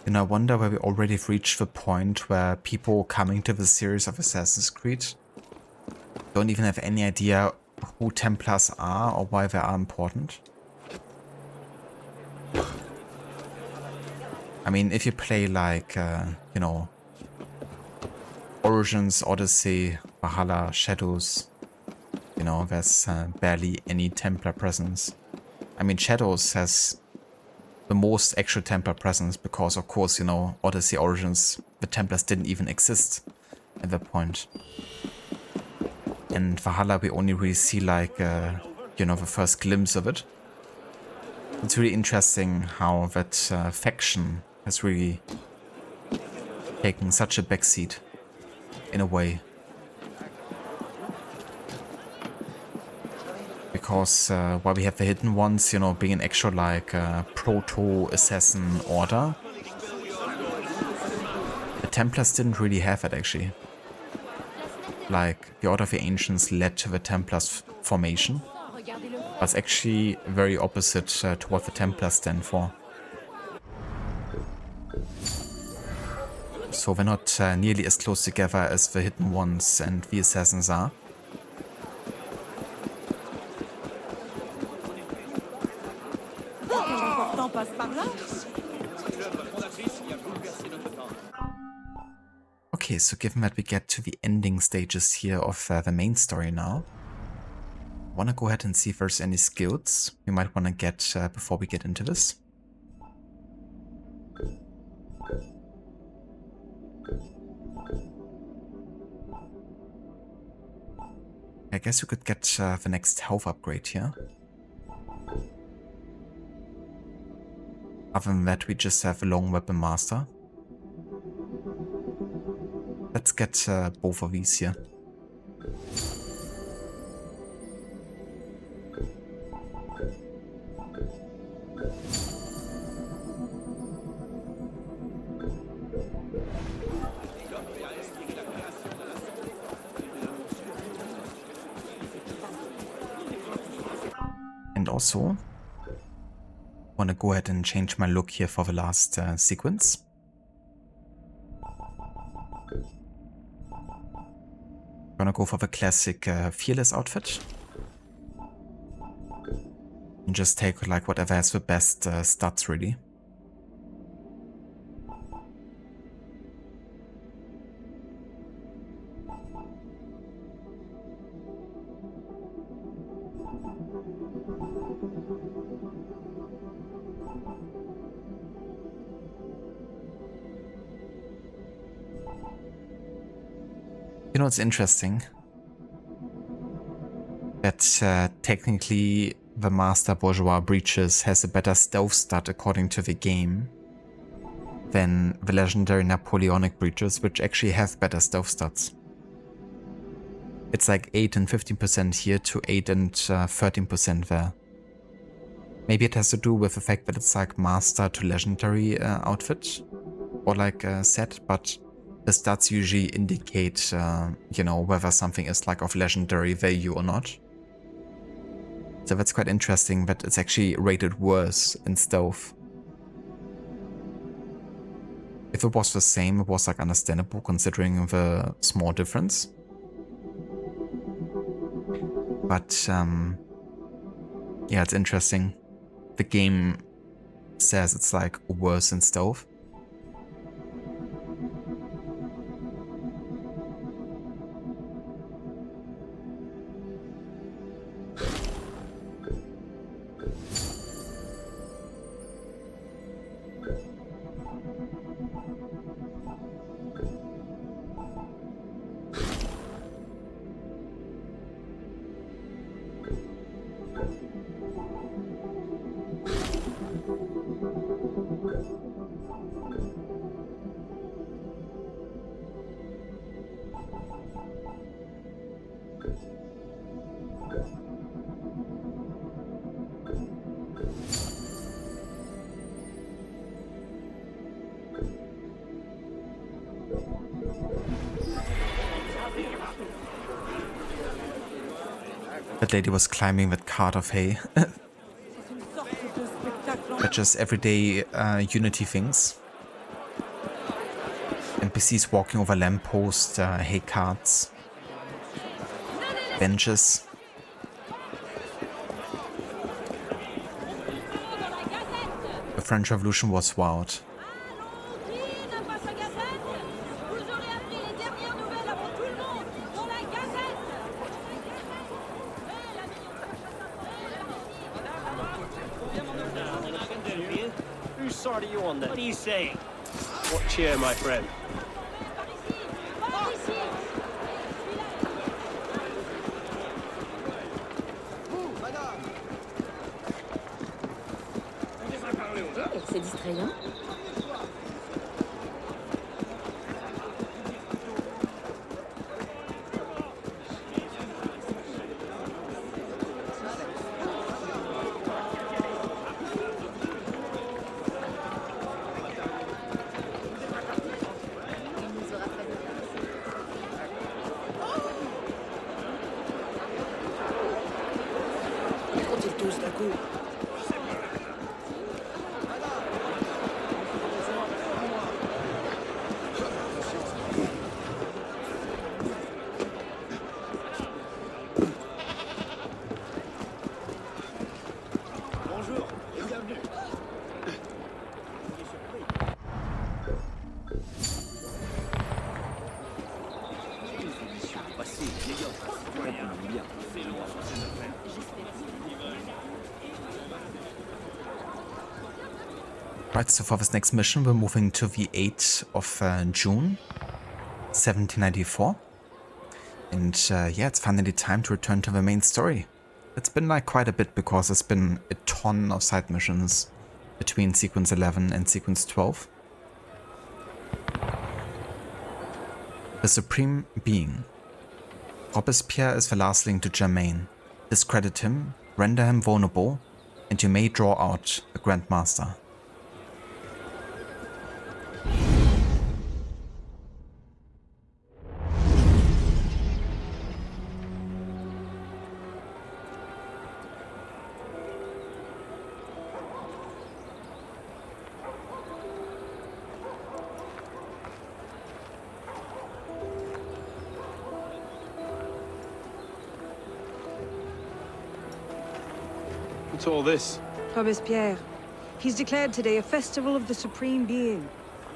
And I wonder where we already have reached the point where people coming to the series of Assassin's Creed don't even have any idea who Templars are or why they are important. I mean, if you play like, you know, Origins, Odyssey, Valhalla Shadows, you know, there's barely any Templar presence. I mean, Shadows has the most actual Templar presence because, of course, you know, Odyssey Origins, the Templars didn't even exist at that point. And Valhalla, we only really see like, you know, the first glimpse of it. It's really interesting how that faction has really taken such a backseat in a way. Because while we have the Hidden Ones, you know, being an actual like proto-assassin order, the Templars didn't really have it actually. Like, the Order of the Ancients led to the Templars formation, but it's actually very opposite to what the Templars stand for. So we're not nearly as close together as the Hidden Ones and the Assassins are. Okay, so given that we get to the ending stages here of the main story now, I want to go ahead and see if there's any skills we might want to get before we get into this. I guess we could get the next health upgrade here. Other than that, we just have a long weapon master. Let's get both of these here. And also, want to go ahead and change my look here for the last sequence. Gonna go for the classic Fearless outfit. And just take like whatever has the best stats really. You know, it's interesting that technically the Master Bourgeois Breeches has a better stealth stat according to the game than the legendary Napoleonic Breeches, which actually have better stealth stats. It's like 8 and 15% here to 8 and 13% there. Maybe it has to do with the fact that it's like Master to Legendary outfit or like set, but the stats usually indicate, you know, whether something is like of legendary value or not. So that's quite interesting that it's actually rated worse in stealth. If it was the same, it was like understandable considering the small difference. But yeah, it's interesting. The game says it's like worse in stealth. That lady was climbing that cart of hay. But just everyday Unity things. NPCs walking over lampposts, hay carts, benches. The French Revolution was wild. Whose side are you on then? What are you saying? What cheer, my friend? C'est distrayant. Tous d'un coup. Bonjour et bienvenue. Voici, vieillard. Comprenez bien. Right, so for this next mission, we're moving to the 8th of June, 1794. And yeah, it's finally time to return to the main story. It's been like quite a bit because there's been a ton of side missions between sequence 11 and sequence 12. The Supreme Being. Robespierre is the last link to Germain. Discredit him, render him vulnerable, and you may draw out a Grand Master. What's all this? Robespierre. He's declared today a festival of the Supreme Being.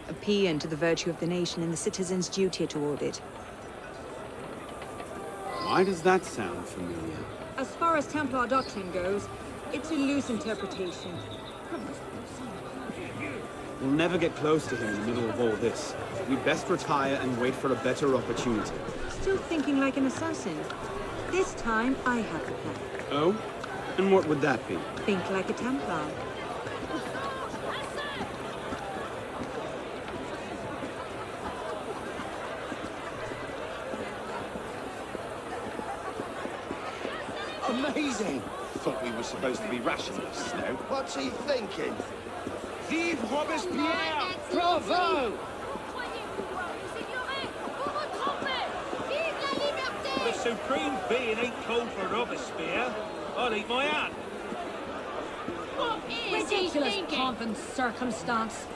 A paean to the virtue of the nation and the citizens' duty toward it. Why does that sound familiar? As far as Templar doctrine goes, it's a loose interpretation. We'll never get close to him in the middle of all this. We'd best retire and wait for a better opportunity. Still thinking like an assassin. This time, I have the plan. Oh? And what would that be? Think like a Templar. Amazing! Thought we were supposed to be rationalists now. What's he thinking? Vive Robespierre! Bravo! The Supreme Being ain't called for Robespierre. I'll eat my hand. Ridiculous pomp and circumstance.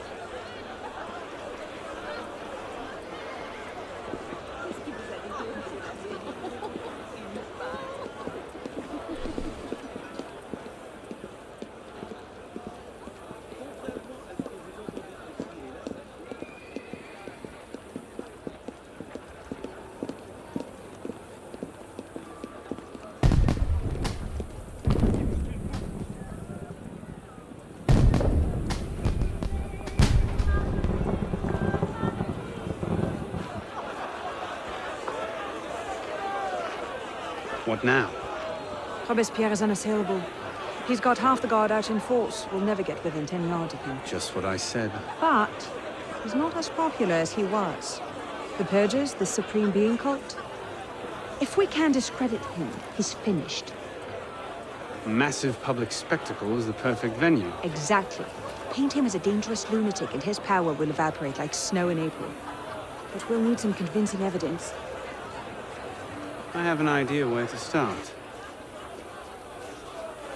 What now? Robespierre is unassailable. He's got half the guard out in force. We'll never get within 10 yards of him. Just what I said. But he's not as popular as he was. The Purgers, the Supreme Being cult. If we can discredit him, he's finished. A massive public spectacle is the perfect venue. Exactly. Paint him as a dangerous lunatic and his power will evaporate like snow in April. But we'll need some convincing evidence. I have an idea where to start.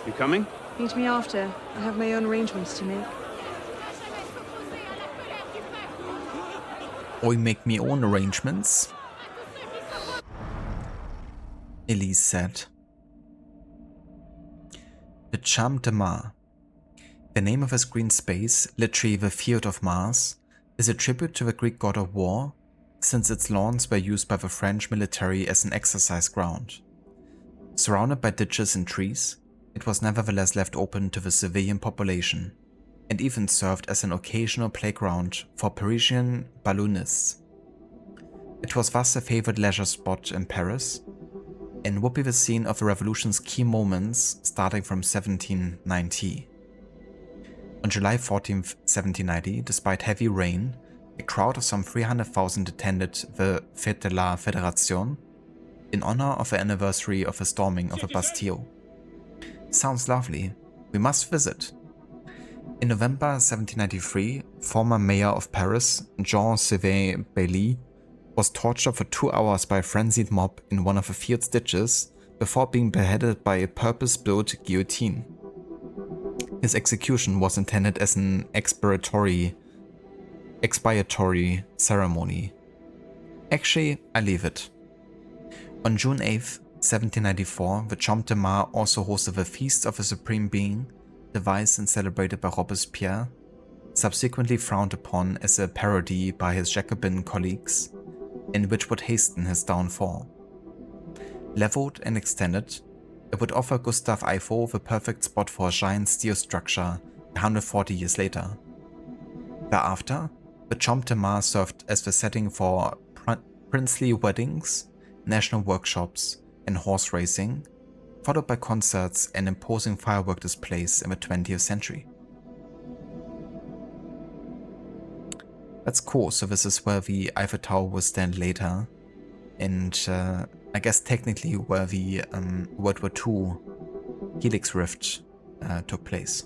You coming? Meet me after. I have my own arrangements to make. I make me own arrangements, Elise said. The Champ de Mars. The name of this green space, literally the field of Mars, is a tribute to the Greek god of war, since its lawns were used by the French military as an exercise ground. Surrounded by ditches and trees, it was nevertheless left open to the civilian population. and even served as an occasional playground for Parisian balloonists. It was thus a favored leisure spot in Paris, and would be the scene of the revolution's key moments starting from 1790. On July 14th, 1790, despite heavy rain, a crowd of some 300,000 attended the Fête de la Fédération in honor of the anniversary of the storming of the Bastille. Sounds lovely. We must visit. In November 1793, former mayor of Paris, Jean-Sylvain Bailly, was tortured for 2 hours by a frenzied mob in one of the field's ditches before being beheaded by a purpose-built guillotine. His execution was intended as an expiatory ceremony. Actually, I leave it. On June 8th, 1794, the Champ de Mars also hosted the Feast of the Supreme Being, devised and celebrated by Robespierre, subsequently frowned upon as a parody by his Jacobin colleagues, and which would hasten his downfall. Leveled and extended, it would offer Gustave Eiffel the perfect spot for a giant steel structure 140 years later. Thereafter, the Champ de Mars served as the setting for princely weddings, national workshops, and horse racing, followed by concerts and imposing firework displays in the 20th century. That's cool, so this is where the Eiffel Tower will stand later, and I guess technically where the World War II Helix Rift took place.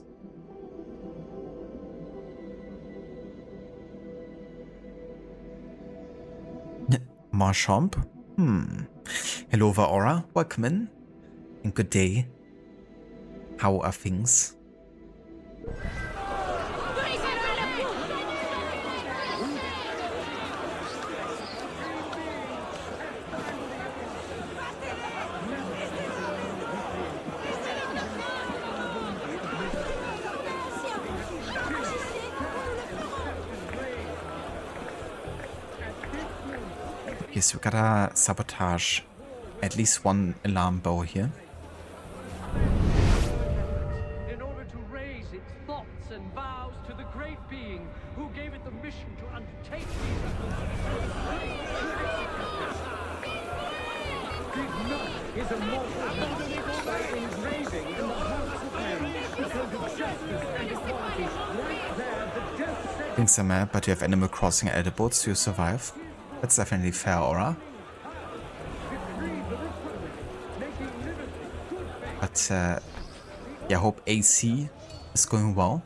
Marchamp? Hello Vaora, welcome in, and good day. How are things? Okay, so we gotta sabotage at least one alarm bow here. In order to raise its thoughts and vows to the great being who gave it the mission to undertake these is a mortal by his raising in the hearts of men because of justice and equality. Right there, the death sentence. Things are mad, but you have Animal Crossing edibles, so you survive. That's definitely fair, Aura. But yeah, I hope AC is going well.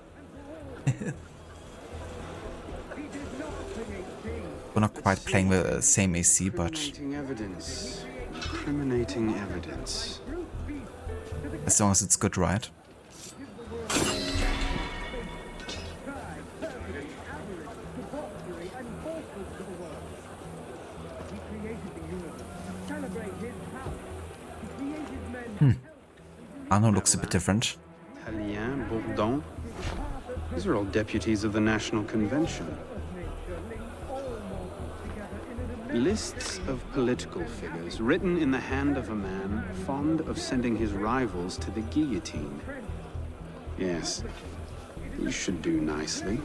We're not quite playing the same AC, but Incriminating evidence. As long as it's good, right? Arno looks a bit different. Tallien, Bourdon. These are all deputies of the National Convention. Lists of political figures written in the hand of a man fond of sending his rivals to the guillotine. Yes, you should do nicely.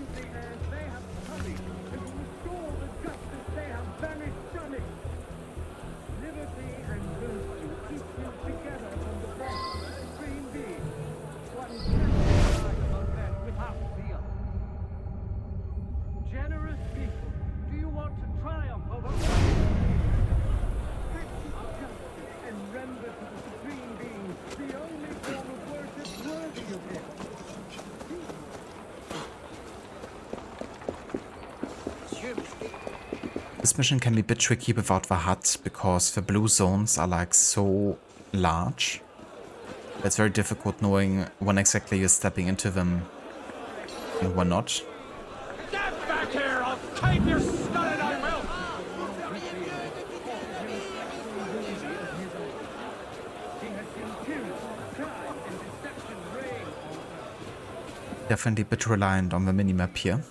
This mission can be a bit tricky without the hut, because the blue zones are like so large. It's very difficult knowing when exactly you're stepping into them and when not. Get back here! I'll tape your skull and I will! Definitely a bit reliant on the minimap here.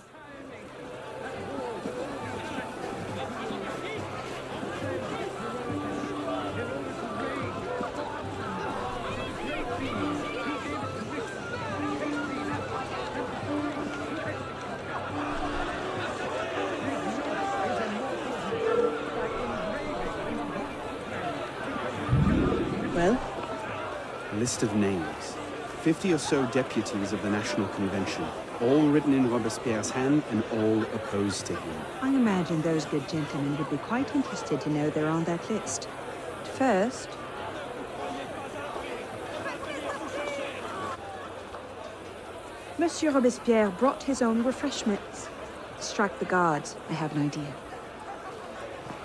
list of names. 50 or so deputies of the National Convention, all written in Robespierre's hand and all opposed to him. I imagine those good gentlemen would be quite interested to know they're on that list. First, Monsieur Robespierre brought his own refreshments. Distract the guards. I have an idea.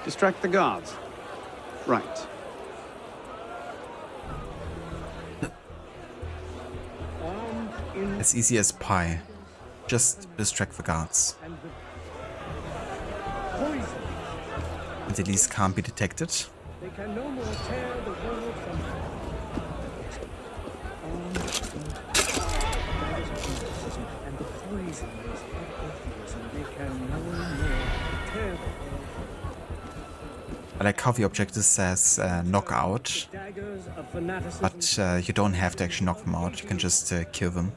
Distract the guards? Right. As easy as pie. Just distract the guards. And at least can't be detected. They can no more tear the world from and the poison is atheism. They can no more tear the world. I like how the objective says knock out, but you don't have to actually knock them out, you can just kill them.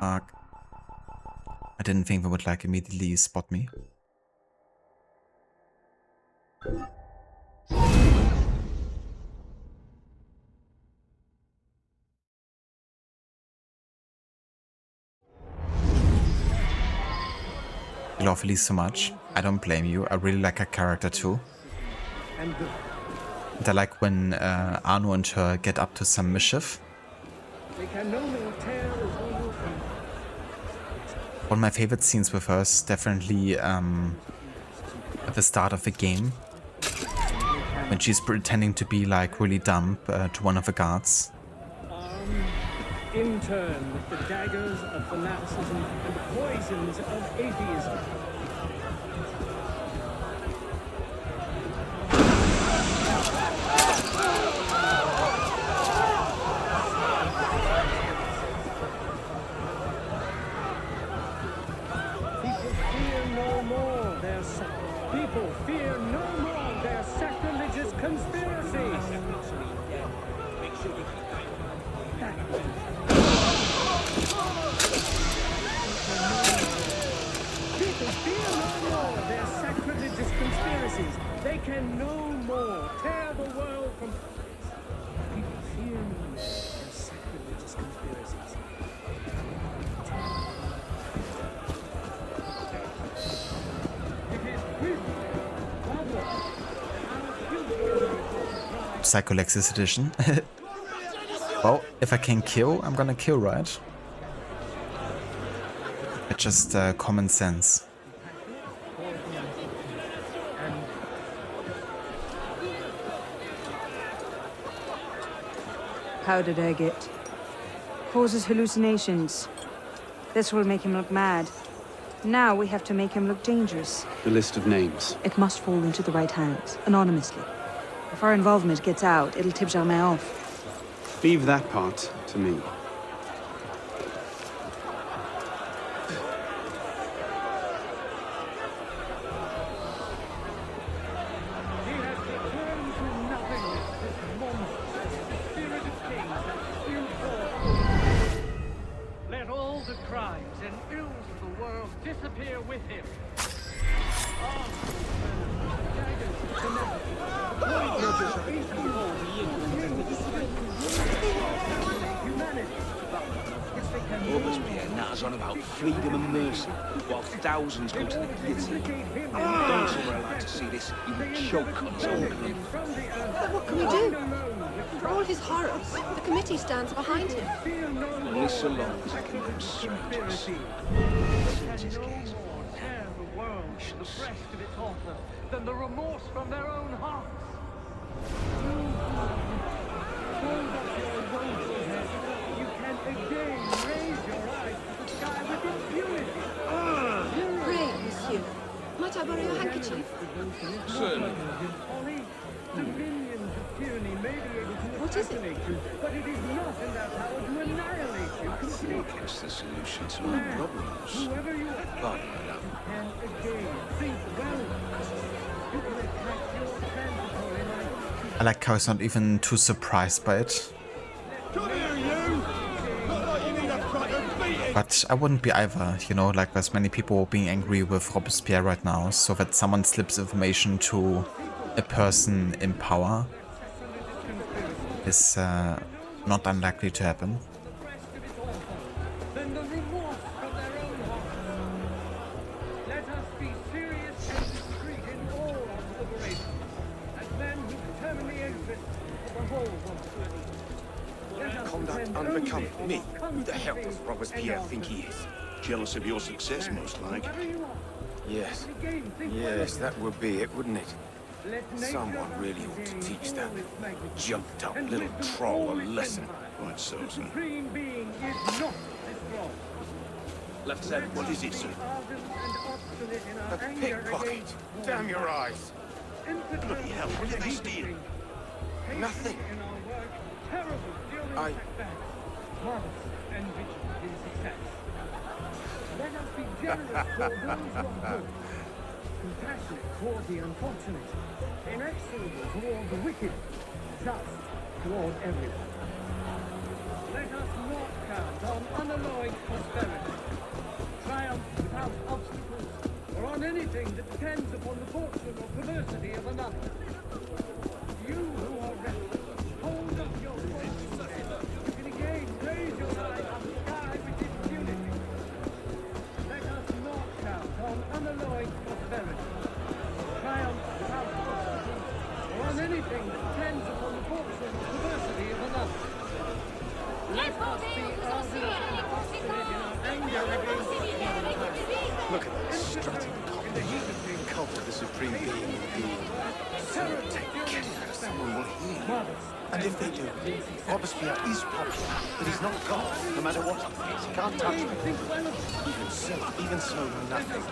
Fuck. I didn't think they would like immediately spot me. I love Elise so much. I don't blame you. I really like her character too. And I like when Arno and her get up to some mischief. One of my favorite scenes with her is definitely at the start of the game, when she's pretending to be like really dumb to one of the guards. In turn with the daggers of fanaticism and the poisons of atheism. People fear no more their sacrilegious conspiracies. People fear no more their sacrilegious conspiracies. They can no more tear the world from. People fear no more their sacrilegious conspiracies. Psycholexis edition. Well, if I can kill, I'm gonna kill, right? It's just common sense. How did I get? Causes hallucinations. This will make him look mad. Now we have to make him look dangerous. The list of names. It must fall into the right hands, anonymously. If our involvement gets out, it'll tip Germain off. Leave that part to me. Let all the crimes and ills of the world disappear with him. Robespierre natters on about freedom and mercy, while thousands go to the guillotine. Don't somewhere like to see this, he would choke on his own blood. But what can we do? For all his horrors, the committee stands behind him. Only so long as I can come straight to us. The world to the breast of its author than the remorse from their own hearts. Hold up your woeful head. You can again raise your eyes to the sky with impunity. Pray, monsieur. Might I borrow your handkerchief? Certainly. Dominions of tyranny may be able to What is it? assassinate you, but it is not in their power to annihilate you completely. It's the solution to my problems. Whoever you are, Pardon, madame. and again, think well. You can attack your transitory life. I like how he's not even too surprised by it. Come here, you! Look like you need a crack of beating! But I wouldn't be either, you know, like there's many people being angry with Robespierre right now, so that someone slips information to a person in power is not unlikely to happen. Then the remorse from their own hearts. Let us be serious and discreet in all our deliberations, as men who determine the interest of the whole world. Conduct unbecoming me. Who the hell does Robespierre think he is? Jealous of your success, most like. Yes. Yes, that would be it, wouldn't it? Someone really ought to teach that jumped up little troll a lesson. Quite so, sir. Supreme being is not destroyed. Left side, what is it, sir? A pickpocket. Damn your eyes. Bloody hell, what did they steal? Nothing. I... Marvelous and vigilant in success. Let us be generous toward those who are good, compassionate toward the unfortunate, inexorable toward the wicked, just toward everyone. Let us not count on unalloyed prosperity, triumph without obstacles, or on anything that depends upon the fortune or perversity of another. You who are restless, hold up your voice. You can again raise your eye up high with impunity. Let us not count on unalloyed prosperity, triumph without obstacles, or on anything that depends upon the fortune or perversity of another. Let us be ardent and obstinate in our anger against humankind. Look at that strutting cult of the supreme being in being. So take care, someone will hear. And if they do, Robespierre is popular, but he's not God, no matter what he thinks. He can't touch him. Even so, nothing.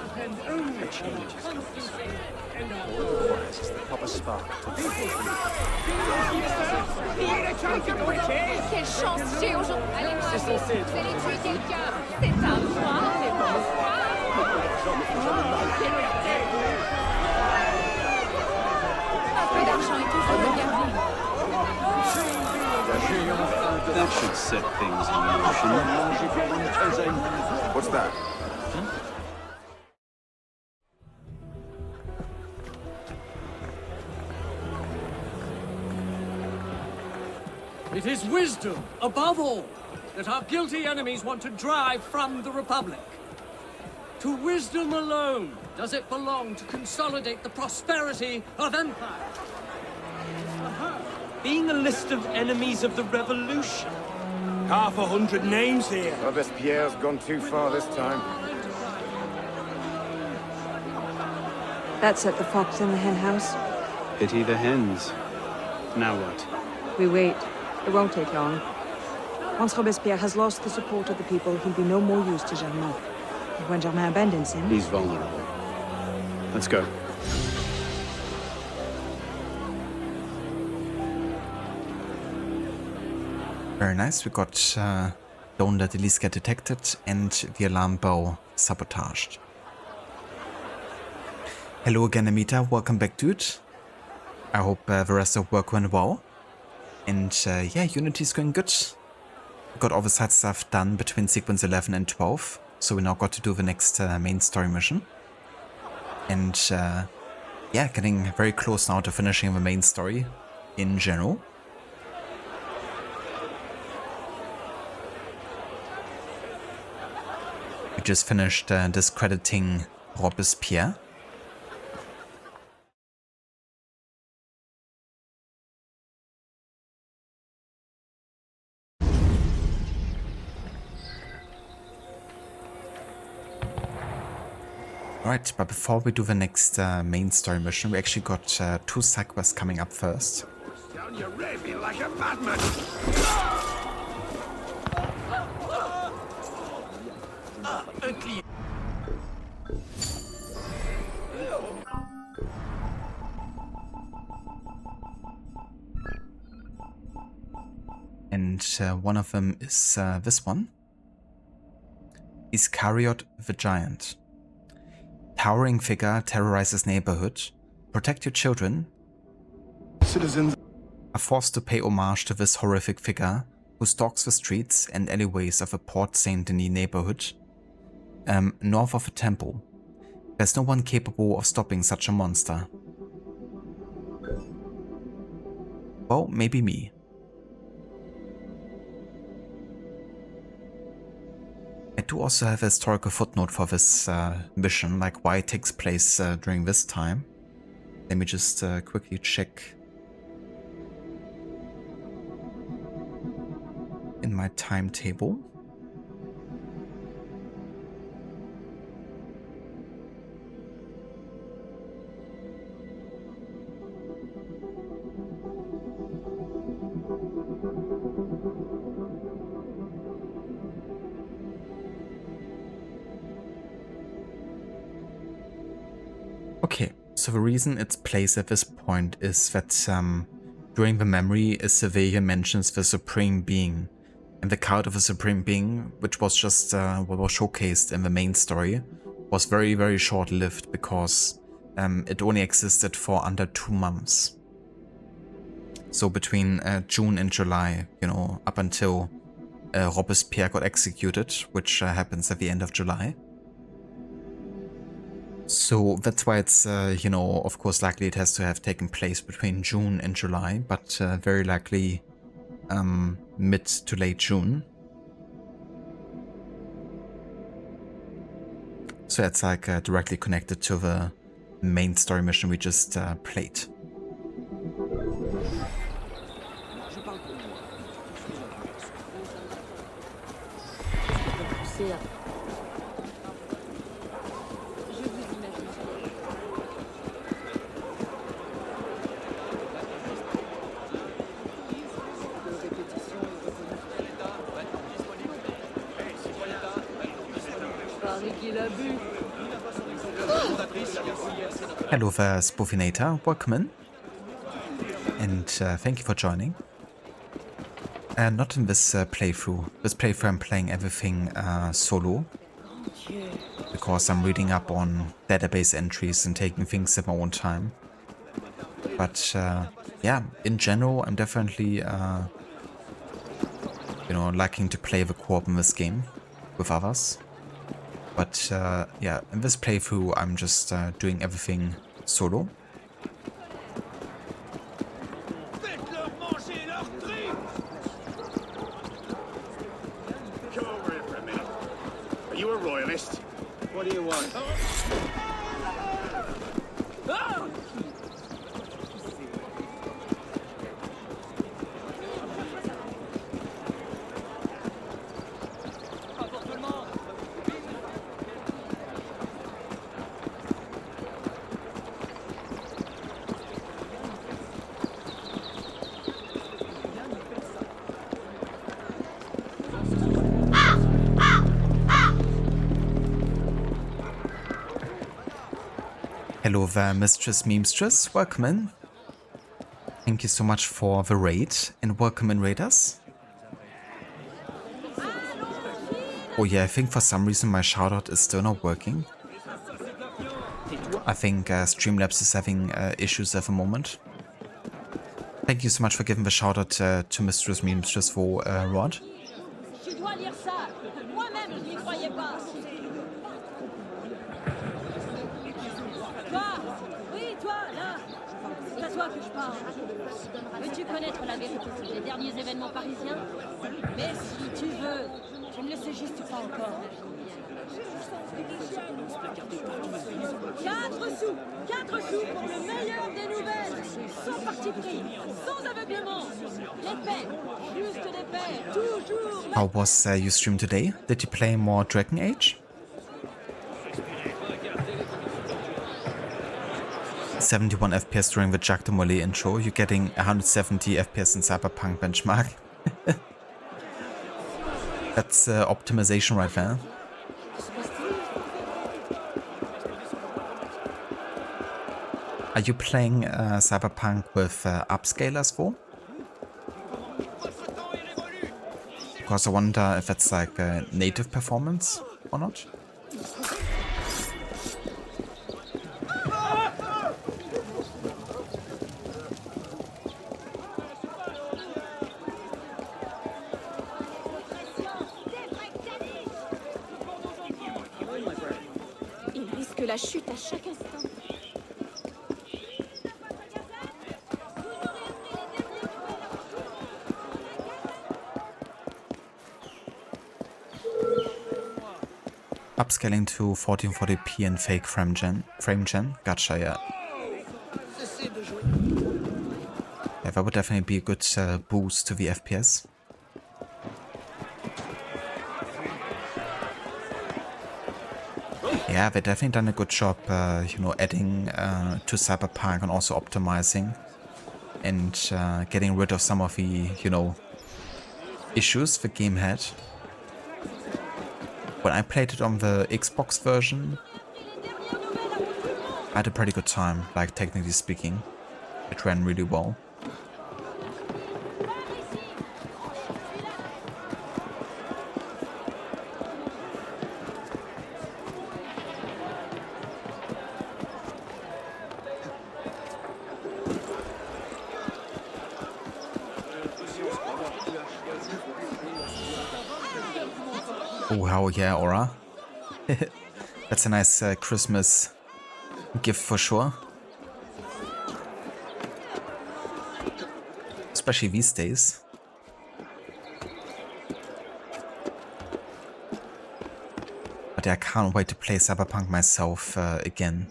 A change is coming soon. All it requires is the proper spark to Quelle chance j'ai aujourd'hui. Allez, vous allez tuer quelqu'un. C'est un droit, mais un peu d'argent est toujours le bienvenu. That should set things in motion. What's that? It is wisdom, above all, that our guilty enemies want to drive from the Republic. To wisdom alone does it belong to consolidate the prosperity of empire. Being a list of enemies of the revolution. 100 names here. Robespierre's gone too far this time. That's at the fox in the hen house. Pity the hens. Now what? We wait. It won't take long. Once Robespierre has lost the support of the people, he'll be no more use to Germain. And when Germain abandons him... He's vulnerable. Let's go. Very nice. We got don't let the least get detected and the alarm bell sabotaged. Hello again, Amita. Welcome back, dude. I hope the rest of work went well. And yeah, Unity's going good. We got all the side stuff done between sequence 11 and 12. So we now got to do the next main story mission. And yeah, getting very close now to finishing the main story in general. We just finished discrediting Robespierre. Alright, but before we do the next main story mission, we actually got 2 side quests coming up first. Down your raving like a madman! And one of them is this one. Iscariotte the Giant. Towering figure terrorizes neighborhood. Protect your children. Citizens are forced to pay homage to this horrific figure who stalks the streets and alleyways of a Port Saint-Denis neighborhood, north of a temple. There's no one capable of stopping such a monster. Well, maybe me. I do also have a historical footnote for this mission, like why it takes place during this time. Let me just quickly check in my timetable. Okay, so the reason it's placed at this point is that during the memory, a civilian mentions the Supreme Being, and the cult of the Supreme Being, which was just what was showcased in the main story, was very, very short-lived because it only existed for under 2 months. So between June and July, you know, up until Robespierre got executed, which happens at the end of July. So that's why it's, you know, of course likely it has to have taken place between June and July, but very likely mid to late June. So that's like directly connected to the main story mission we just played. Hello there, Spoofinator, welcome in, and thank you for joining. Not in this playthrough. This playthrough I'm playing everything solo, because I'm reading up on database entries and taking things at my own time. But yeah, in general I'm definitely you know, liking to play the co-op in this game with others. But yeah, in this playthrough I'm just doing everything solo. Come over here for a minute. Are you a royalist? What do you want? Hello there, Mistress Memestress, welcome in. Thank you so much for the raid, and welcome in, raiders. Oh yeah, I think for some reason my shoutout is still not working. I think Streamlabs is having issues at the moment. Thank you so much for giving the shoutout to Mistress Memestress for Rod. Que je parle. Veux-tu connaître la vérité sur les derniers événements parisiens? Mais si tu veux, tu ne le sais juste pas encore. 4 sous pour le meilleur des nouvelles, sans parti pris, sans aveuglement. L'épée, juste l'épée, toujours. How was your stream today? Did you play more Dragon Age? 71 FPS during the Jacques de Molay intro. You're getting 170 FPS in Cyberpunk benchmark. That's optimization right there. Are you playing Cyberpunk with upscalers for? Because I wonder if it's like a native performance or not. la chute à chaque instant. Upscaling to 1440p and fake frame gen. Gotcha, yeah. Yeah, that would definitely be a good boost to the FPS. Yeah, they've definitely done a good job, you know, adding to Cyberpunk and also optimizing and getting rid of some of the, you know, issues the game had. When I played it on the Xbox version, I had a pretty good time, like technically speaking. It ran really well. Oh, hell yeah, Aura. That's a nice Christmas gift for sure. Especially these days. But yeah, I can't wait to play Cyberpunk myself again.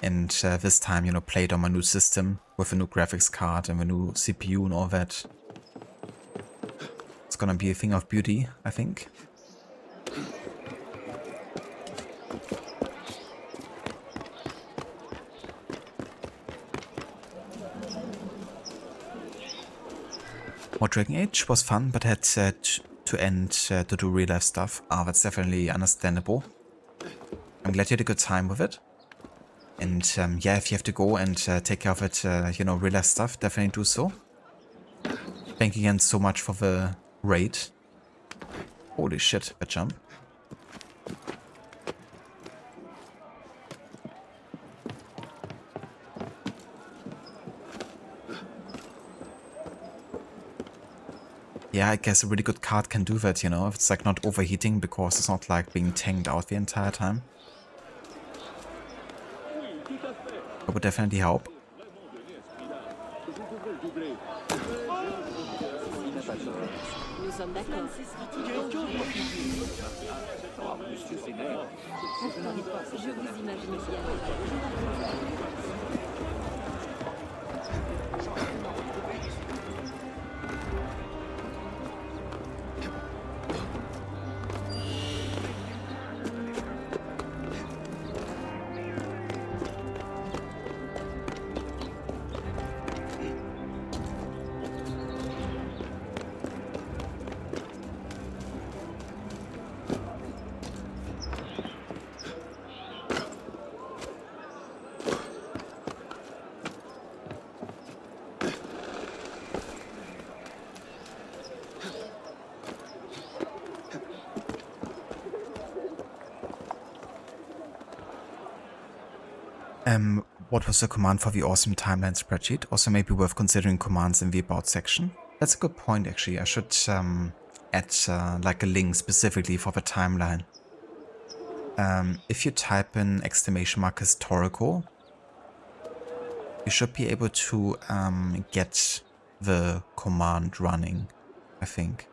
And this time, you know, play it on my new system with a new graphics card and a new CPU and all that. It's gonna be a thing of beauty, I think. More Dragon Age was fun, but had to end to do real life stuff. Ah, that's definitely understandable. I'm glad you had a good time with it. And yeah, if you have to go and take care of it, you know, real life stuff, definitely do so. Thank you again so much for the raid. Holy shit, that jump. Yeah, I guess a really good card can do that, you know, if it's like not overheating because it's not like being tanked out the entire time. That would definitely help. Nous sommes d'accord. Je vous imagine bien. What was the command for the awesome timeline spreadsheet? Also maybe worth considering commands in the about section. That's a good point actually. I should add like a link specifically for the timeline. If you type in ! historical, you should be able to get the command running, I think.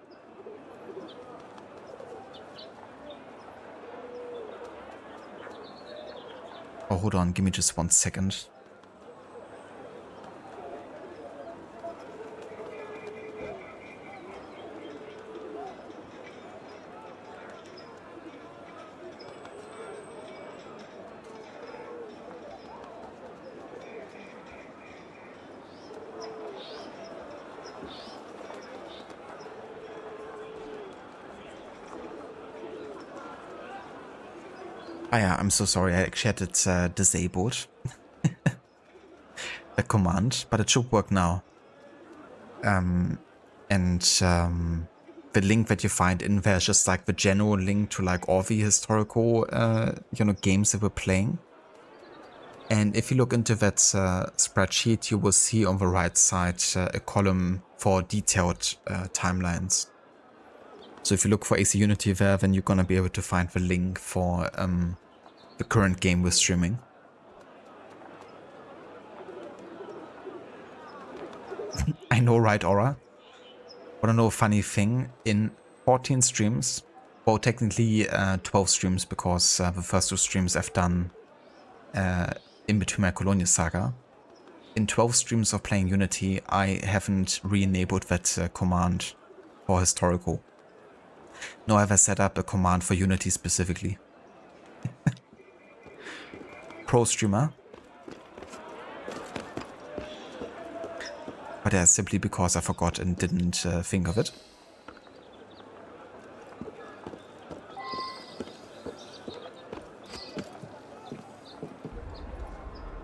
Oh, hold on, give me just 1 second. Ah yeah, I'm so sorry, I actually had it disabled. The command, but it should work now. The link that you find in there is just like the general link to like all the historical, you know, games that we're playing. And if you look into that spreadsheet, you will see on the right side a column for detailed timelines. So if you look for AC Unity there, then you're gonna be able to find the link for the the current game we're streaming. I know, right, Aura? Wanna know a funny thing? In 14 streams, well, technically 12 streams, because the first 2 streams I've done in between my Colonia saga. In 12 streams of playing Unity, I haven't re-enabled that command for historical. Nor have I set up a command for Unity specifically. Pro streamer. But yeah, simply because I forgot and didn't think of it.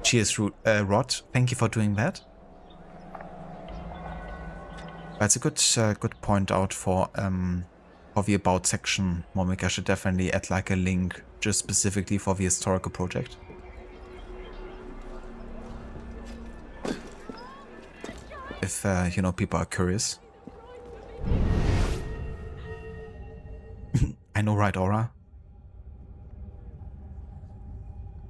Cheers, Rod. Thank you for doing that. That's a good point out for the About section. Momik, I should definitely add like a link just specifically for the historical project. If, you know, people are curious. I know, right, Aura?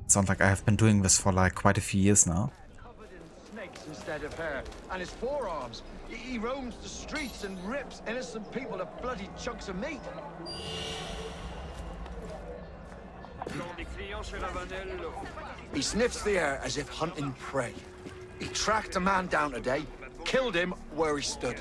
Sounds like I have been doing this for like quite a few years now. Covered in snakes instead of hair, and his forearms. He roams the streets and rips innocent people to bloody chunks of meat. He sniffs the air as if hunting prey. He tracked a man down today, killed him where he stood.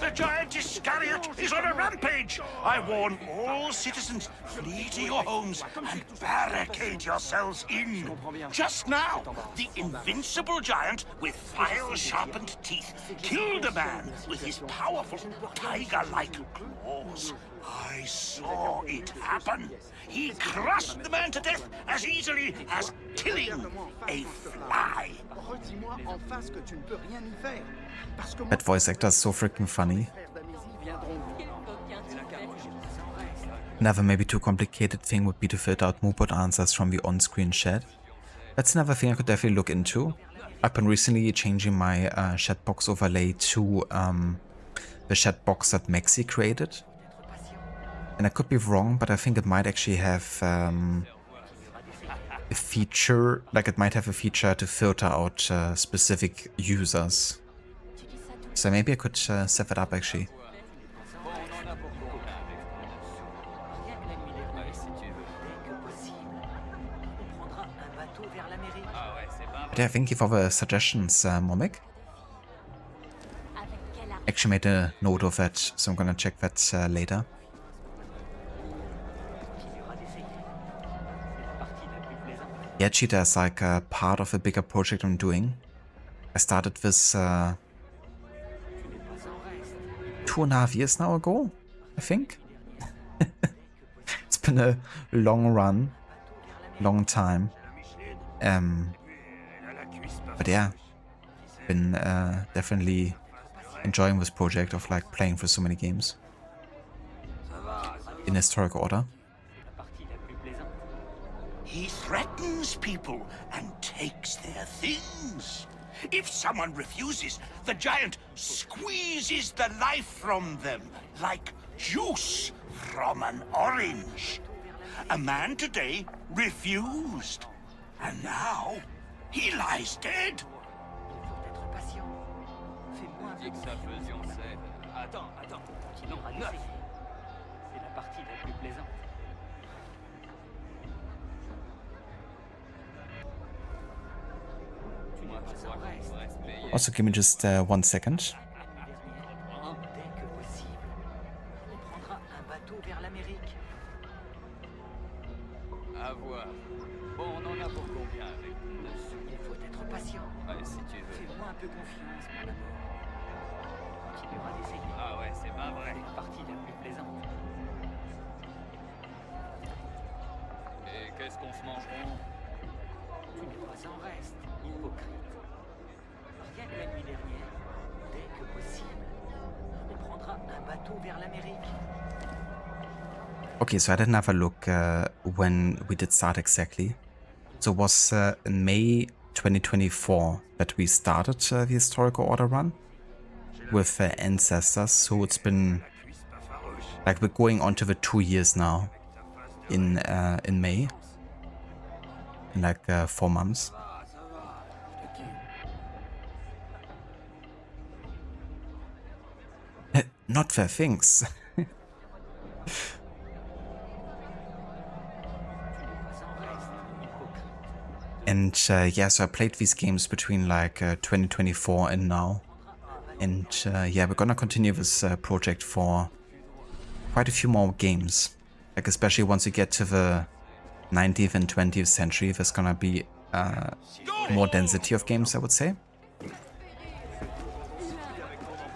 The giant Iscariotte is on a rampage! I warn all citizens, flee to your homes and barricade yourselves in. Just now, the invincible giant with file-sharpened teeth killed a man with his powerful, tiger-like claws. I saw it happen. He crushed the man to death as easily as killing a fly. That voice actor is so freaking funny. Another maybe too complicated thing would be to filter out moodboard answers from the on-screen chat. That's another thing I could definitely look into. I've been recently changing my chat box overlay to the chat box that Maxi created. And I could be wrong, but I think it might actually have a feature, like it might have a feature to filter out specific users. So maybe I could set that up actually. But yeah, thank you for the suggestions, Momik. Actually made a note of that, so I'm gonna check that later. Yeah, Cheetah is like a part of a bigger project I'm doing. I started this 2.5 years now ago, I think. It's been a long run, long time. But yeah, been definitely enjoying this project of like playing for so many games in historical order. He threatens people and takes their things. If someone refuses, the giant squeezes the life from them like juice from an orange. A man today refused, and now he lies dead. Also, give me just 1 second. Qu'est-ce qu'on se mange rond? Tu n'es pas en reste, hypocrite. Rien que la nuit dernière, dès que possible, on prendra un bateau vers l'Amérique. Okay, so I didn't have a look when we did start exactly. So it was in May 2024 that we started the historical order run. with ancestors, so it's been like we're going on to the 2 years now in May, in like 4 months. Not their things. And yeah, so I played these games between like 2024 and now. And yeah, we're gonna continue this project for quite a few more games. Like especially once we get to the 19th and 20th century, there's gonna be more density of games, I would say.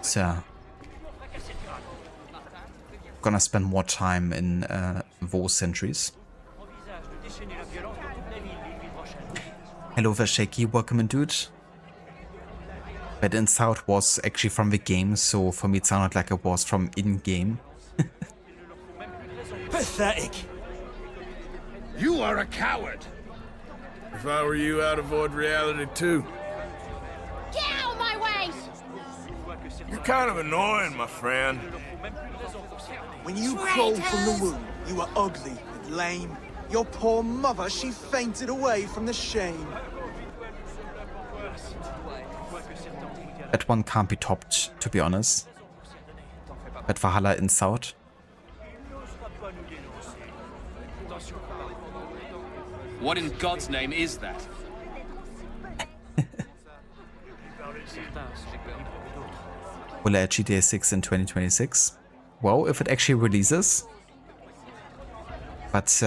So gonna spend more time in those centuries. Hello there, Shaky, welcome in, dude. That in South was actually from the game, so for me it sounded like it was from in-game. Pathetic. You are a coward. If I were you, I'd avoid reality too. Get out of my way! You're kind of annoying, my friend. When you crawled from the womb, you were ugly and lame. Your poor mother, she fainted away from the shame. That one can't be topped, to be honest. That Valhalla in South. What in God's name is that? Will I add GTA 6 in 2026? Well, if it actually releases. But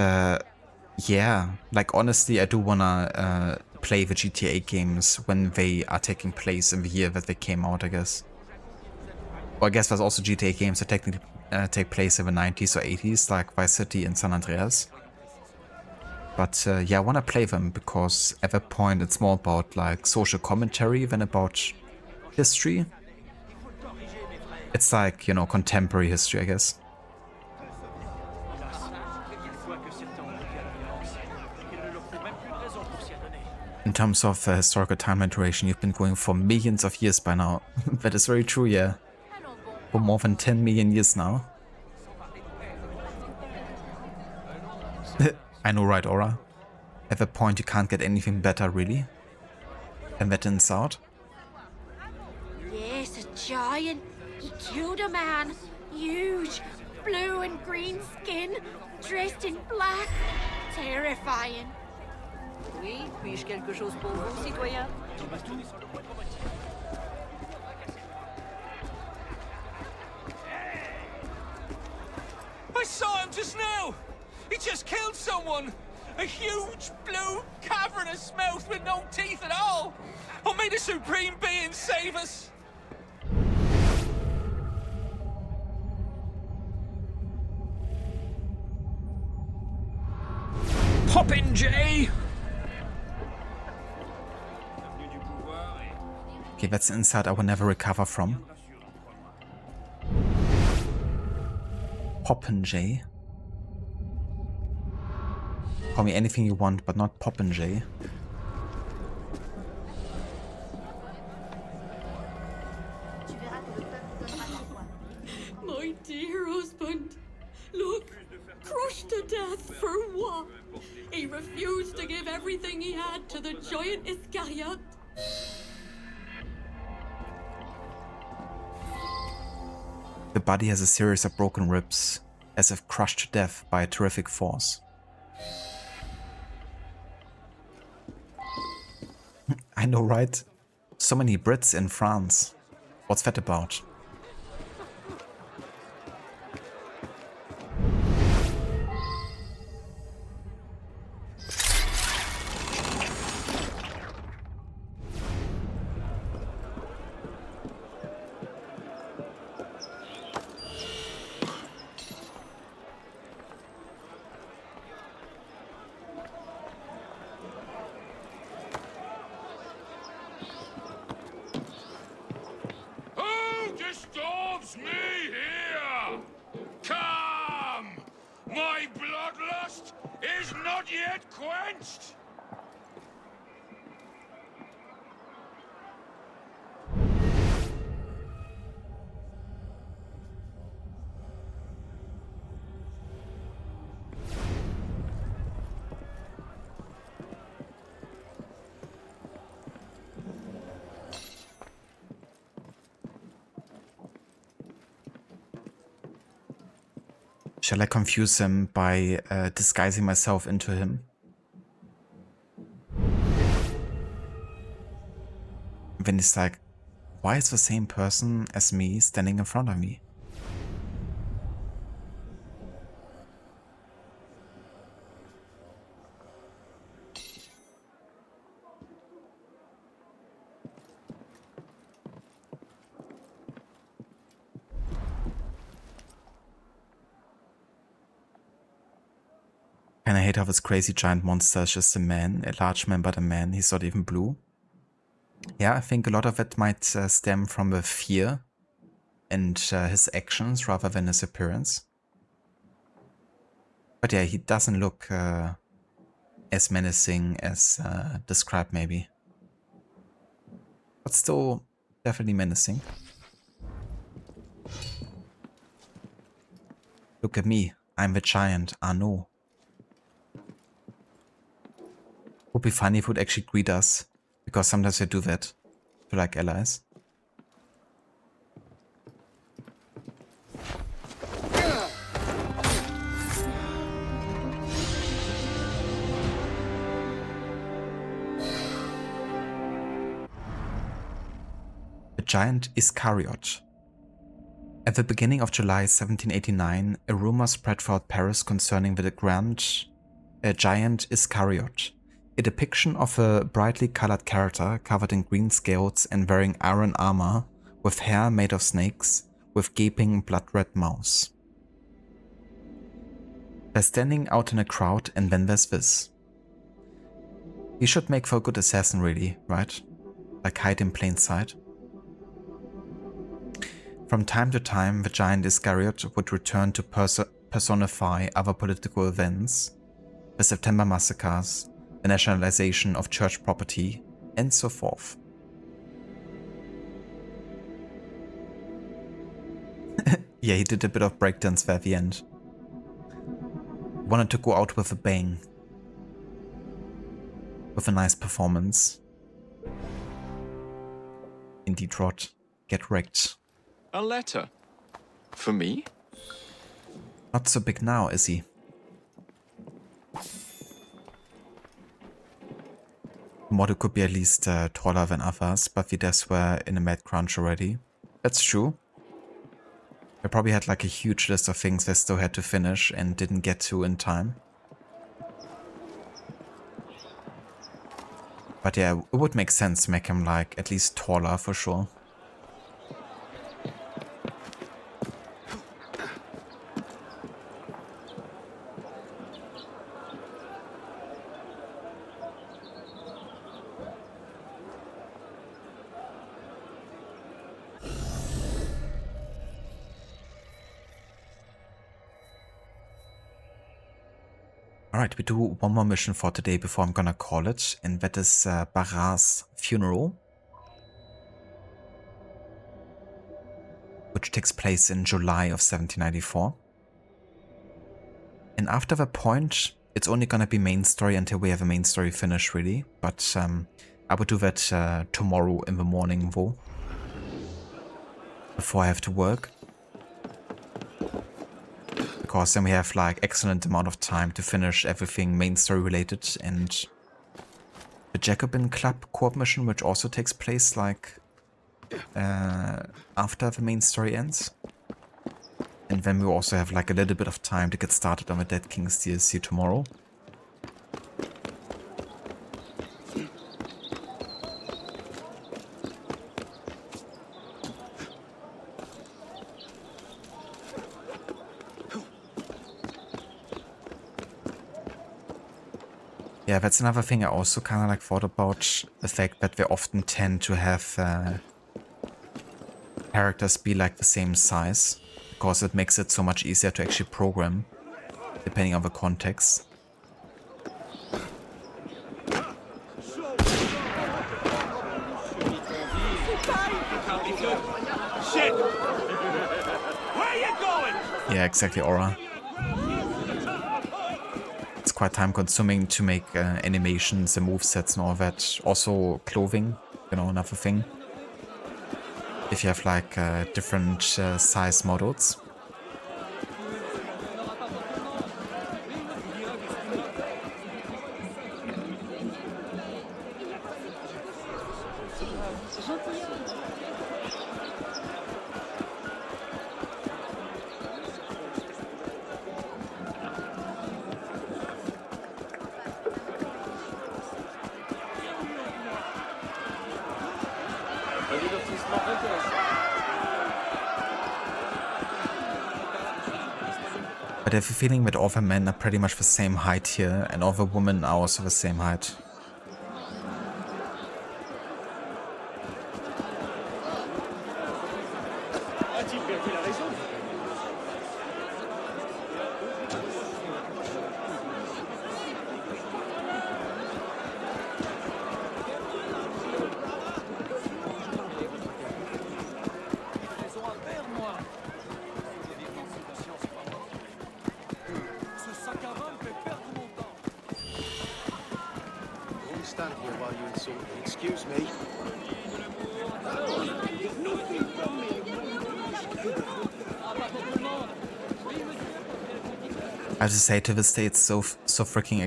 yeah, like honestly, I do wanna play the GTA games when they are taking place in the year that they came out, I guess. Or I guess there's also GTA games that technically take place in the 90s or 80s, like Vice City and San Andreas. But yeah, I wanna play them because at that point it's more about like social commentary than about history. It's like, you know, contemporary history, I guess. In terms of historical timeline duration, you've been going for millions of years by now. That is very true, yeah. For more than 10 million years now. I know, right, Aura? At that point you can't get anything better, really, than that in South. Yes, a giant. He killed a man. Huge. Blue and green skin. Dressed in black. Terrifying. Oui, puis-je quelque chose pour vous, citoyen? I saw him just now! He just killed someone! A huge, blue, cavernous mouth with no teeth at all! Oh, may the Supreme Being save us! Poppin' Jay! Okay, that's an insight I will never recover from. Poppin' Jay. Call me anything you want, but not Poppin' Jay. My dear husband, look, crushed to death for what? He refused to give everything he had to the giant Iscariotte. The body has a series of broken ribs, as if crushed to death by a terrific force. I know, right? So many Brits in France. What's that about? Shall I confuse him by disguising myself into him? Then he's like, why is the same person as me standing in front of me? And I hate how this crazy giant monster is just a man, a large man, but a man. He's not even blue. Yeah, I think a lot of it might stem from the fear and his actions rather than his appearance. But yeah, he doesn't look as menacing as described maybe. But still definitely menacing. Look at me, I'm the giant, I know. Would be funny if he would actually greet us, because sometimes they do that to like allies. The giant Iscariotte. At the beginning of July 1789, a rumor spread throughout Paris concerning the giant Iscariotte. A depiction of a brightly colored character covered in green scales and wearing iron armor with hair made of snakes with gaping blood-red mouths. They're standing out in a crowd and then there's this. He should make for a good assassin really, right? Like hide in plain sight. From time to time, the giant Iscariotte would return to personify other political events, the September massacres, the nationalization of church property, and so forth. Yeah, he did a bit of breakdance there at the end. Wanted to go out with a bang. With a nice performance. Indeed, Rod. Get wrecked. A letter? For me? Not so big now, is he? Model could be at least taller than others, but the deaths were in a mad crunch already. That's true. They probably had like a huge list of things they still had to finish and didn't get to in time. But yeah, it would make sense to make him like at least taller for sure. Alright, we do one more mission for today before I'm gonna call it, and that is Bara's funeral, which takes place in July of 1794. And after that point, it's only gonna be main story until we have a main story finished really, but I would do that tomorrow in the morning though, before I have to work. Because then we have like excellent amount of time to finish everything main story related, and the Jacobin Club co-op mission, which also takes place like after the main story ends. And then we also have like a little bit of time to get started on the Dead Kings DLC tomorrow. Yeah, that's another thing I also kind of like thought about, the fact that they often tend to have characters be like the same size, because it makes it so much easier to actually program, depending on the context. Shit! Where you going? Yeah, exactly, Aura. It's quite time consuming to make animations and movesets and all that. Also clothing, you know, another thing. If you have like different size models. But I have a feeling that all the men are pretty much the same height here, and all the women are also the same height. Stand here while you insult me. Excuse me. I have to say, to this day, it's so freaking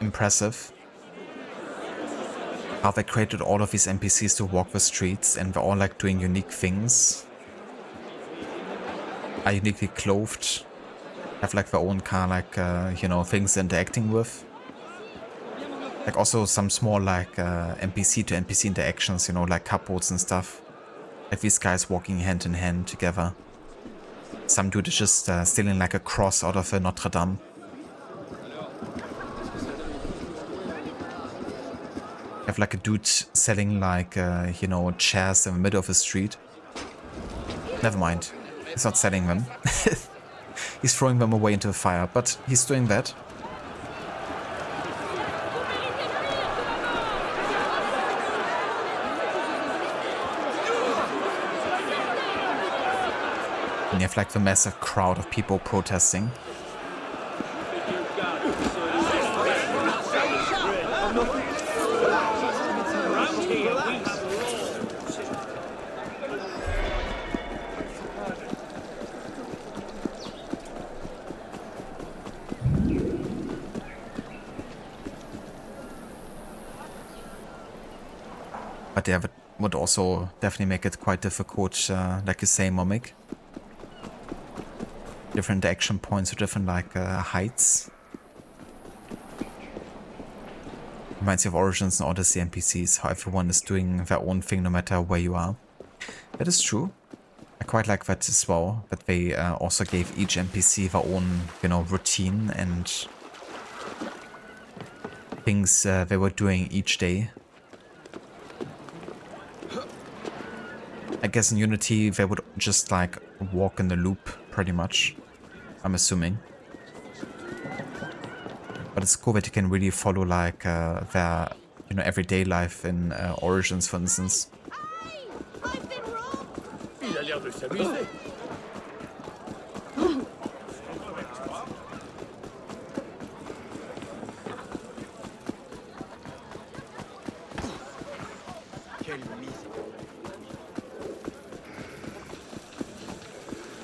impressive how they created all of these NPCs to walk the streets, and they're all like doing unique things, are uniquely clothed, have like their own kind of like you know, things they're interacting with. Like also some small like NPC to NPC interactions, you know, like couples and stuff. Like these guys walking hand in hand together. Some dude is just stealing like a cross out of Notre Dame. Have like a dude selling like, you know, chairs in the middle of the street. Never mind. He's not selling them. He's throwing them away into the fire, but he's doing that. And you have like the massive crowd of people protesting. But yeah, that would also definitely make it quite difficult, like you say, Momik. Different action points or different like heights. Reminds me of Origins and Odyssey NPCs, how everyone is doing their own thing no matter where you are. That is true. I quite like that as well, that they also gave each NPC their own, you know, routine and things they were doing each day. I guess in Unity they would just like walk in the loop pretty much, I'm assuming. But it's cool that you can really follow like their, you know, everyday life in Origins, for instance. Il a l'air de s'amuser.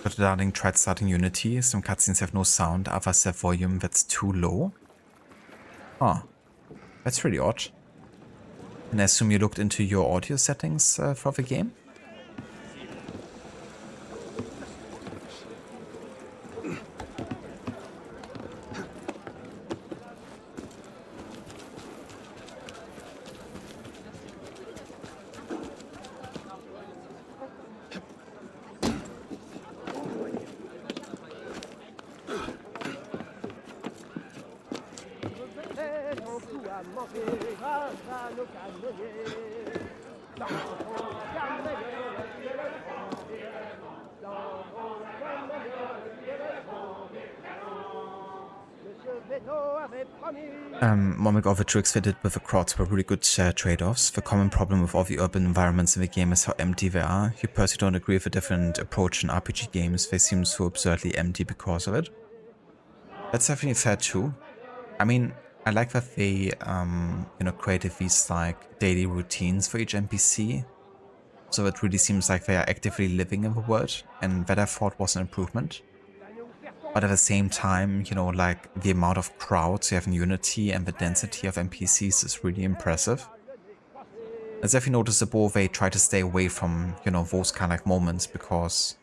But Darling tried starting Unity. Some cutscenes have no sound, others have volume that's too low. Huh. That's really odd. And I assume you looked into your audio settings for the game? Momik, all the tricks they did with the crowds were really good trade-offs. The common problem with all the urban environments in the game is how empty they are. You personally don't agree with a different approach in RPG games. They seem so absurdly empty because of it. That's definitely fair too. I mean, I like that they, you know, created these like daily routines for each NPC. So it really seems like they are actively living in the world, and that I thought was an improvement. But at the same time, you know, like the amount of crowds you have in Unity and the density of NPCs is really impressive. As if you notice above, they try to stay away from, you know, those kind of moments because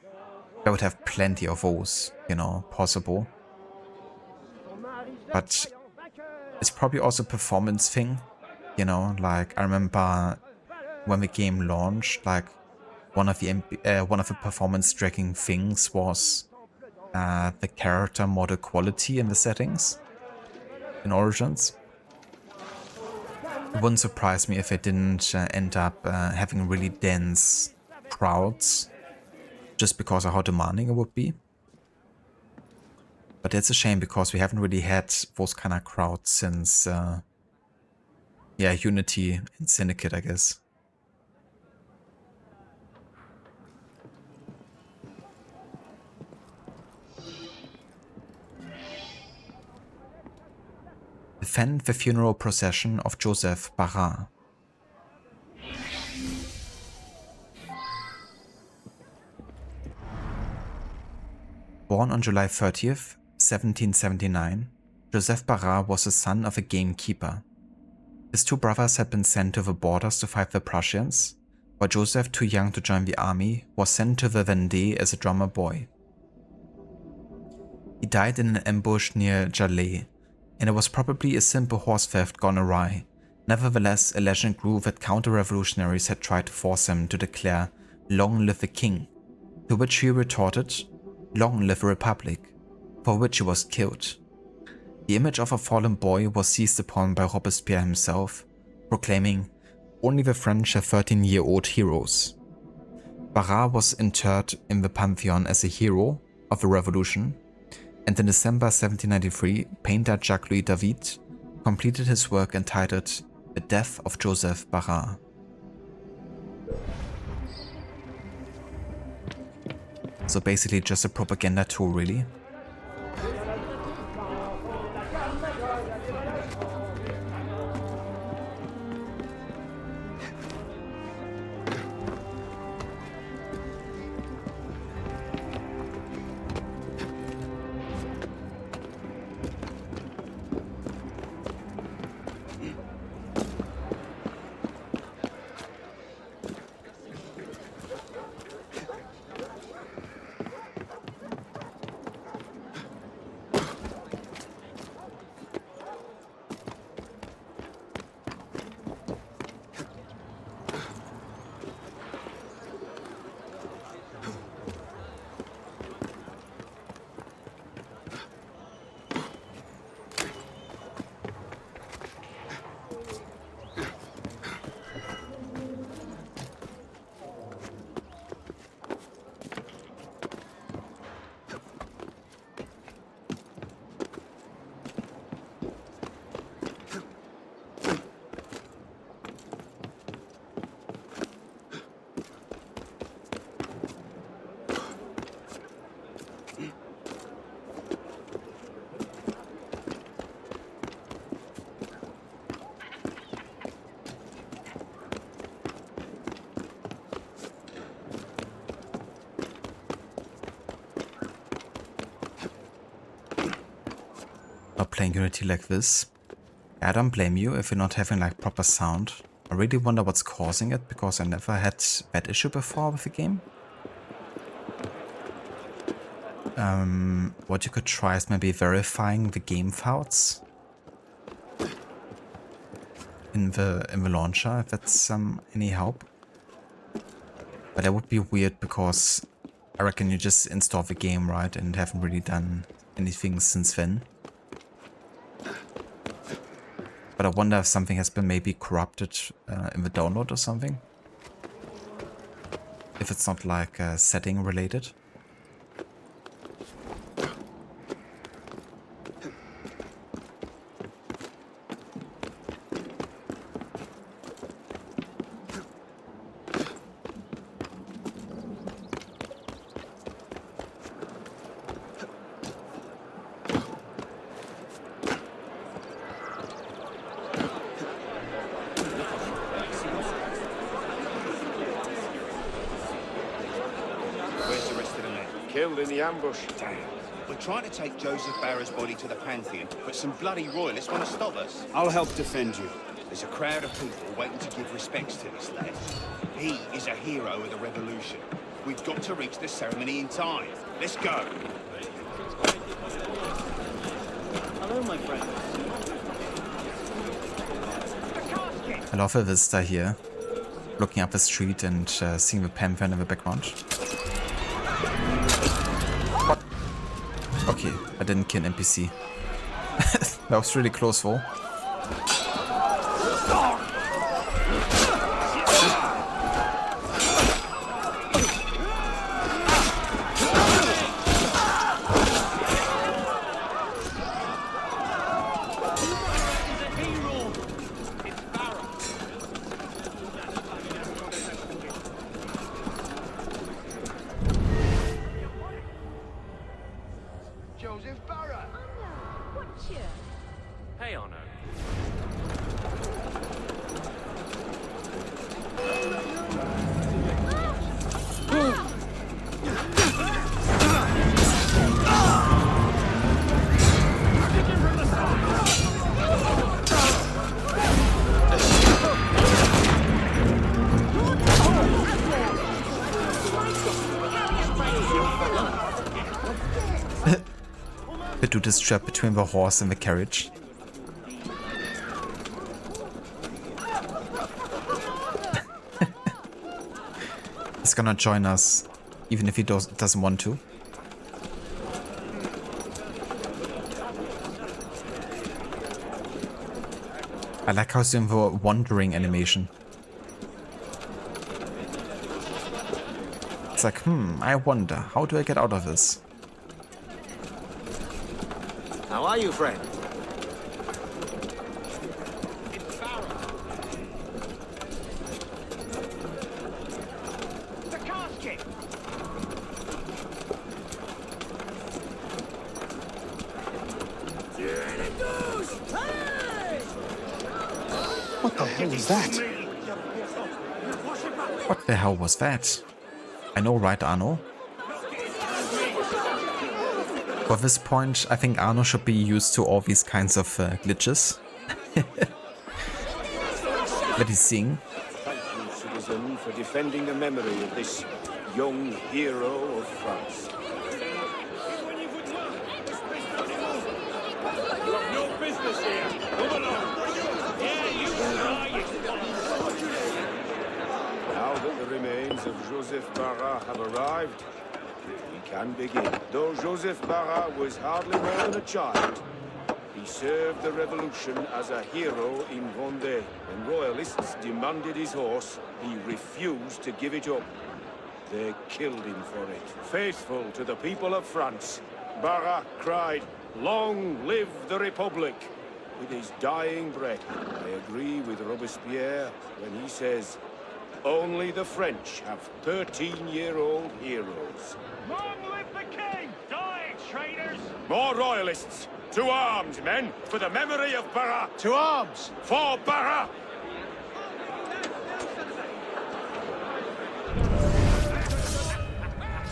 they would have plenty of those, you know, possible. But it's probably also a performance thing, you know, like I remember when the game launched, like one of the performance tracking things was the character model quality in the settings in Origins. It wouldn't surprise me if it didn't end up having really dense crowds just because of how demanding it would be. But it's a shame because we haven't really had those kind of crowds since, yeah, Unity and Syndicate, I guess. Defend the funeral procession of Joseph Bara. Born on July 30th, 1779, Joseph Bara was the son of a gamekeeper. His two brothers had been sent to the borders to fight the Prussians, while Joseph, too young to join the army, was sent to the Vendée as a drummer boy. He died in an ambush near Jalais, and it was probably a simple horse theft gone awry. Nevertheless, a legend grew that counter-revolutionaries had tried to force him to declare, "Long live the king," to which he retorted, "Long live the republic," for which he was killed. The image of a fallen boy was seized upon by Robespierre himself, proclaiming, "Only the French have 13-year-old heroes." Bara was interred in the Pantheon as a hero of the revolution, and in December 1793, painter Jacques-Louis David completed his work entitled The Death of Joseph Bara. So basically just a propaganda tool, really. Playing Unity like this. I don't blame you if you're not having like proper sound. I really wonder what's causing it because I never had that issue before with the game. What you could try is maybe verifying the game files in the launcher if that's any help. But that would be weird because I reckon you just install the game, right, and haven't really done anything since then. But I wonder if something has been maybe corrupted in the download or something. If it's not like setting related. Killed in the ambush. Damn. We're trying to take Joseph Bara's body to the Pantheon, but some bloody royalists want to stop us. I'll help defend you. There's a crowd of people waiting to give respects to this lad. He is a hero of the revolution. We've got to reach the ceremony in time. Let's go. Hello, my friend. I love a vista here. Looking up the street and seeing the panther in the background. What? Okay, I didn't kill an NPC. That was really close though. Hey, Arno. The dude is trapped between the horse and the carriage. He's gonna join us, even if he doesn't want to. I like how he's doing the wandering animation. It's like, I wonder, how do I get out of this? How are you, friend? The casket! What the hell is that? What the hell was that? I know, right, Arno? For this point, I think Arno should be used to all these kinds of glitches. That he's seeing. Thank you, citizen, for defending the memory of this young hero of France. You have no business here. Come along. Yeah, you try it. Now that the remains of Joseph Bara have arrived, we can begin. Though Joseph Bara was hardly more than a child, he served the revolution as a hero in Vendée. When royalists demanded his horse, he refused to give it up. They killed him for it. Faithful to the people of France, Bara cried, "Long live the Republic!" With his dying breath, I agree with Robespierre when he says, "Only the French have 13-year-old heroes." Long live the king! Die, traitors! More royalists! To arms, men, for the memory of Bara! To arms! For Bara!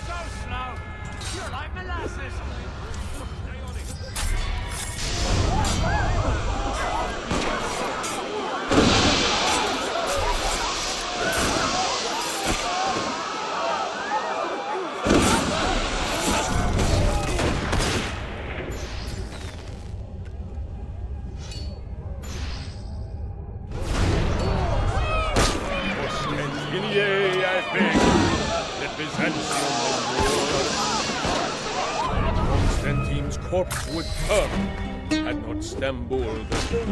So slow! You're like molasses! Constantine's corpse would come had not Stamboul the door.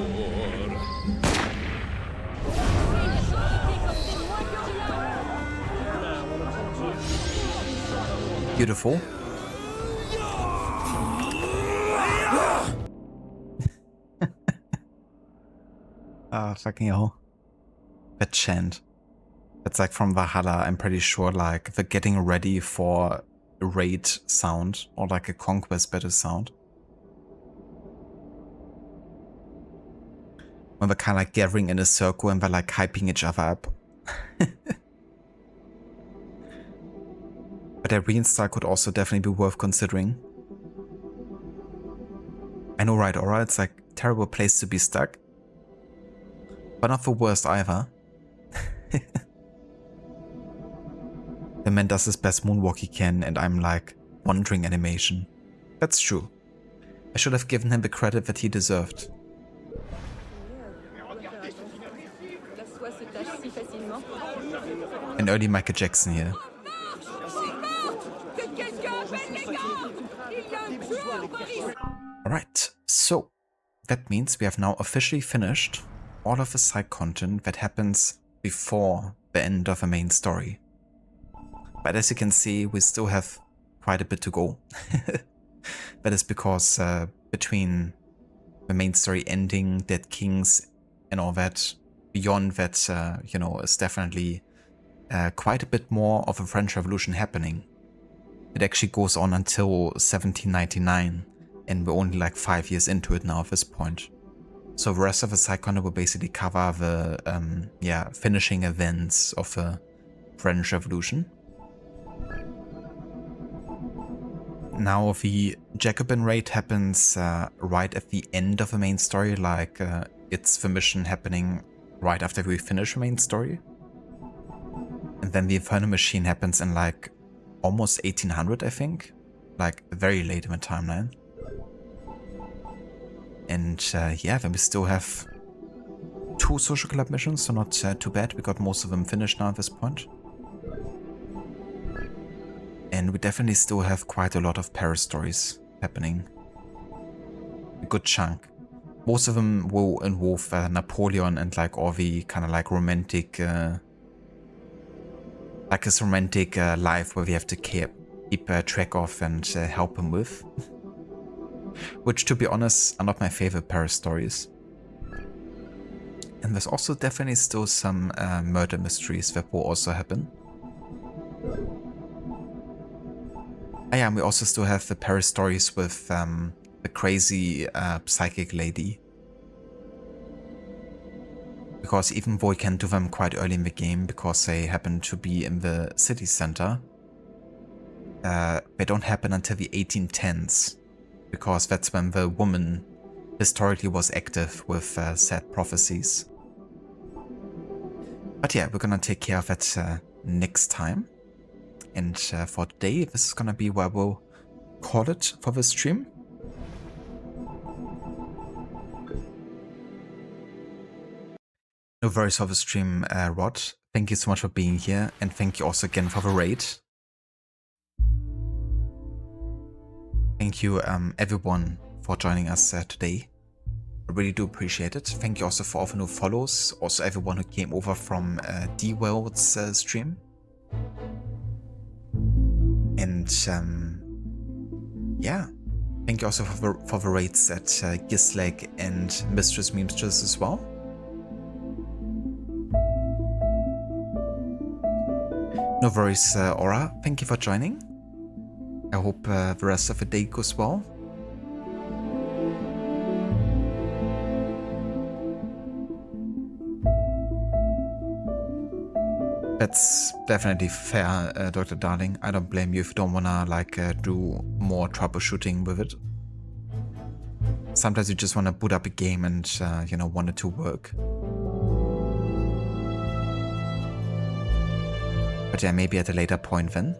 Beautiful. Ah, fucking hell. That chant. That's like from Valhalla, I'm pretty sure, like the getting ready for a raid sound or like a conquest battle sound. When they're kind of like gathering in a circle and they're like hyping each other up. But Irene style could also definitely be worth considering. I know, right, Aura, it's like a terrible place to be stuck. But not the worst either. The man does his best moonwalk he can, and I'm like, wandering animation. That's true. I should have given him the credit that he deserved. An early Michael Jackson here. Alright, so that means we have now officially finished all of the side content that happens before the end of the main story. But as you can see, we still have quite a bit to go. That is because between the main story ending, Dead Kings and all that, beyond that, you know, is definitely quite a bit more of a French Revolution happening. It actually goes on until 1799, and we're only like 5 years into it now at this point. So the rest of the side content will basically cover the finishing events of the French Revolution. Now the Jacobin raid happens right at the end of the main story, like it's the mission happening right after we finish the main story. And then the Inferno Machine happens in like almost 1800, I think, like very late in the timeline. And yeah, then we still have 2 social club missions, so not too bad. We got most of them finished now at this point. And we definitely still have quite a lot of Paris stories happening. A good chunk. Most of them will involve Napoleon and like all the kind of like romantic, like his romantic life where we have to keep track of and help him with. Which, to be honest, are not my favorite Paris stories. And there's also definitely still some murder mysteries that will also happen. Yeah, and we also still have the Paris stories with the crazy psychic lady. Because even though we can do them quite early in the game, because they happen to be in the city center, they don't happen until the 1810s. Because that's when the woman historically was active with said prophecies. But yeah, we're gonna take care of that next time. And for today, this is gonna be where we'll call it for the stream. No worries for the stream, Rod. Thank you so much for being here, and thank you also again for the raid. Thank you everyone for joining us today. I really do appreciate it. Thank you also for all the new follows, also everyone who came over from D-World's stream. And yeah, thank you also for the raids at Gisleg and Mistress Memstress as well. No worries, Aura. Thank you for joining. I hope the rest of the day goes well. That's definitely fair, Dr. Darling. I don't blame you if you don't wanna like do more troubleshooting with it. Sometimes you just wanna boot up a game and you know, want it to work. But yeah, maybe at a later point then.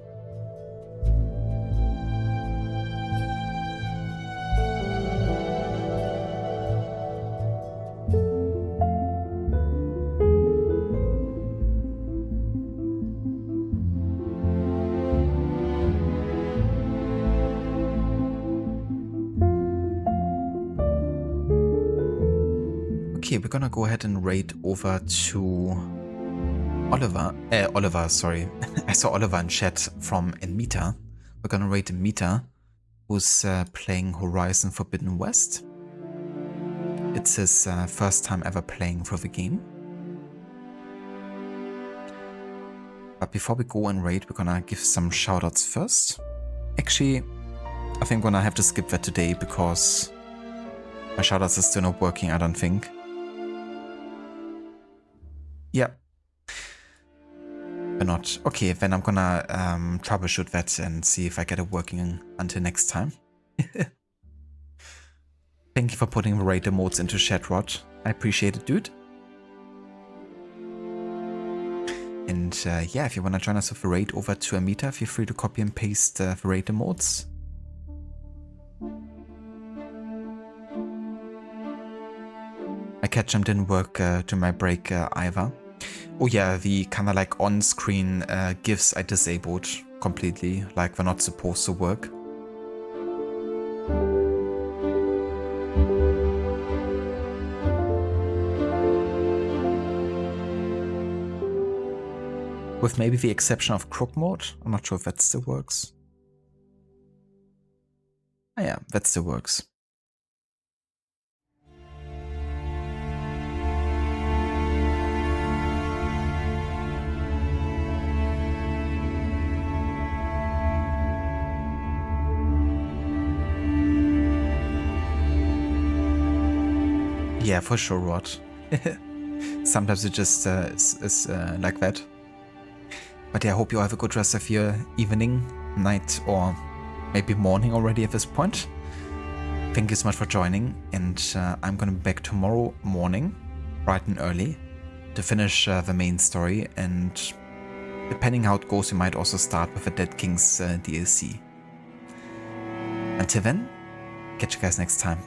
Okay, we're gonna go ahead and raid over to Oliver, sorry. I saw Oliver in chat from Mita. We're gonna raid Mita, who's playing Horizon Forbidden West. It's his first time ever playing for the game. But before we go and raid, we're gonna give some shoutouts first. Actually, I think we're gonna have to skip that today because my shoutouts are still not working, I don't think. Yeah. Or not. Okay, then I'm gonna troubleshoot that and see if I get it working until next time. Thank you for putting the raid emotes into chat, Rod. I appreciate it, dude. And yeah, if you want to join us with a raid over to Amita, feel free to copy and paste the raid emotes. My cat jump didn't work during my break either. Oh yeah, the kind of like on-screen GIFs I disabled completely, like they're not supposed to work. With maybe the exception of crook mode. I'm not sure if that still works. Oh yeah, that still works. Yeah, for sure, Rod. Sometimes it just is like that. But yeah, I hope you have a good rest of your evening, night, or maybe morning already at this point. Thank you so much for joining, and I'm gonna be back tomorrow morning, bright and early, to finish the main story, and depending how it goes, we might also start with the Dead Kings DLC. Until then, catch you guys next time.